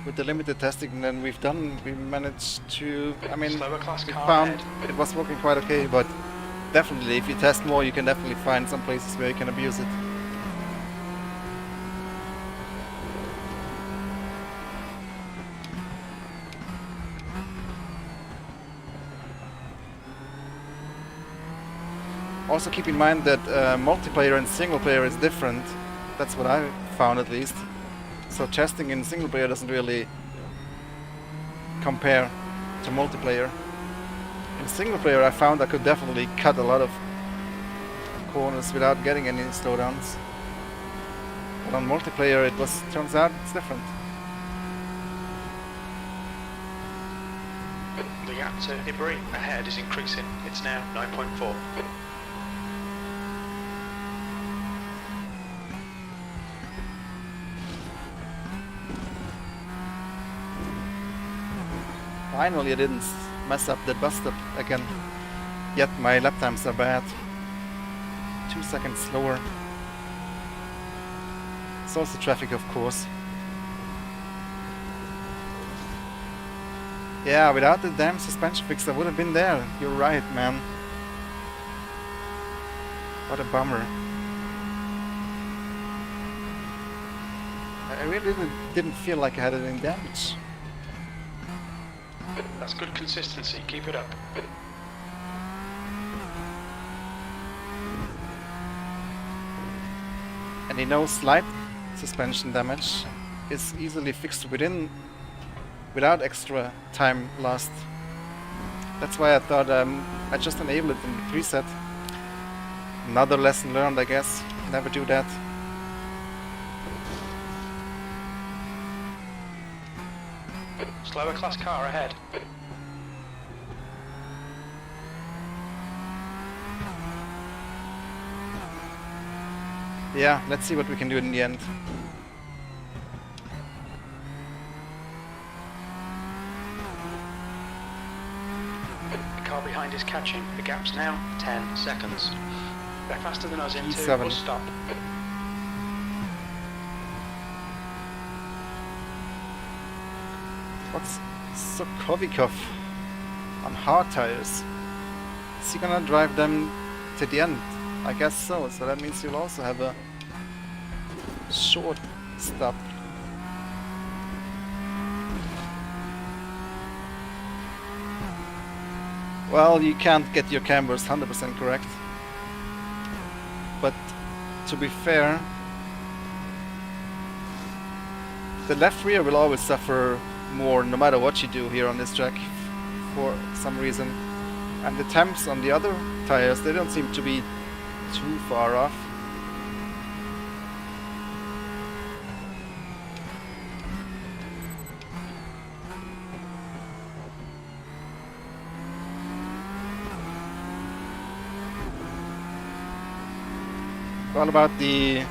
with the limited testing that we've done, we managed to, I mean, Slower class we car found ahead. it was working quite okay, but definitely if you test more, you can definitely find some places where you can abuse it. Also keep in mind that multiplayer and single player is different. That's what I found at least. So testing in single player doesn't really compare to multiplayer. In single player I found I could definitely cut a lot of corners without getting any slowdowns. But on multiplayer turns out it's different. The gap to Ibri ahead is increasing. It's now 9.4. Finally I didn't mess up the bus stop again. Yet my lap times are bad. 2 seconds slower. It's also traffic, of course. Yeah, without the damn suspension fix I would have been there. You're right, man. What a bummer. I really didn't feel like I had any damage. That's good consistency. Keep it up. And you know, slight suspension damage is easily fixed without extra time lost. That's why I thought I just enable it in the preset. Another lesson learned, I guess. Never do that. Slower class car ahead. Yeah, let's see what we can do in the end. The car behind is catching. The gap's now 10 seconds. They're faster than us into P7. or stop. What's Sokovikov on hard tires? Is he gonna drive them to the end? I guess so, so that means you'll also have a short stop. Well, you can't get your cambers 100% correct. But to be fair, the left rear will always suffer more no matter what you do here on this track for some reason. And the temps on the other tires, they don't seem to be too far off. What about the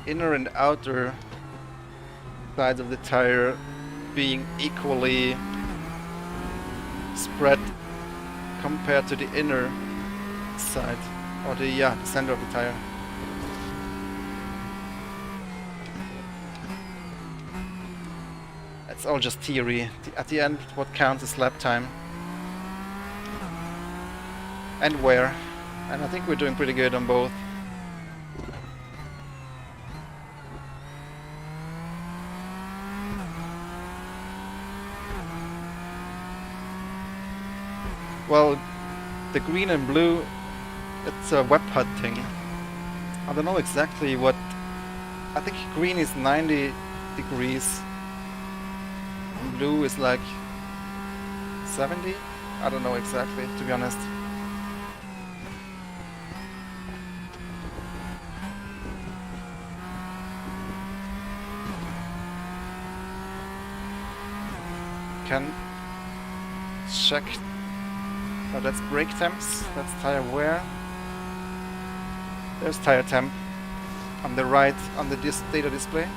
inner and outer sides of the tire being equally spread compared to the inner side, or the center of the tire? It's all just theory. At the end, what counts is lap time and wear, and I think we're doing pretty good on both. Well, the green and blue, it's a web HUD thing. I don't know exactly what... I think green is 90 degrees. And blue is like 70? I don't know exactly, to be honest. Can check. Oh, that's brake temps, that's tire wear. There's tire temp on the right on the data display.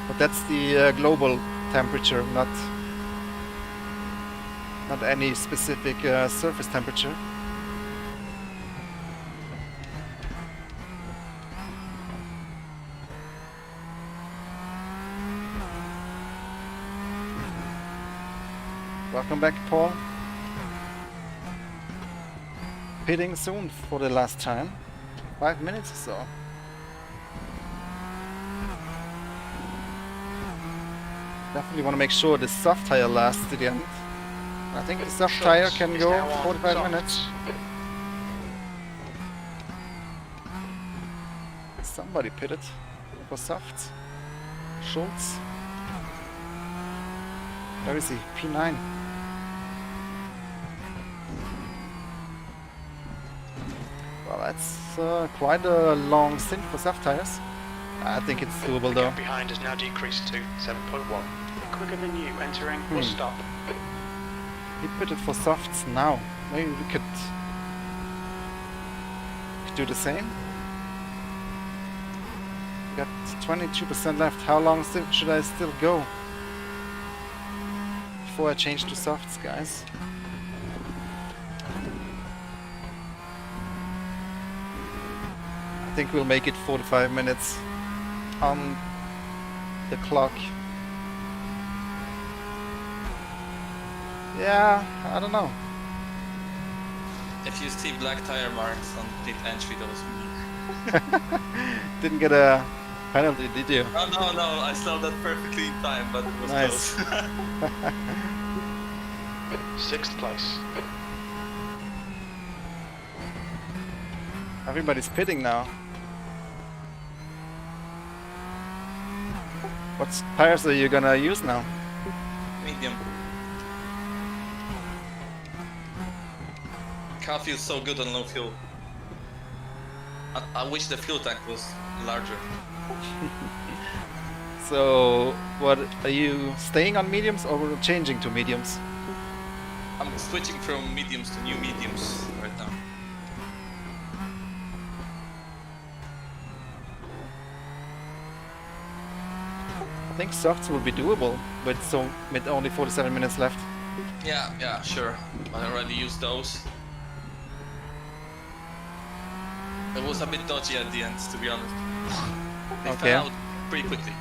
But that's the global temperature, not any specific surface temperature. Welcome back, Paul. Pitting soon for the last time. 5 minutes or so. Definitely want to make sure the soft tire lasts to the end. I think the soft tire can go 45 minutes. Somebody pitted for soft. Schultz. Where is he? P9. Well, that's quite a long stint for soft tires. I think it's doable though. The gap behind has now decreased to 7.1. Quicker than you, entering or stop. He pitted for softs now. Maybe we could do the same. We got 22% left. How long should I still go before I change to softs, guys? I think we'll make it 45 minutes on the clock. Yeah, I don't know. If you see black tire marks on pit entry, that was me. Didn't get a penalty, did you? Oh no, I saw that perfectly in time, but it was Nice. close. 6th place. Everybody's pitting now. What tires are you gonna use now? Medium. Car feels so good on low fuel. I wish the fuel tank was larger. So, what are you staying on mediums or changing to mediums? I'm switching from mediums to new mediums right now. I think softs will be doable with only 47 minutes left. Yeah, sure. I already used those. It was a bit dodgy at the end, to be honest. They Okay. fell out pretty quickly.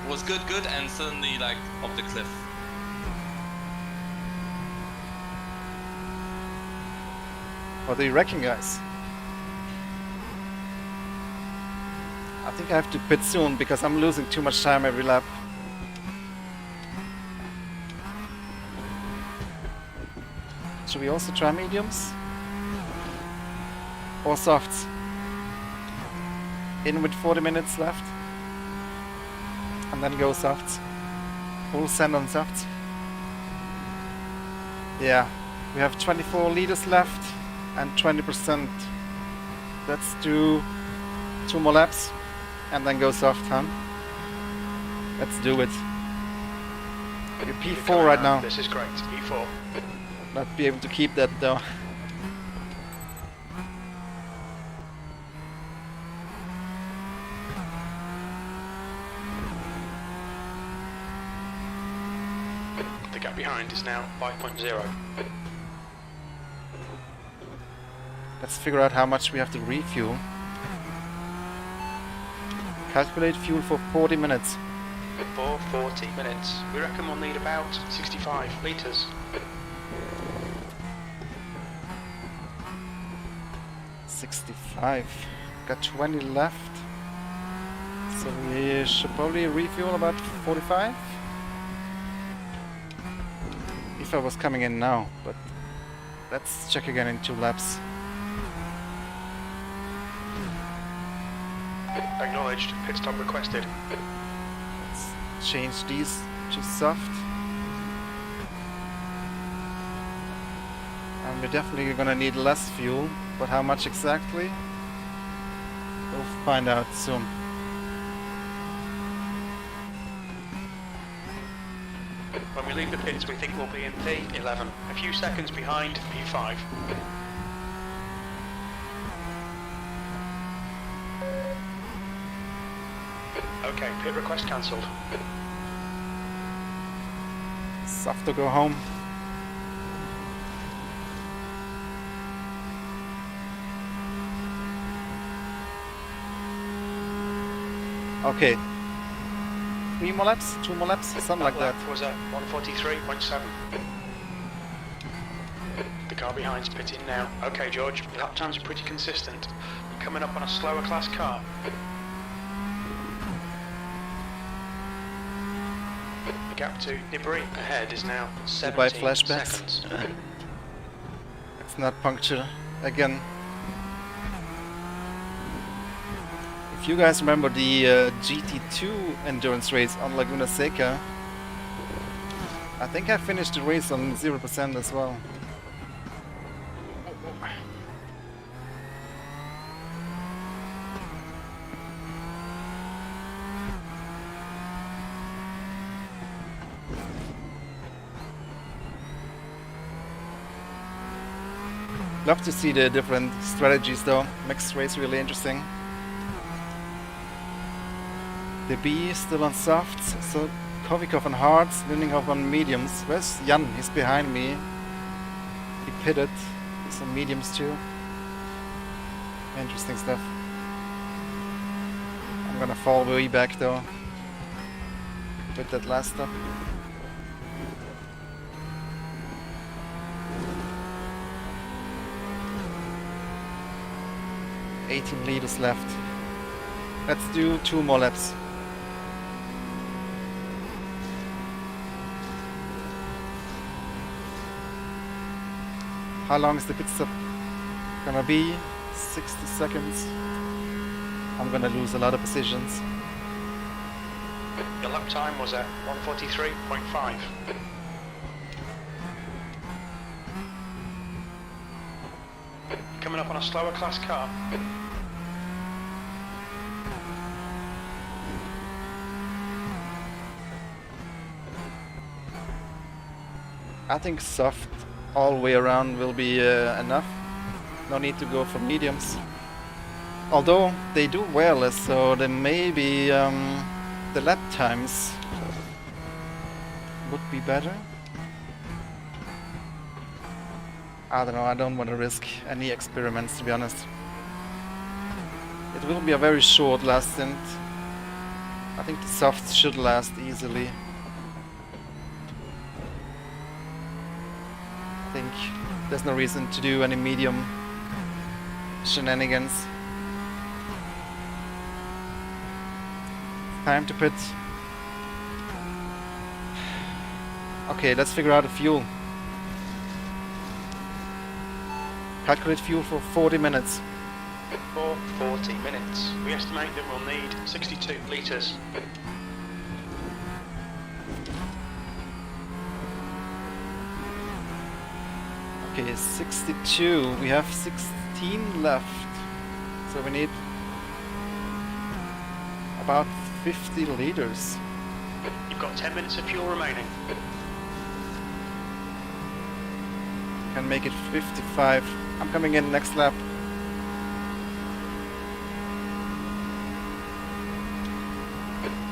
It was good, and suddenly like off the cliff. What do you reckon, guys? I think I have to pit soon because I'm losing too much time every lap. Should we also try mediums? Or softs? In with 40 minutes left. And then go softs. Full send on softs. Yeah, we have 24 liters left and 20%. Let's do 2 more laps and then go soft, huh? Let's do it. You're P4 right now. This is great, P4. Not be able to keep that though. The gap behind is now 5.0. Let's figure out how much we have to refuel. Calculate fuel for 40 minutes. For 40 minutes. We reckon we'll need about 65 litres. $65. Got 20 left. So we should probably refuel about 45. If I was coming in now, but let's check again in 2 laps. Acknowledged. Pit stop requested. Let's change these to soft. And we're definitely gonna need less fuel, but how much exactly? We'll find out soon. When we leave the pits, we think we'll be in P11. A few seconds behind P5. Okay, pit request cancelled. Soft to go home. Okay. 3 more laps? 2 more laps? Something like that. Was at 143.7. The car behind's pitting now. Okay, George, your lap times are pretty consistent. You're coming up on a slower class car. The gap to debris ahead is now 17 flashbacks. seconds. It's not puncture again. If you guys remember the GT2 endurance race on Laguna Seca, I think I finished the race on 0% as well. Love to see the different strategies though. Mixed race really interesting. The B is still on softs, so Kovikov on hards, Lindinghoff on mediums. Where's Jan? He's behind me. He pitted. He's on mediums too. Interesting stuff. I'm gonna fall way back though with that last stop. $18 liters left. Let's do 2 more laps. How long is the pit stop gonna be? 60 seconds. I'm gonna lose a lot of positions. Your lap time was at 143.5. Coming up on a slower class car. I think soft all the way around will be enough. No need to go for mediums. Although they do wireless, so then maybe the lap times would be better. I don't know, I don't want to risk any experiments, to be honest. It will be a very short last stint. I think the softs should last easily. I think there's no reason to do any medium shenanigans. Time to pit. Okay, let's figure out the fuel. Calculate fuel for 40 minutes. For 40 minutes. We estimate that we'll need 62 litres. Okay, 62. We have 16 left. So we need about 50 litres. You've got 10 minutes of fuel remaining. Can make it 55. I'm coming in next lap.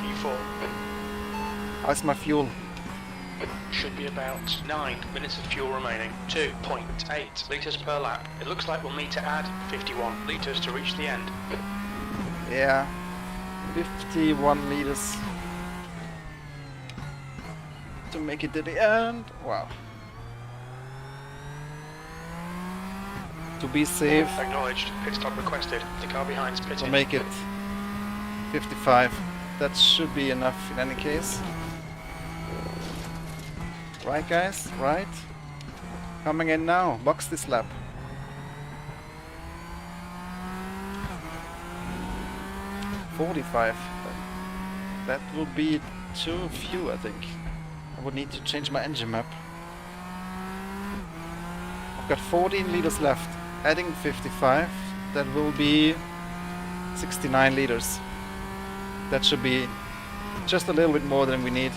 Q4. How's my fuel? Should be about 9 minutes of fuel remaining. 2.8 litres per lap. It looks like we'll need to add 51 litres to reach the end. Yeah, 51 litres to make it to the end. Wow. To be safe, Acknowledged. Pit stop requested. The car behind's pitting. to make it 55. That should be enough in any case. Right, guys? Right? Coming in now. Box this lap. $45. That would be too few, I think. I would need to change my engine map. I've got 14 liters left. Adding 55, that will be 69 liters. That should be just a little bit more than we need.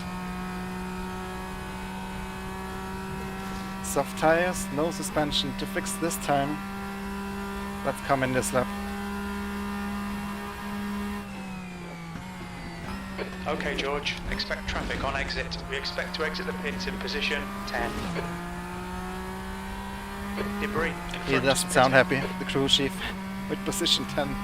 Soft tires, no suspension to fix this time. Let's come in this lap. Okay, George. Expect traffic on exit. We expect to exit the pits in position 10. Debris. in He front doesn't is sound pitting. happy, the crew chief, with position 10.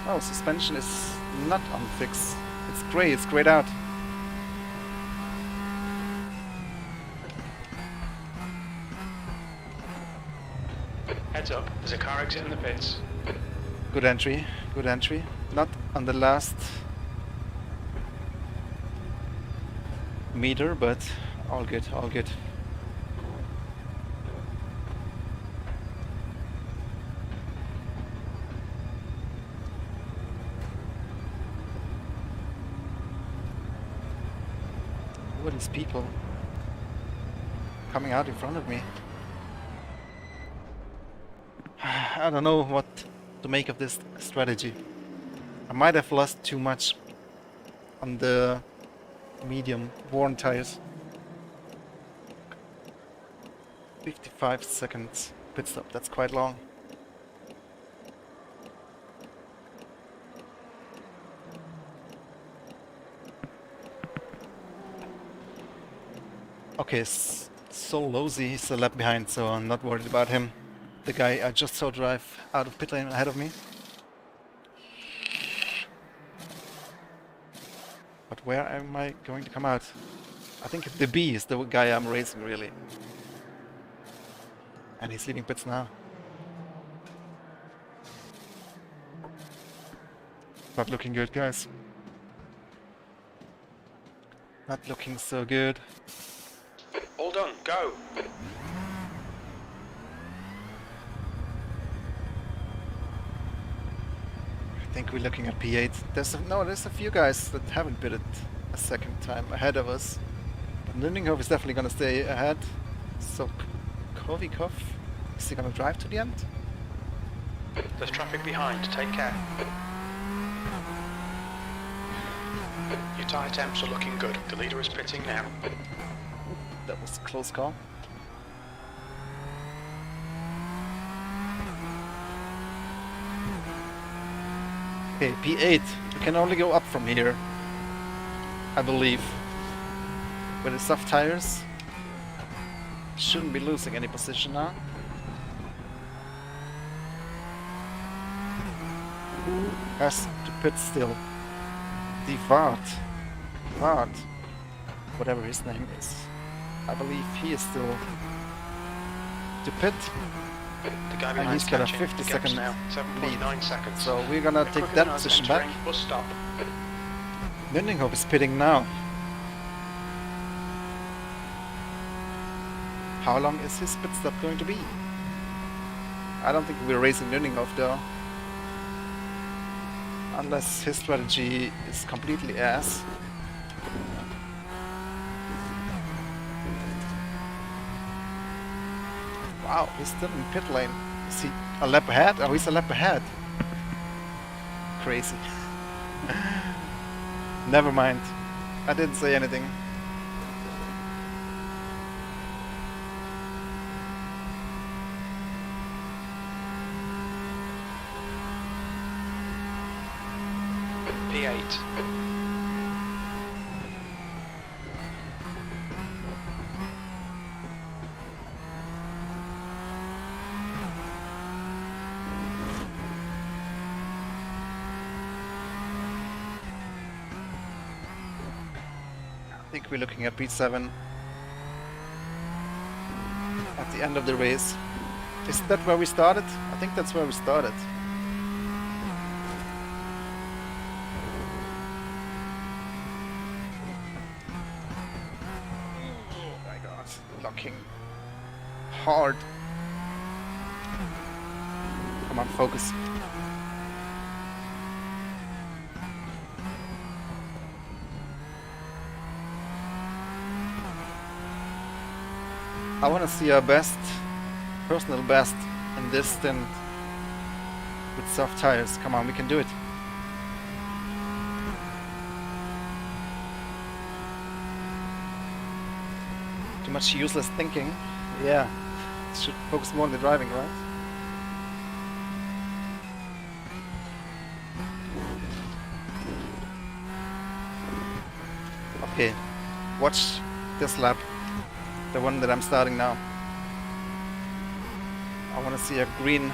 Oh, suspension is not on fix. It's grayed out. Heads up. There's a car exit in the pits. Good entry, good entry. Not on the last meter, but all good, all good. Who are these people coming out in front of me? I don't know what to make of this strategy. I might have lost too much on the medium worn tires. 55 seconds pit stop, that's quite long. Okay, so Losey, he's a lap behind, so I'm not worried about him. The guy I just saw drive out of pit lane ahead of me. But where am I going to come out? I think the B is the guy I'm racing, really. And he's leaving pits now. Not looking good, guys. Not looking so good. All done. Go. I think we're looking at P8. There's a few guys that haven't pitted a second time ahead of us. But Lindinghoff is definitely going to stay ahead. So Kovikov, is he going to drive to the end? There's traffic behind. Take care. Your tyre temps are looking good. The leader is pitting now. That was a close call. Okay, P8. We can only go up from here, I believe. With the soft tires, shouldn't be losing any position now. Who has to pit still? The Vart, whatever his name is. I believe he is still to pit. The guy And behind he's got a catching. 50-second now lead. 7.9 seconds. So we're gonna take Quicker that than position back. entering bus stop. Nüninghoff is pitting now. How long is his pit stop going to be? I don't think we're racing Nüninghoff though. Unless his strategy is completely ass. Wow, he's still in pit lane. Is he a lap ahead? Oh, he's a lap ahead. Crazy. Never mind. I didn't say anything. P8. I think we're looking at P7 at the end of the race. Is that where we started? I think that's where we started. Oh my god, locking hard. Come on, focus. I want to see our best, personal best in this stint with soft tires. Come on, we can do it. Too much useless thinking. Yeah, should focus more on the driving, right? Okay, watch this lap. The one that I'm starting now. I want to see a green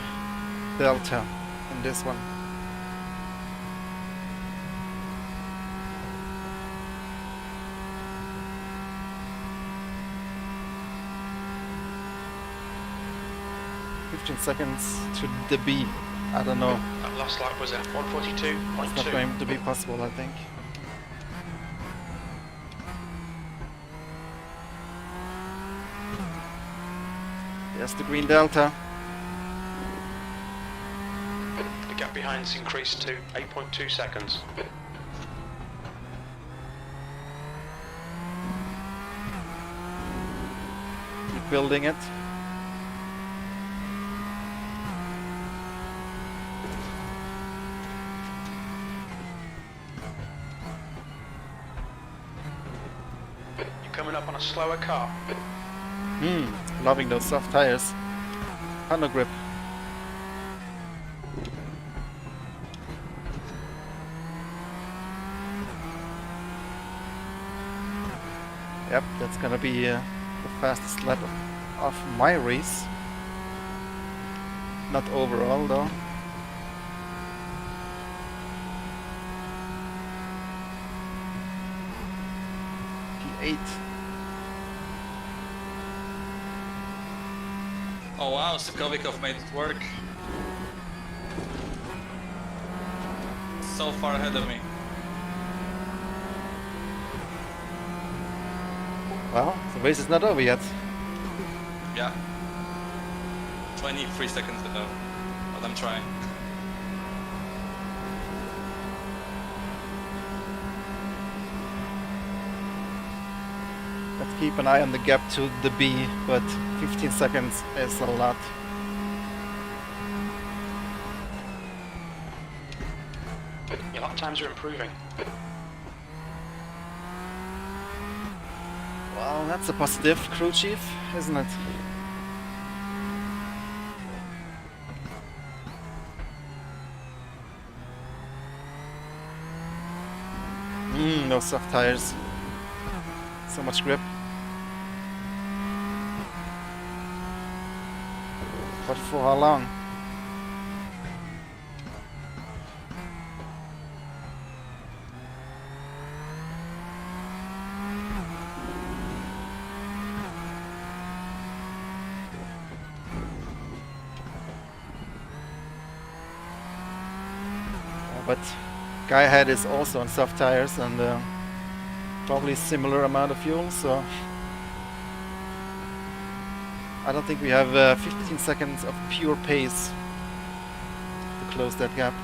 delta in this one. Seconds to the B. I don't know. That last lap was at It's not 142.2. going to be possible, I think. There's the green delta. The gap behind's increased to 8.2 seconds. Keep building it. You're coming up on a slower car. Loving those soft tires. Under grip. Yep, that's gonna be the fastest lap of my race. Not overall though. P8. Oh wow, Sokovikov made it work. So far ahead of me. Well, the race is not over yet. Yeah. 23 seconds ago. But I'm trying. Let's keep an eye on the gap to the B, but 15 seconds is a lot. Your lap times are improving. That's a positive, crew chief, isn't it? No soft tires. So much grip. But for how long? But guy ahead is also on soft tires and probably similar amount of fuel, so I don't think we have 15 seconds of pure pace to close that gap.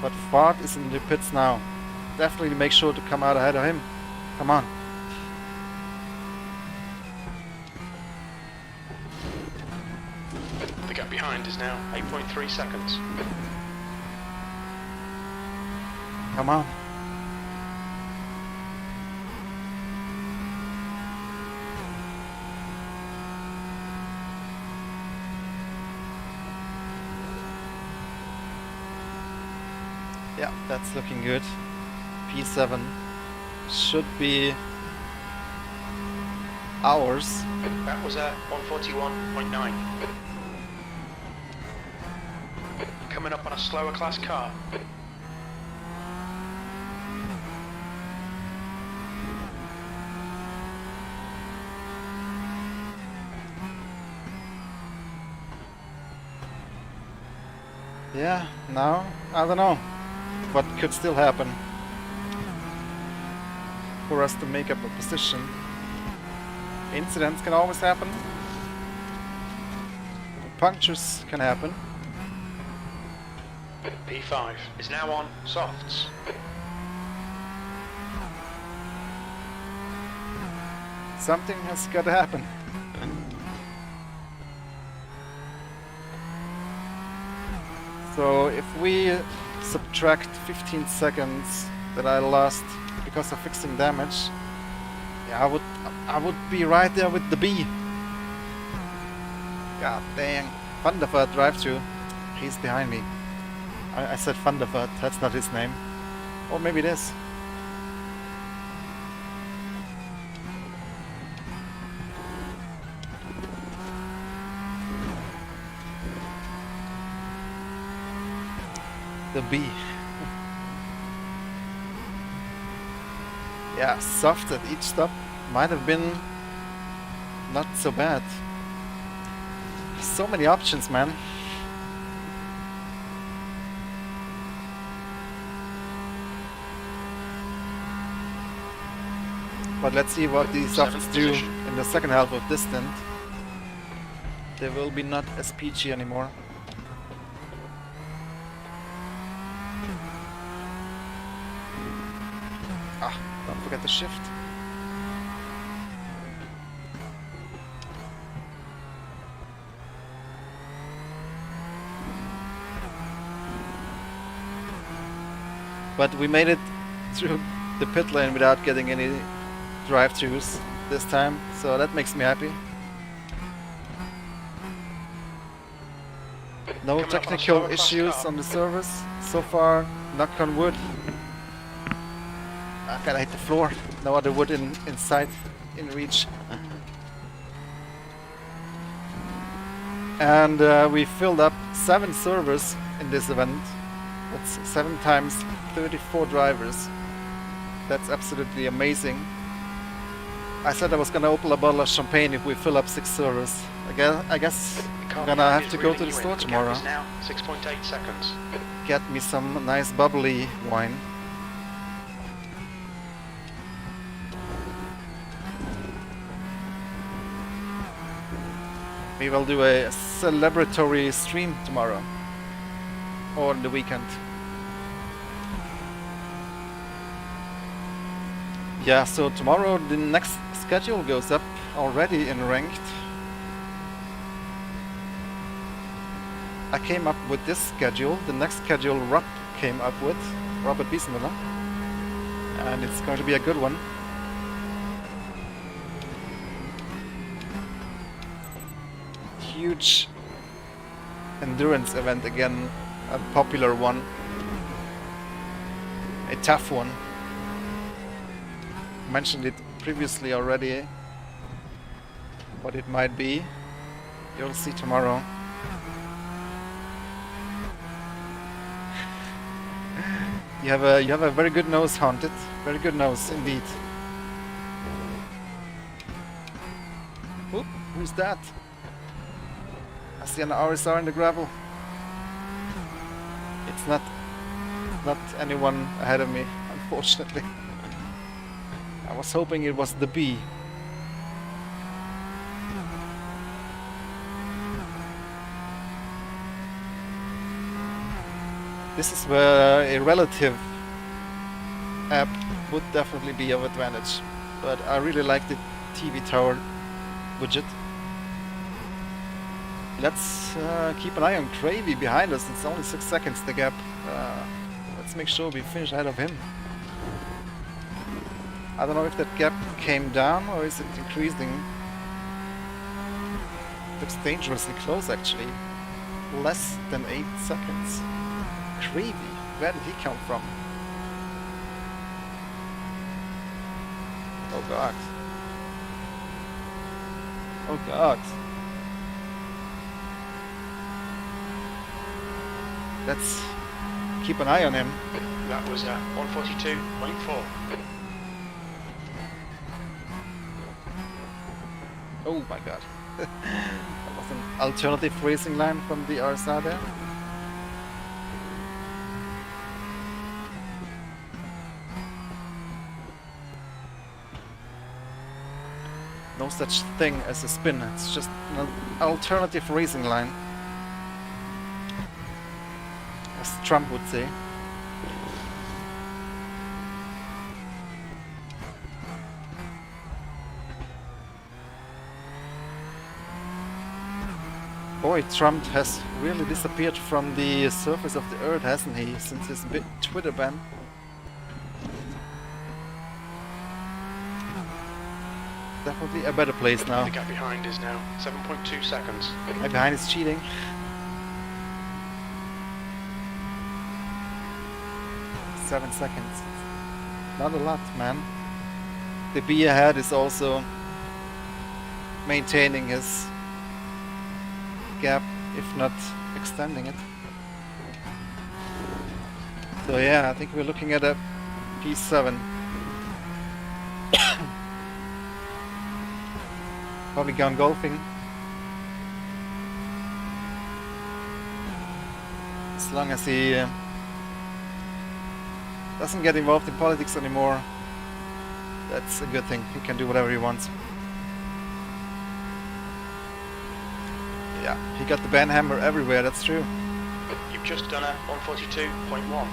But Fart is in the pits now. Definitely make sure to come out ahead of him. Come on. The gap behind is now 8.3 seconds. Come on. Yeah, that's looking good. P7 should be ours. That was a 141.9. Coming up on a slower class car. Yeah, now, I don't know what could still happen for us to make up a position. Incidents can always happen. Punctures can happen. P5 is now on softs. Something has got to happen. So if we subtract 15 seconds that I lost because of fixing damage, yeah, I would be right there with the B. God dang. Thunderbird drive-thru. He's behind me. I said Thunderbird, that's not his name. Or maybe it is. The B. Yeah, soft at each stop might have been not so bad. So many options, man. But let's see what these softs do in the second half of this stint. They will be not as peachy anymore. Ah, don't forget the shift. But we made it through the pit lane without getting any drive-thrus this time, so that makes me happy. No technical issues on the servers so far, knock on wood. I gotta hit the floor, no other wood in sight, in reach. And we filled up 7 servers in this event. That's 7 times 34 drivers. That's absolutely amazing. I said I was gonna open a bottle of champagne if we fill up 6 servers. I guess I'm gonna have to go to the store tomorrow. Now 6.8 seconds. Get me some nice bubbly wine. We will do a celebratory stream tomorrow. Or on the weekend. Yeah, so tomorrow the next schedule goes up already in ranked. I came up with this schedule. The next schedule Rob came up with, Robert Wiesmüller. And it's going to be a good one. huge endurance event again, a popular one, a tough one. Mentioned it previously already, what it might be. You'll see tomorrow. You have a very good nose, Haunted. Very good nose indeed. Oop, who's that? I see an RSR in the gravel. It's not anyone ahead of me, unfortunately. I was hoping it was the B. This is where a relative app would definitely be of advantage, but I really like the TV tower widget. Let's keep an eye on Cravey behind us. It's only 6 seconds the gap. Let's make sure we finish ahead of him. I don't know if that gap came down or is it increasing. Looks dangerously close actually. Less than 8 seconds. Cravey, where did he come from? Oh god. Oh god. Let's keep an eye on him. That was 142.4. Oh my god. That was an alternative racing line from the RSR there. No such thing as a spin, it's just an alternative racing line, as Trump would say. Boy, Trump has really disappeared from the surface of the earth, hasn't he, since his Twitter ban? Definitely a better place now. The gap behind is now 7.2 seconds. My behind is cheating. 7 seconds. Not a lot, man. The B ahead is also maintaining his gap, if not extending it. So yeah, I think we're looking at a P7. Probably gone golfing. As long as he doesn't get involved in politics anymore, that's a good thing. He can do whatever he wants. Yeah, he got the ban hammer everywhere, that's true. You've just done a 142.1.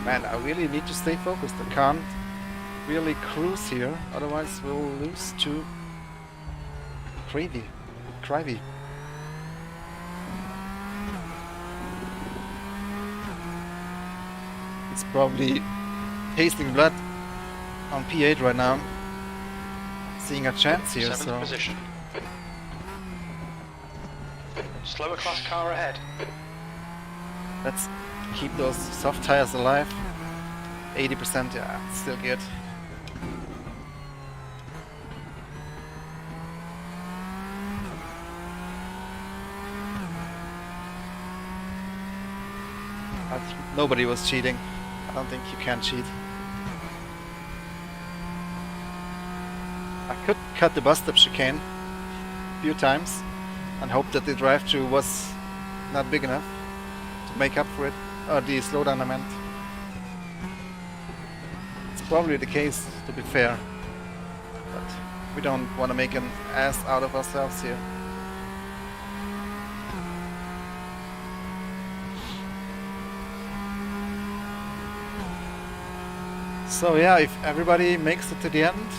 Man, I really need to stay focused. I can't really cruise here, otherwise we'll lose to Cravey. It's probably tasting blood on P8 right now. Seeing a chance here, 7th so... position. Slower class car ahead. Let's keep those soft tires alive. 80%, yeah, still good. Nobody was cheating. I don't think you can cheat. I could cut the bus stop chicane a few times and hope that the drive-through was not big enough to make up for it. The slowdown I meant. It's probably the case, to be fair. But we don't want to make an ass out of ourselves here. So yeah, if everybody makes it to the end,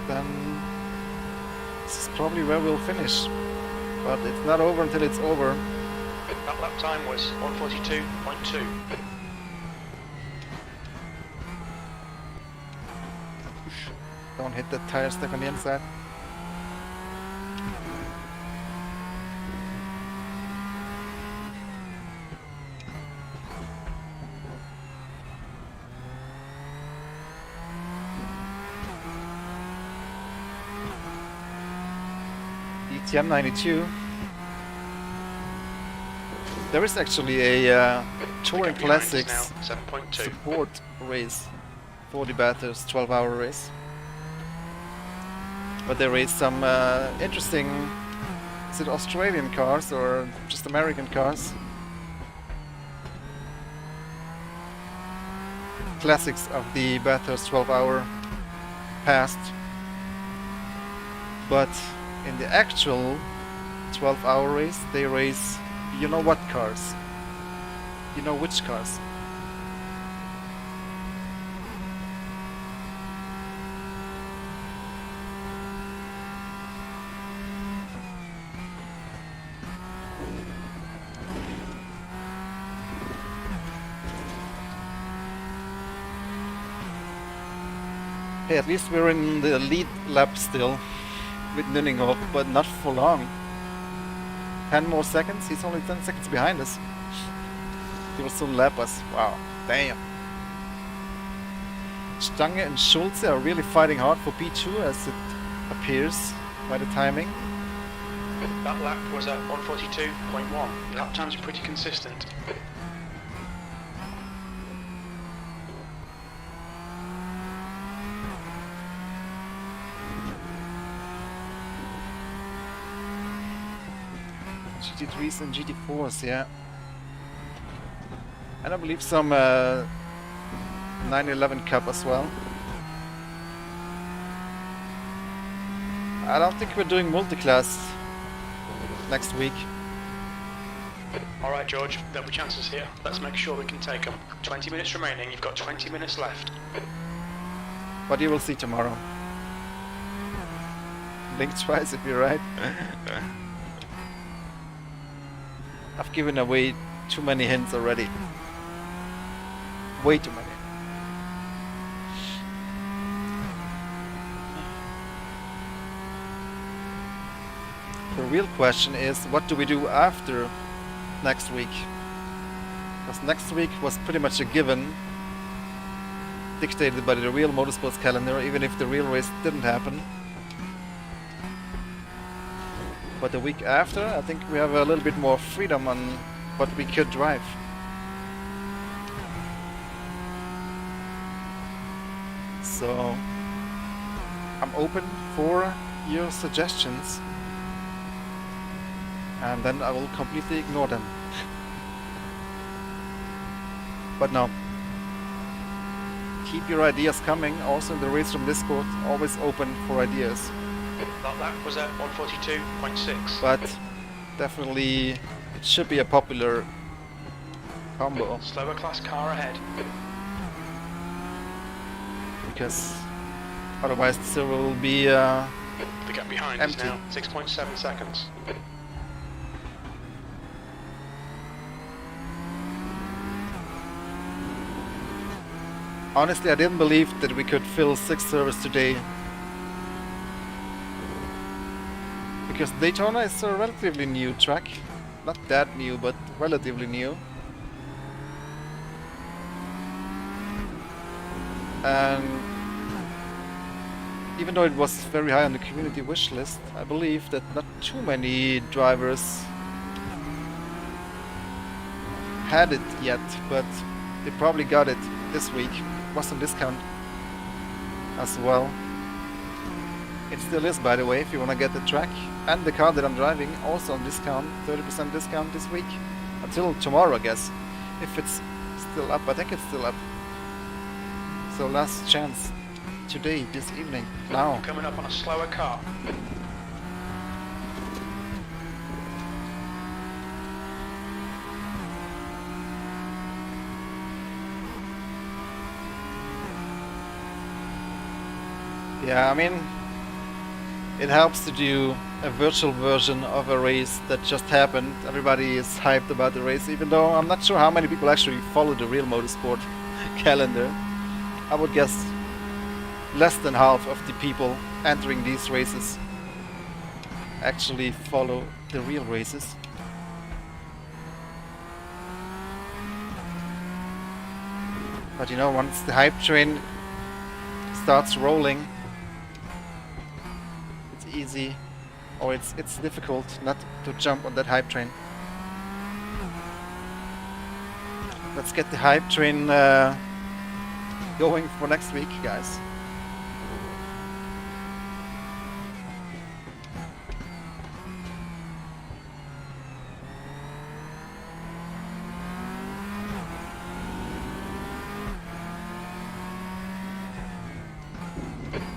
then this is probably where we'll finish. But it's not over until it's over. That lap time was 1:42.2. Don't hit the tire stack on the inside. DTM 92. There is actually a Touring Gap behind is Classics now 7.2. support race for the Bathurst 12-hour race. But they race some interesting, is it Australian cars or just American cars? Classics of the Bathurst 12-hour past. But in the actual 12-hour race, they race, you know what cars? You know which cars? Hey, at least we're in the lead lap still with Nunninghoff, but not for long. 10 more seconds? He's only 10 seconds behind us. He will still lap us. Wow, damn. Stange and Schulze are really fighting hard for P2 as it appears by the timing. That lap was at 1:42.1. The lap times are pretty consistent. GT3s and GT4s, yeah. And I believe some 911 Cup as well. I don't think we're doing multi-class next week. Alright, George, there'll be chances here. Let's make sure we can take them. 20 minutes remaining, you've got 20 minutes left. But you will see tomorrow. Blink twice if you're right. I've given away too many hints already. Way too many. The real question is, what do we do after next week? Because next week was pretty much a given, dictated by the real motorsports calendar, even if the real race didn't happen. But the week after, I think we have a little bit more freedom on what we could drive. So I'm open for your suggestions, and then I will completely ignore them. But no, keep your ideas coming. Also in the RaceRoom Discord, always open for ideas. That lap was at 1:42.6. But definitely it should be a popular combo, Slower class car ahead. because otherwise the silver will be The gap behind empty. is now 6.7 seconds. Honestly, I didn't believe that we could fill 6 servers today. Because Daytona is a relatively new track. Not that new, but relatively new. And even though it was very high on the community wish list, I believe that not too many drivers had it yet, but they probably got it this week. It was on discount as well. It still is, by the way, if you want to get the track and the car that I'm driving, also on discount, 30% discount this week. Until tomorrow, I guess. If it's still up, I think it's still up. So last chance today, this evening, now. Coming up on a slower car. Yeah, I mean, it helps to do a virtual version of a race that just happened. Everybody is hyped about the race, even though I'm not sure how many people actually follow the real motorsport calendar. I would guess less than half of the people entering these races actually follow the real races. But you know, once the hype train starts rolling, it's easy, or it's difficult not to jump on that hype train. Let's get the hype train going for next week, guys.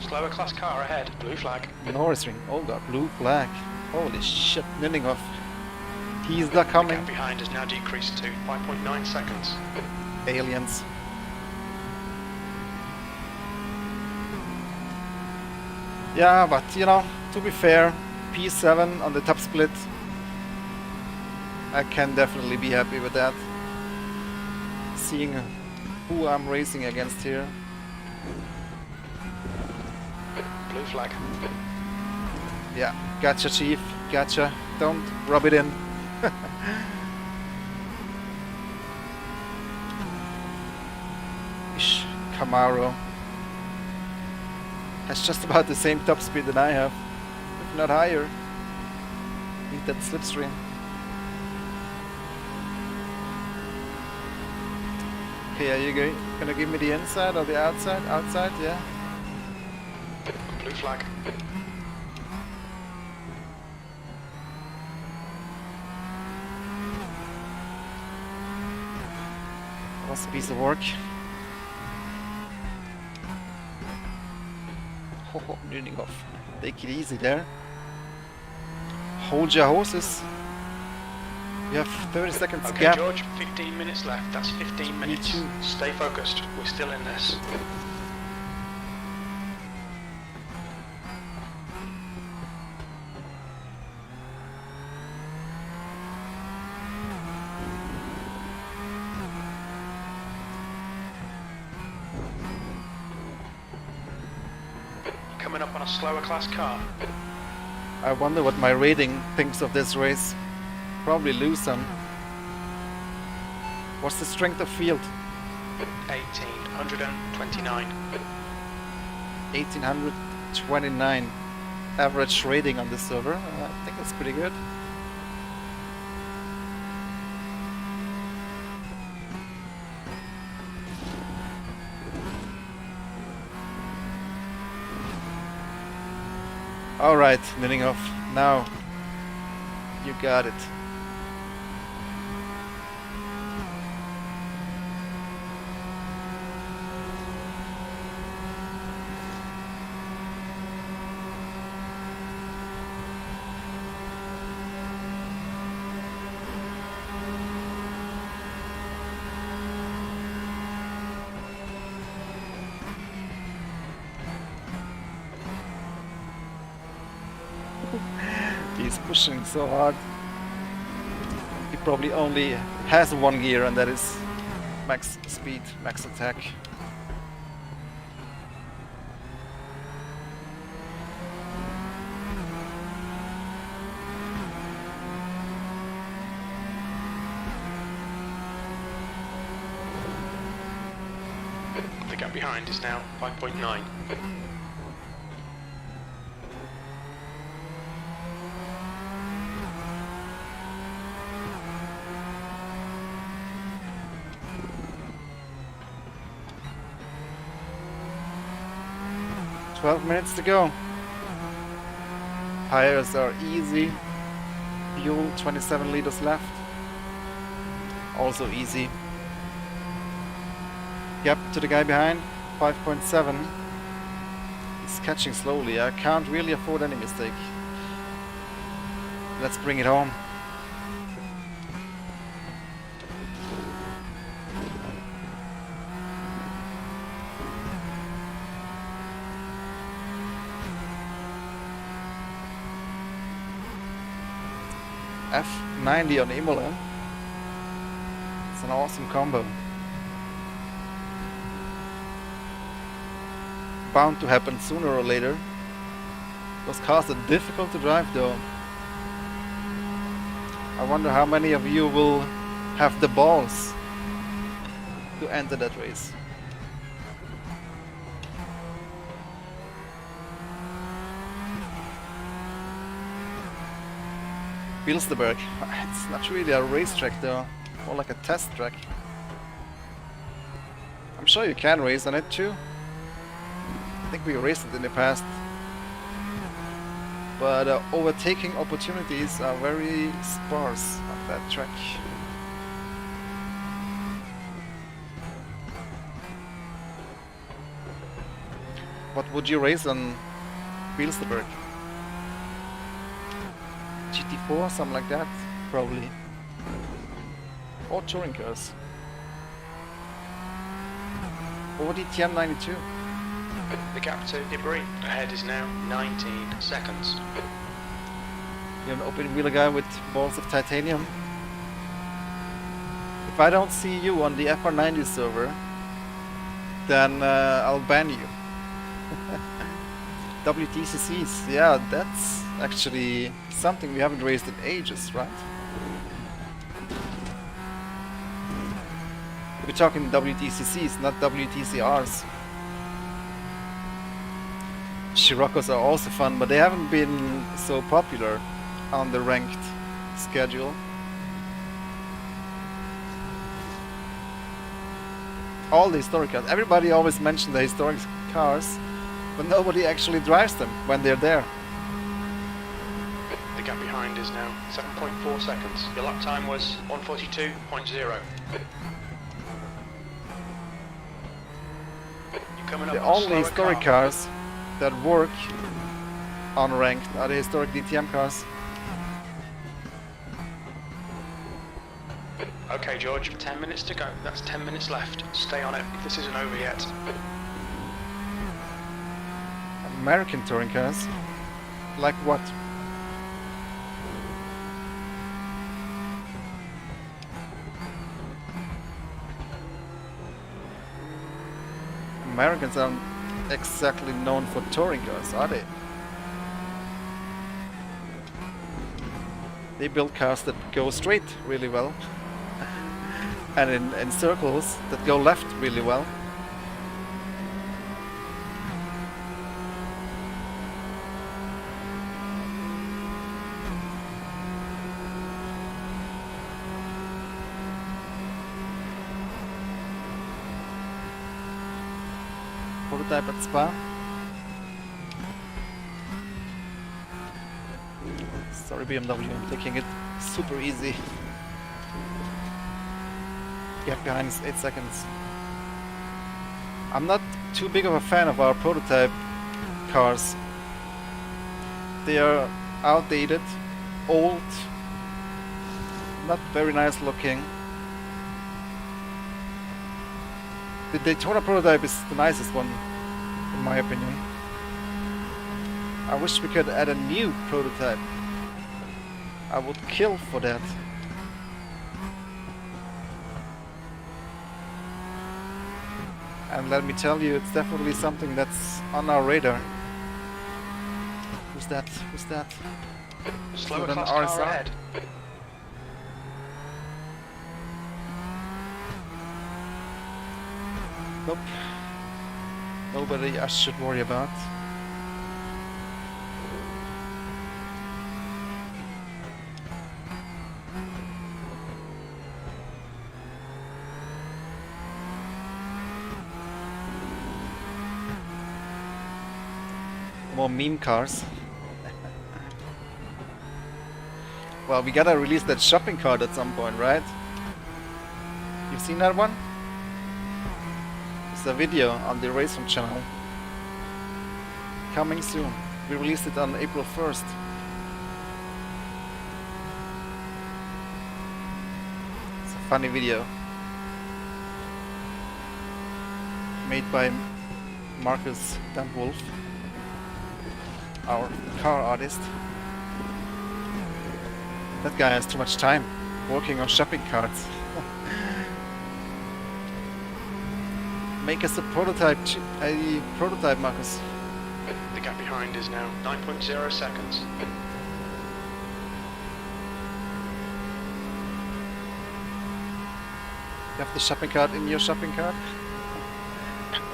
Slower class car ahead, blue flag. RaceRoom, oh god, blue flag. Holy shit, Nillinghoff. He's not The coming. gap behind has now decreased to 5.9 seconds. Aliens. Yeah, but you know, to be fair, P7 on the top split, I can definitely be happy with that. Seeing who I'm racing against here. Blue flag. Yeah, gotcha, Chief, gotcha. Don't rub it in. Ish, Camaro has just about the same top speed that I have, if not higher. Need that slipstream. Okay, are you gonna give me the inside or the outside? Outside, yeah. Blue flag. Was a piece of work. Oh, Nillinghoff. Take it easy there. Hold your horses. You have 30 seconds Okay, gap. George, 15 minutes left. That's 15 minutes. too. Stay focused. We're still in this. Coming up on a slower class car. I wonder what my rating thinks of this race. Probably lose some. What's the strength of field? 1829. 1829 average rating on this server. I think that's pretty good. Alright, Nillinghoff, now you got it. He's pushing so hard. He probably only has one gear, and that is max speed, max attack. The gap behind is now 5.9. Twelve minutes to go. Tires are easy. Fuel 27 liters left. Also easy. Gap to the guy behind, 5.7. He's catching slowly. I can't really afford any mistake. Let's bring it home. F90 on Imola. It's an awesome combo. Bound to happen sooner or later. Those cars are difficult to drive though. I wonder how many of you will have the balls to enter that race. Bilsterberg. It's not really a racetrack though, more like a test track. I'm sure you can race on it too. I think we raced it in the past. But overtaking opportunities are very sparse on that track. What would you race on Bilsterberg? GT4, something like that, probably. Or touring cars. Or DTM 92. The gap to debris ahead is now 19 seconds. You're an open wheeler guy with balls of titanium. If I don't see you on the FR90 server, then I'll ban you. WTCCs, yeah, that's actually something we haven't raised in ages, right? We're talking WTCCs, not WTCRs. Scirocco's are also fun, but they haven't been so popular on the ranked schedule. All the historic cars, everybody always mentions the historic cars, but nobody actually drives them when they're there. The gap behind is now 7.4 seconds. Your lap time was 1:42.0. You're coming up The on a only slower historic car. cars that work on ranked are the historic DTM cars. Okay, George, 10 minutes to go. That's 10 minutes left. Stay on it. This isn't over yet. American touring cars? Like what? Americans aren't exactly known for touring cars, are they? They build cars that go straight really well. And in circles that go left really well. Prototype at Spa. Sorry BMW, I'm taking it super easy. Gap behind is 8 seconds. I'm not too big of a fan of our prototype cars. They are outdated, old, not very nice looking. The Daytona prototype is the nicest one, in my opinion. I wish we could add a new prototype. I would kill for that. And let me tell you, it's definitely something that's on our radar. Who's that? Who's that? Slower With an class car RSR? ahead. Nope. Nobody I should worry about. More meme cars. Well, we gotta release that shopping cart at some point, right? You've seen that one? It's a video on the RaceRoom channel. Coming soon. We released it on April 1st. It's a funny video. Made by Marcus Dampwolf, our car artist. That guy has too much time working on shopping carts. Make us a prototype, Marcus. The gap behind is now 9.0 seconds. You have the shopping cart in your shopping cart?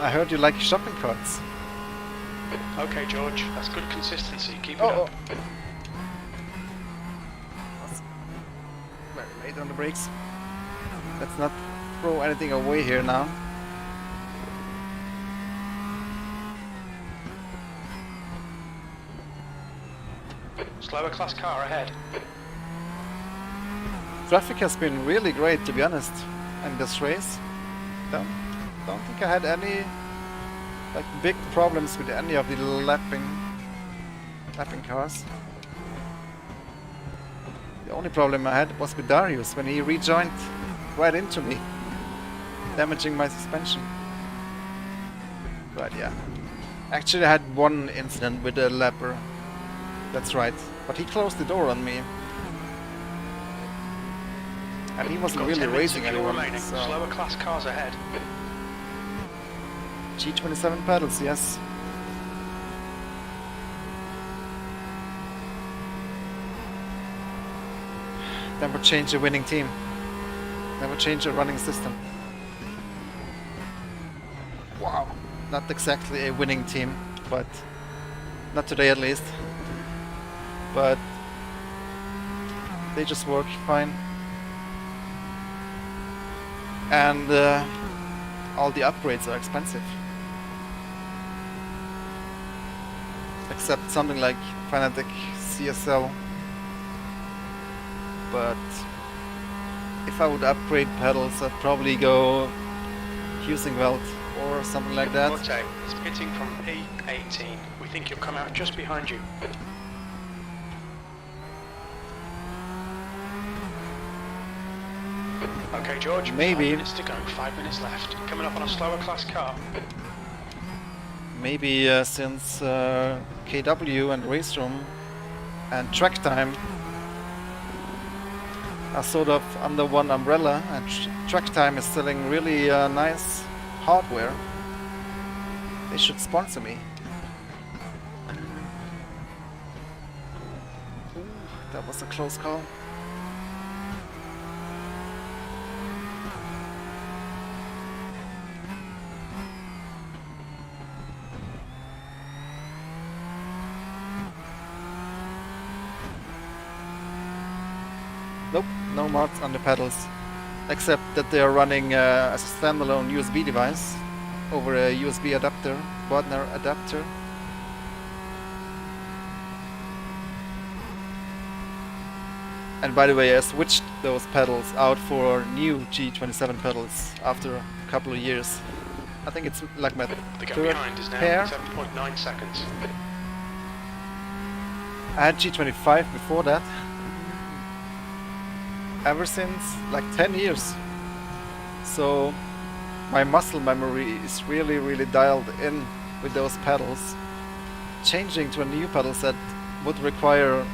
I heard you like shopping carts. Okay, George, that's good consistency. Keep it Oh, up. That's very late on the brakes. Let's not throw anything away here now. Slower class car ahead. Traffic has been really great, to be honest, in this race. Don't think I had any like big problems with any of the lapping cars. The only problem I had was with Darius when he rejoined right into me, damaging my suspension. But yeah, actually I had one incident with a lapper. That's right, but he closed the door on me. And he wasn't really racing anyone, so... Slower class cars ahead. G27 pedals, yes. Never change a winning team. Never change a running system. Wow. Not exactly a winning team, but... not today at least. But... they just work fine. And all the upgrades are expensive. Except something like Fanatic CSL. But if I would upgrade pedals, I'd probably go Fusing Welt or something like that. Ortner is pitting from P18. We think you'll come out just behind you. Okay, George. Maybe. 5 minutes to go. 5 minutes left. Coming up on a slower class car. Maybe since KW and RaceRoom and Track Time are sort of under one umbrella, and Track Time is selling really nice hardware, they should sponsor me. Ooh, that was a close call. Nope, no mods on the pedals, except that they are running as a standalone USB device over a USB adapter, Ortner adapter. And by the way, I switched those pedals out for new G27 pedals after a couple of years. I think it's like my The gap third behind is now pair. 7.9 seconds. I had G25 before that. Ever since like 10 years. So my muscle memory is really dialed in with those pedals. Changing to a new pedal set would require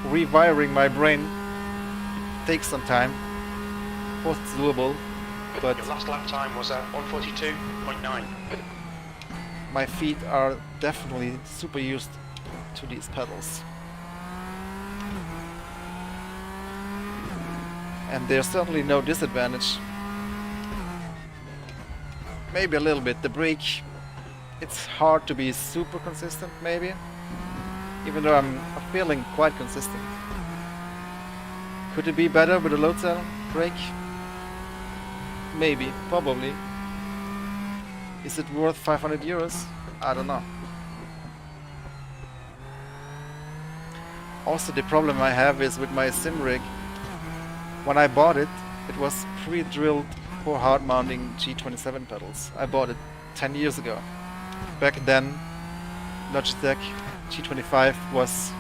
rewiring my brain. Takes some time. Of course it's doable, but Your last lap time was at 1:42.9. my feet are definitely super used to these pedals. And there's certainly no disadvantage. Maybe a little bit. The brake, it's hard to be super consistent maybe, even though I'm feeling quite consistent. Could it be better with a load cell brake? Maybe, probably. Is it worth 500 euros? I don't know. Also the problem I have is with my sim rig. When I bought it, it was pre-drilled for hard mounting G27 pedals. I bought it 10 years ago. Back then, Logitech G25 was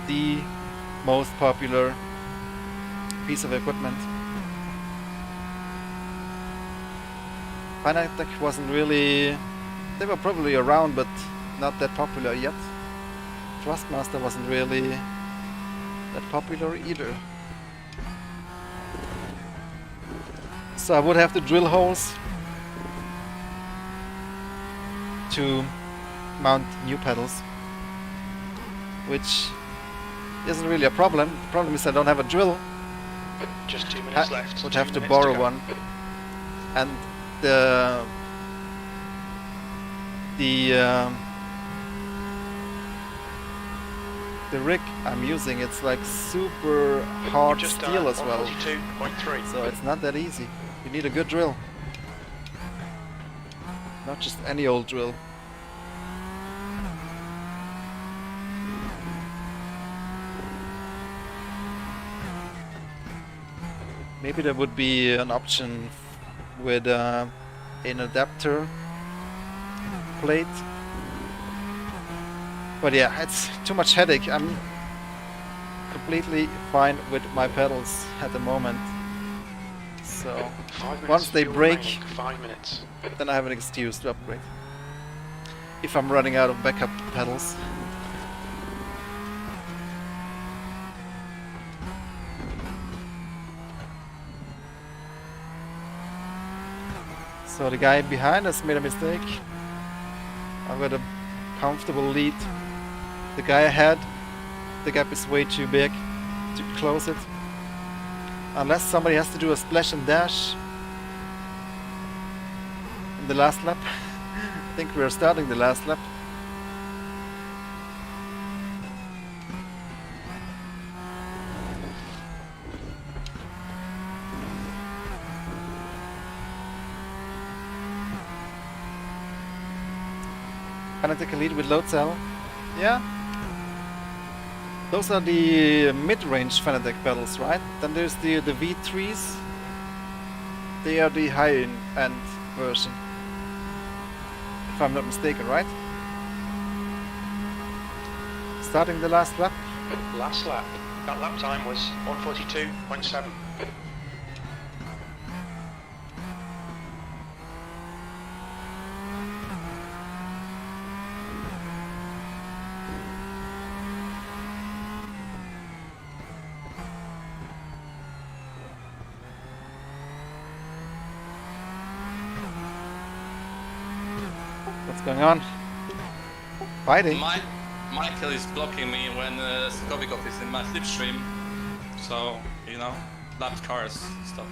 the most popular piece of equipment. Fanatic wasn't really... they were probably around, but not that popular yet. Thrustmaster wasn't really that popular either. So I would have to drill holes to mount new pedals, which isn't really a problem. The problem is I don't have a drill. Just 2 minutes I left. would 2 have to minutes borrow go. one, and the rig I'm using, it's like super hard Just steel as well, 142.3. so it's not that easy. You need a good drill, not just any old drill. Maybe there would be an option with an adapter plate. But yeah, it's too much headache. I'm completely fine with my pedals at the moment. So 5 minutes once they fuel break, remaining, 5 minutes. then I have an excuse to upgrade. If I'm running out of backup pedals. So the guy behind us made a mistake. I've got a comfortable lead. The guy ahead, the gap is way too big to close it. Unless somebody has to do a splash and dash in the last lap. I think we're starting the last lap. Fanatec lead with load cell. Yeah. Those are the mid-range Fanatec pedals, right? Then there's the V3s. They are the high-end version. If I'm not mistaken, right? Starting the last lap. Last lap. That lap time was 142.7. What's going on? Fighting? Michael is blocking me when Skobikov is in my slipstream. So, you know, lapped cars stuff.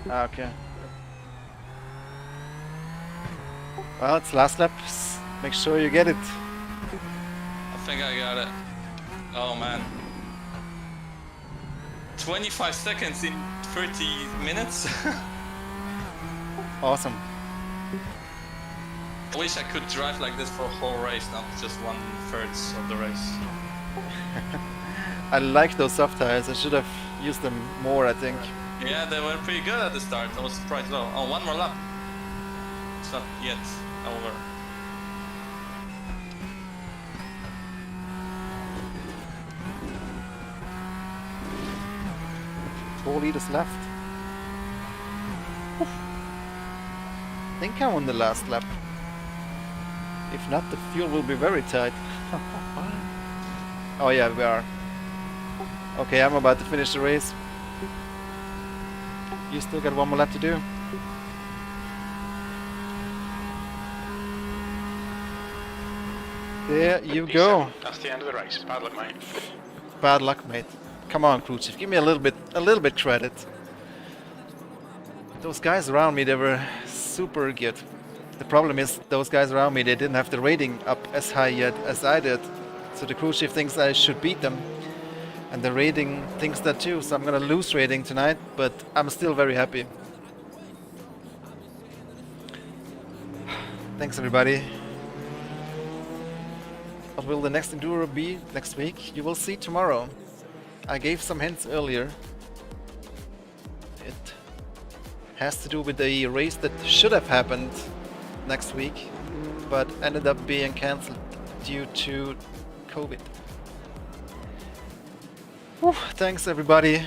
Ah, okay. Well, it's last lap. Make sure you get it. I think I got it. Oh man. 25 seconds in 30 minutes? Awesome. I wish I could drive like this for a whole race, not just 1/3 of the race. I like those soft tires. I should have used them more, I think. Yeah, they were pretty good at the start. I was surprised though. Oh, one more lap. It's not yet over. Four liters left. Oof. I think I'm on the last lap. If not, the fuel will be very tight. Oh yeah, we are. Okay, I'm about to finish the race. You still got one more lap to do. There you go. That's the end of the race. Bad luck, mate. Bad luck, mate. Come on, crew chief, give me a little bit credit. Those guys around me, they were super good. The problem is, those guys around me, they didn't have the rating up as high yet as I did. So the crew chief thinks I should beat them. And the rating thinks that too, so I'm gonna lose rating tonight, but I'm still very happy. Thanks everybody. What will the next Enduro be next week? You will see tomorrow. I gave some hints earlier. It has to do with a race that should have happened next week, but ended up being cancelled due to COVID. Whew, thanks everybody.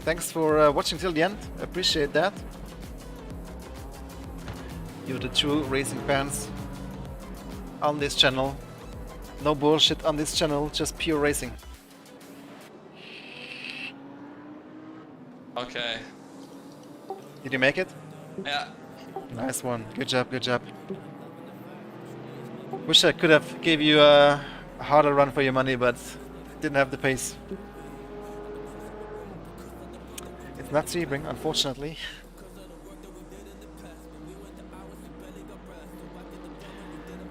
Thanks for watching till the end. Appreciate that. You're the true racing fans on this channel. No bullshit on this channel, just pure racing. Okay. Did you make it? Yeah. Nice one. Good job, good job. Wish I could have gave you a harder run for your money, but didn't have the pace. It's not Sebring, unfortunately.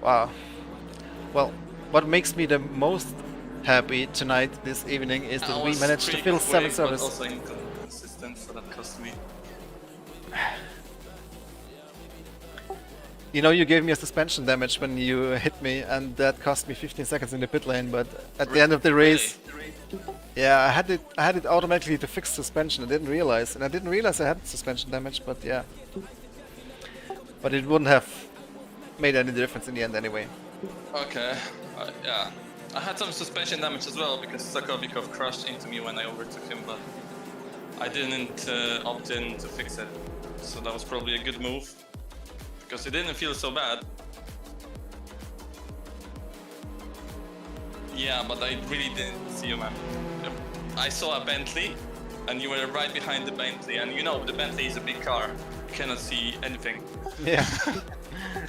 Wow. Well, what makes me the most happy tonight, this evening, is that I we was managed to pretty fill 7 quick, but servers. also inconsistent, so that cost me. You know, you gave me a suspension damage when you hit me, and that cost me 15 seconds in the pit lane. But at the end of the race, yeah, I had it automatically to fix suspension. I didn't realize, and I didn't realize I had suspension damage. But yeah, but it wouldn't have made any difference in the end anyway. Okay. Yeah. I had some suspension damage as well because Sokovikov crashed into me when I overtook him, but I didn't opt in to fix it. So that was probably a good move because it didn't feel so bad. Yeah, but I really didn't see you, man. I saw a Bentley and you were right behind the Bentley, and you know the Bentley is a big car. You cannot see anything. Yeah.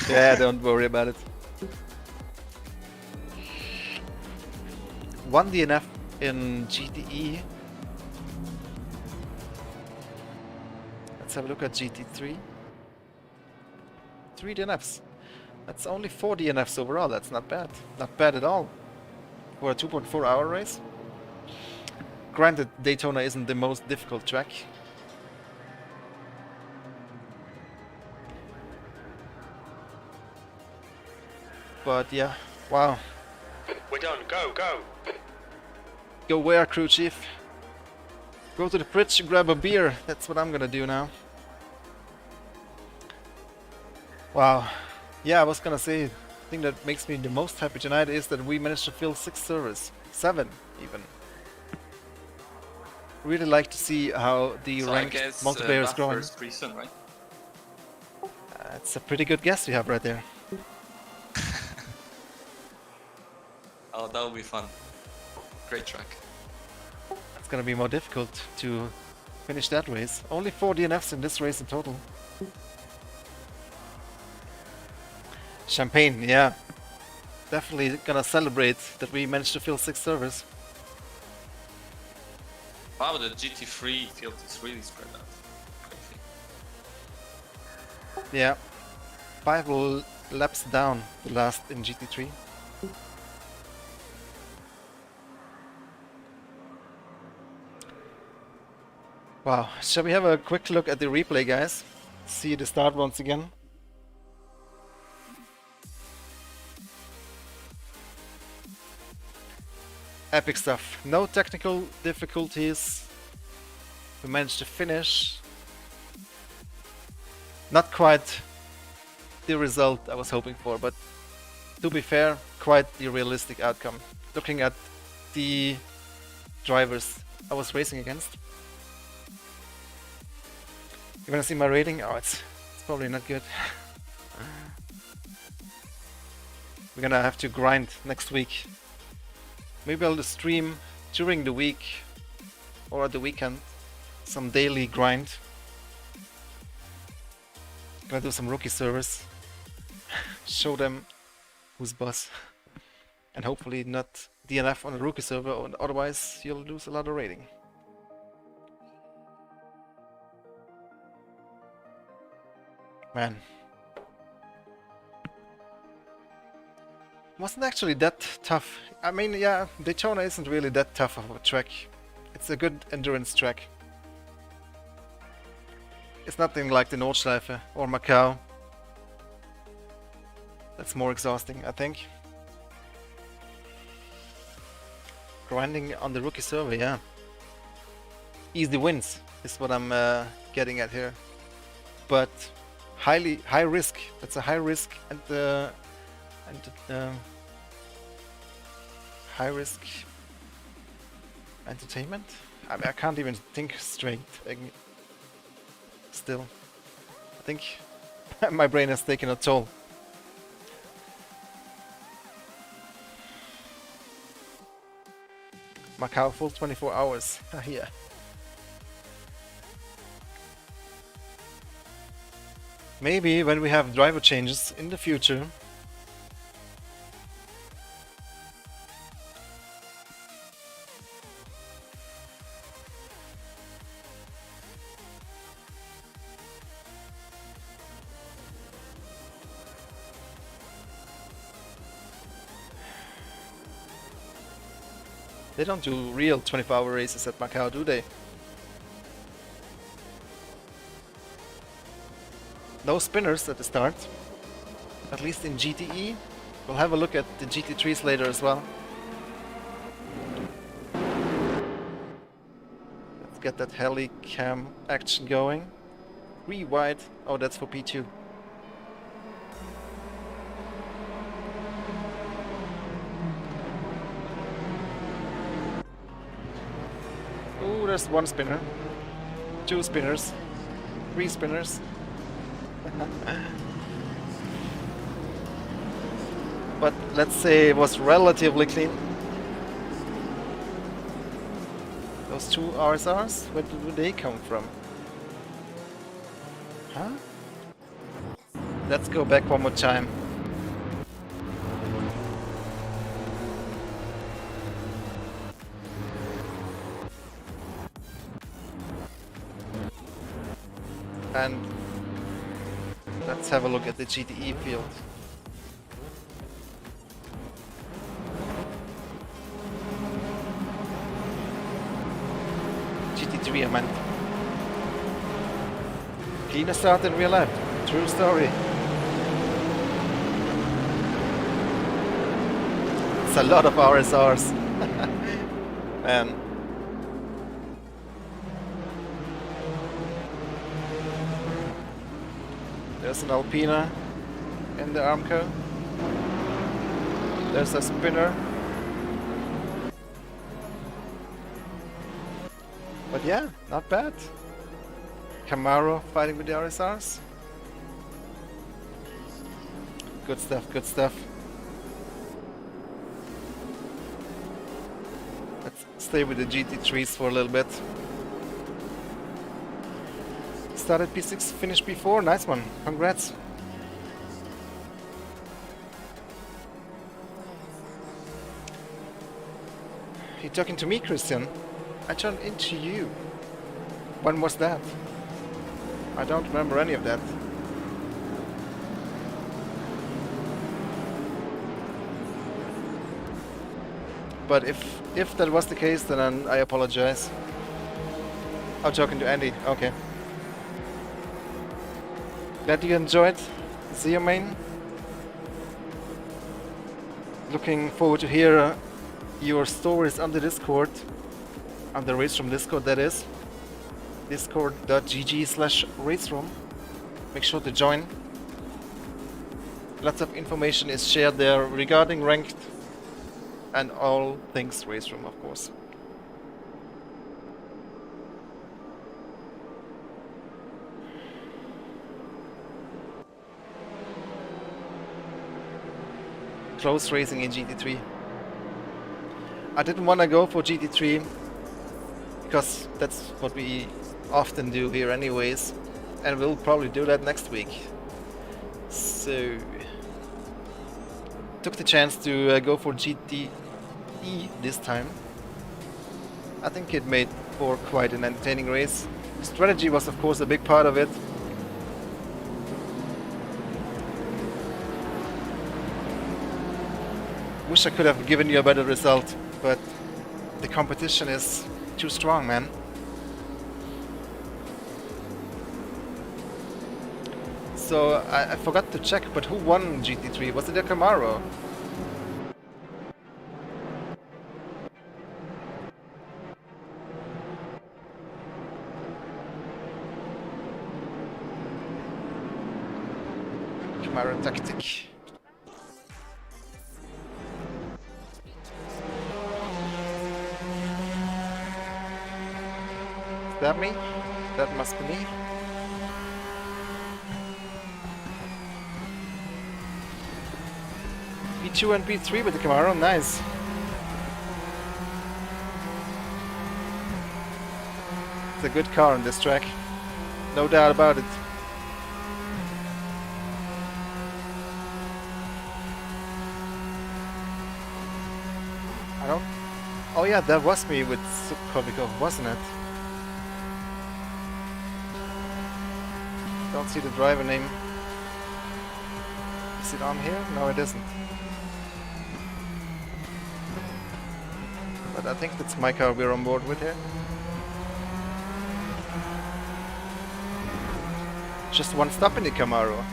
Yeah, don't worry about it. 1 DNF in GTE. Let's have a look at GT3. 3 DNFs. That's only 4 DNFs overall. That's not bad. Not bad at all for a 2.4 hour race. Granted, Daytona isn't the most difficult track. But yeah, wow. We're done. Go, go. Go where, crew chief? Go to the fridge and grab a beer. That's what I'm gonna do now. Wow. Yeah, I was gonna say, the thing that makes me the most happy tonight is that we managed to fill 6 servers. 7 even. Really like to see how the So ranked I guess multiplayer is growing. Buffer's pretty soon, right? It's a pretty good guess you have right there. Oh, that would be fun. Great track. It's gonna be more difficult to finish that race. Only 4 DNFs in this race in total. Champagne, yeah. Definitely gonna celebrate that we managed to fill 6 servers. Wow, the GT3 field is really spread out. Crazy. Yeah. 5 laps down the last in GT3. Wow, shall we have a quick look at the replay, guys? See the start once again. Epic stuff. No technical difficulties. We managed to finish. Not quite the result I was hoping for, but to be fair, quite the realistic outcome. Looking at the drivers I was racing against. You wanna see my rating? Oh, it's probably not good. We're gonna have to grind next week. Maybe I'll stream during the week or at the weekend some daily grind. Gonna do some rookie servers. Show them who's boss. And hopefully not DNF on a rookie server, or otherwise you'll lose a lot of rating. Man. Wasn't actually that tough. I mean, yeah, Daytona isn't really that tough of a track. It's a good endurance track. It's nothing like the Nordschleife or Macau. That's more exhausting, I think. Grinding on the rookie server, yeah. Easy wins is what I'm getting at here. But high risk. That's a high risk and high risk entertainment? I mean, I can't even think straight. Still, I think my brain has taken a toll. Macau full 24 hours. Yeah. Maybe when we have driver changes in the future. They don't do real 24-hour races at Macau, do they? No spinners at the start, at least in GTE. We'll have a look at the GT3s later as well. Let's get that heli cam action going. 3 wide. Oh, that's for P2. Oh, there's 1 spinner, 2 spinners, 3 spinners. But let's say it was relatively clean. Those 2 RSRs, where do they come from? Huh? Let's go back one more time. And let's have a look at the GTE field. GT3 I meant. Cleaner start in real life. True story. It's a lot of RSRs. Man. There's an Alpina in the Armco. There's a spinner. But yeah, not bad. Camaro fighting with the RSRs. Good stuff, good stuff. Let's stay with the GT3s for a little bit. Started P6, finished P4, nice one, congrats. You talking to me, Christian? I turned into you. When was that? I don't remember any of that. But if that was the case, then I apologize. I'm talking to Andy, okay. Glad you enjoyed. See you, main. Looking forward to hear your stories on the Discord, on the RaceRoom Discord, that is. Discord.gg/RaceRoom. Make sure to join. Lots of information is shared there regarding ranked and all things RaceRoom, of course. Close racing in GT3. I didn't want to go for GT3 because that's what we often do here anyways, and we'll probably do that next week. So took the chance to go for GTE this time. I think it made for quite an entertaining race. Strategy was of course a big part of it. Wish I could have given you a better result, but the competition is too strong, man. So I forgot to check, but who won GT3? Was it a Camaro? Camaro tactic. Is that me? That must be me. P2 and P3 with the Camaro, nice. It's a good car on this track, no doubt about it. I don't... Oh yeah, that was me with Subkovnikov, wasn't it? Don't see the driver name. Is it on here? No, it isn't. But I think that's my car we're on board with here. Just one stop in the Camaro.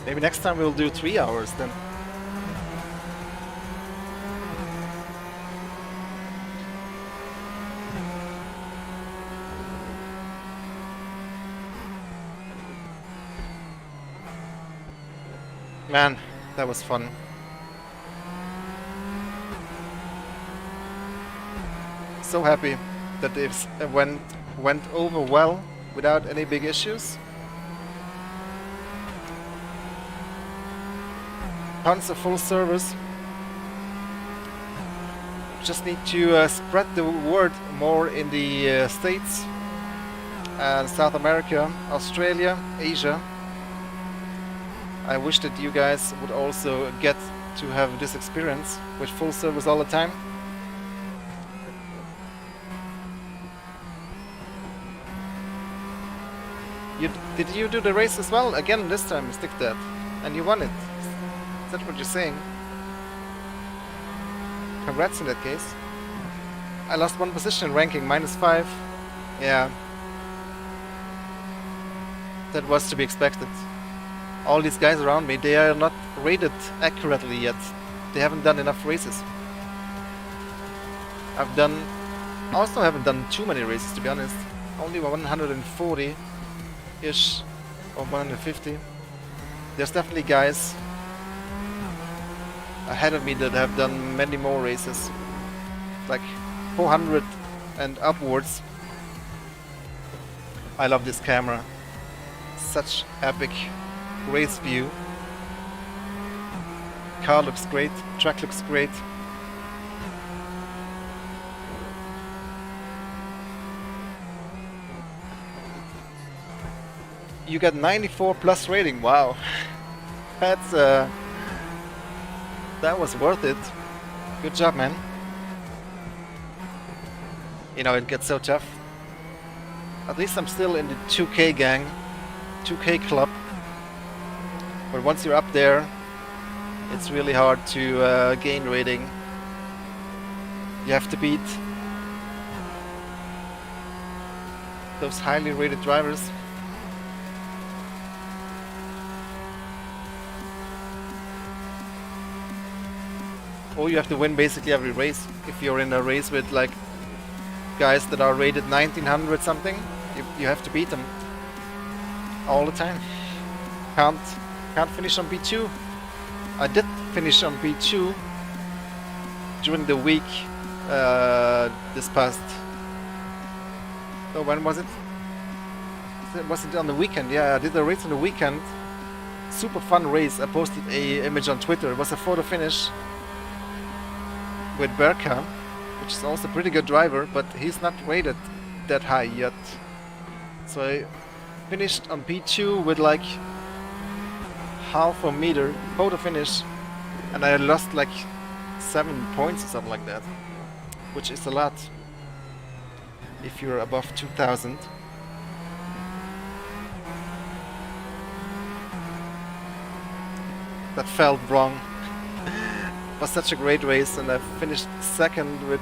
Maybe next time we'll do 3 hours then. Man, that was fun. So happy that it went over well without any big issues. Tons of full service. Just need to spread the word more in the States and South America, Australia, Asia. I wish that you guys would also get to have this experience with full service all the time. Did you do the race as well? Again, this time, stick that. And you won it. Is that what you're saying? Congrats in that case. I lost 1 position, ranking -5. Yeah. That was to be expected. All these guys around me, they are not rated accurately yet. They haven't done enough races. Also haven't done too many races, to be honest. Only 140-ish or 150. There's definitely guys ahead of me that have done many more races. Like 400 and upwards. I love this camera. Such epic race view. Car looks great, track looks great. You got 94 plus rating, wow. That's that was worth it. Good job, man. You know, it gets so tough. At least I'm still in the 2K gang, 2K club. But once you're up there, it's really hard to gain rating. You have to beat those highly rated drivers. Or you have to win basically every race. If you're in a race with like guys that are rated 1900 something, you have to beat them all the time. Can't finish on P2. I did finish on P2 during the week this past... Oh, when was it? Was it on the weekend? Yeah, I did a race on the weekend. Super fun race. I posted a image on Twitter. It was a photo finish with Berka, which is also a pretty good driver, but he's not rated that high yet. So I finished on P2 with like half a meter photo finish, and I lost like 7 points or something like that, which is a lot if you're above 2000. That felt wrong. It was such a great race, and I finished second with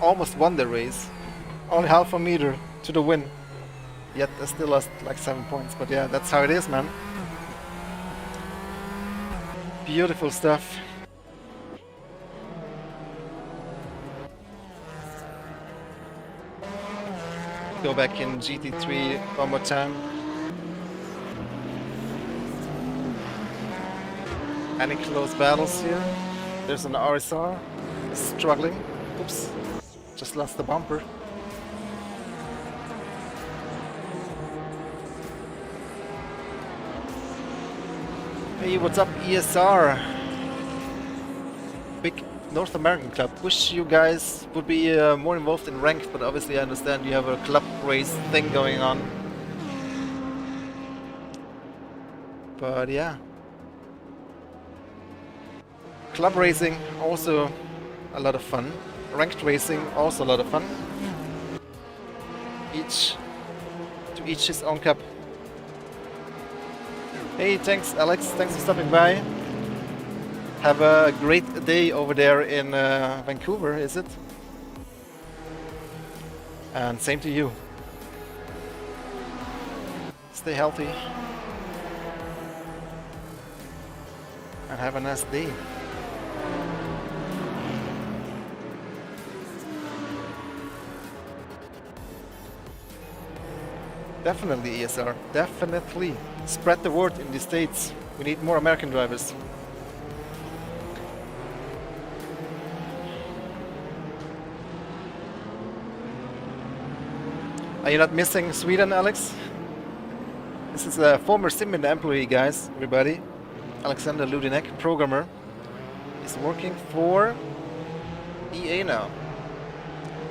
almost won the race. Only half a meter to the win. Yet I still lost like 7 points, but yeah, that's how it is, man. Beautiful stuff. Go back in GT3 one more time. Any close battles here? There's an RSR struggling. Oops, just lost the bumper. Hey, what's up, ESR? Big North American club. Wish you guys would be more involved in ranked, but obviously I understand you have a club race thing going on. But yeah. Club racing, also a lot of fun. Ranked racing, also a lot of fun. To each his own cup. Hey, thanks Alex, thanks for stopping by. Have a great day over there in Vancouver, is it? And same to you. Stay healthy. And have a nice day. Definitely ESR, definitely. Spread the word in the States. We need more American drivers. Are you not missing Sweden, Alex? This is a former Simmin employee, guys, everybody. Alexander Ludinek, programmer, is working for EA now.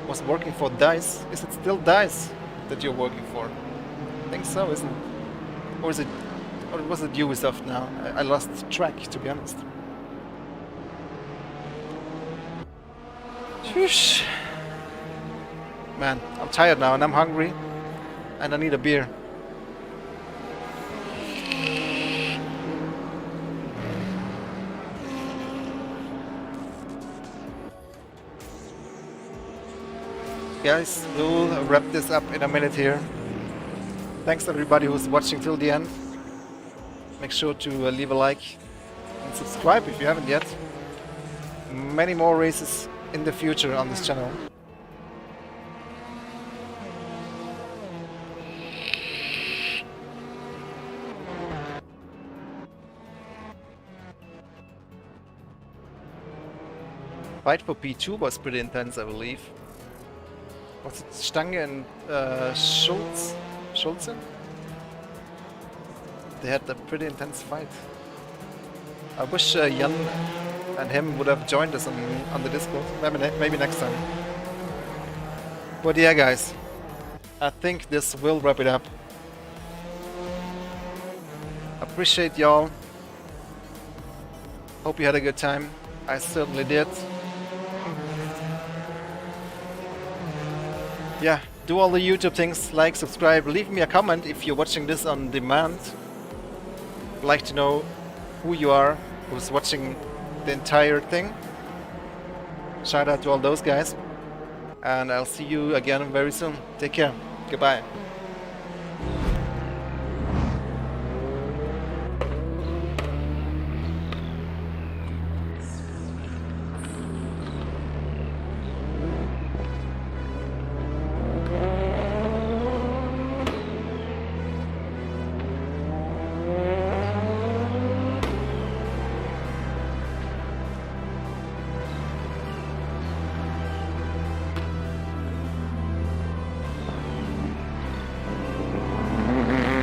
Was working for DICE. Is it still DICE that you're working for? I think so, isn't it? Or is it? Or was it Ubisoft now? I lost track, to be honest. Sheesh. Man, I'm tired now and I'm hungry. And I need a beer. Guys, we'll wrap this up in a minute here. Thanks everybody who's watching till the end. Make sure to leave a like and subscribe if you haven't yet. Many more races in the future on this channel. Fight for P2 was pretty intense, I believe. Was it Stange and Schulze? They had a pretty intense fight. I wish Jan and him would have joined us on the Discord. Maybe next time. But yeah, guys, I think this will wrap it up. Appreciate y'all. Hope you had a good time. I certainly did. Yeah, do all the YouTube things, like, subscribe, leave me a comment if you're watching this on demand. I'd like to know who you are, who's watching the entire thing. Shout out to all those guys. And I'll see you again very soon. Take care. Goodbye.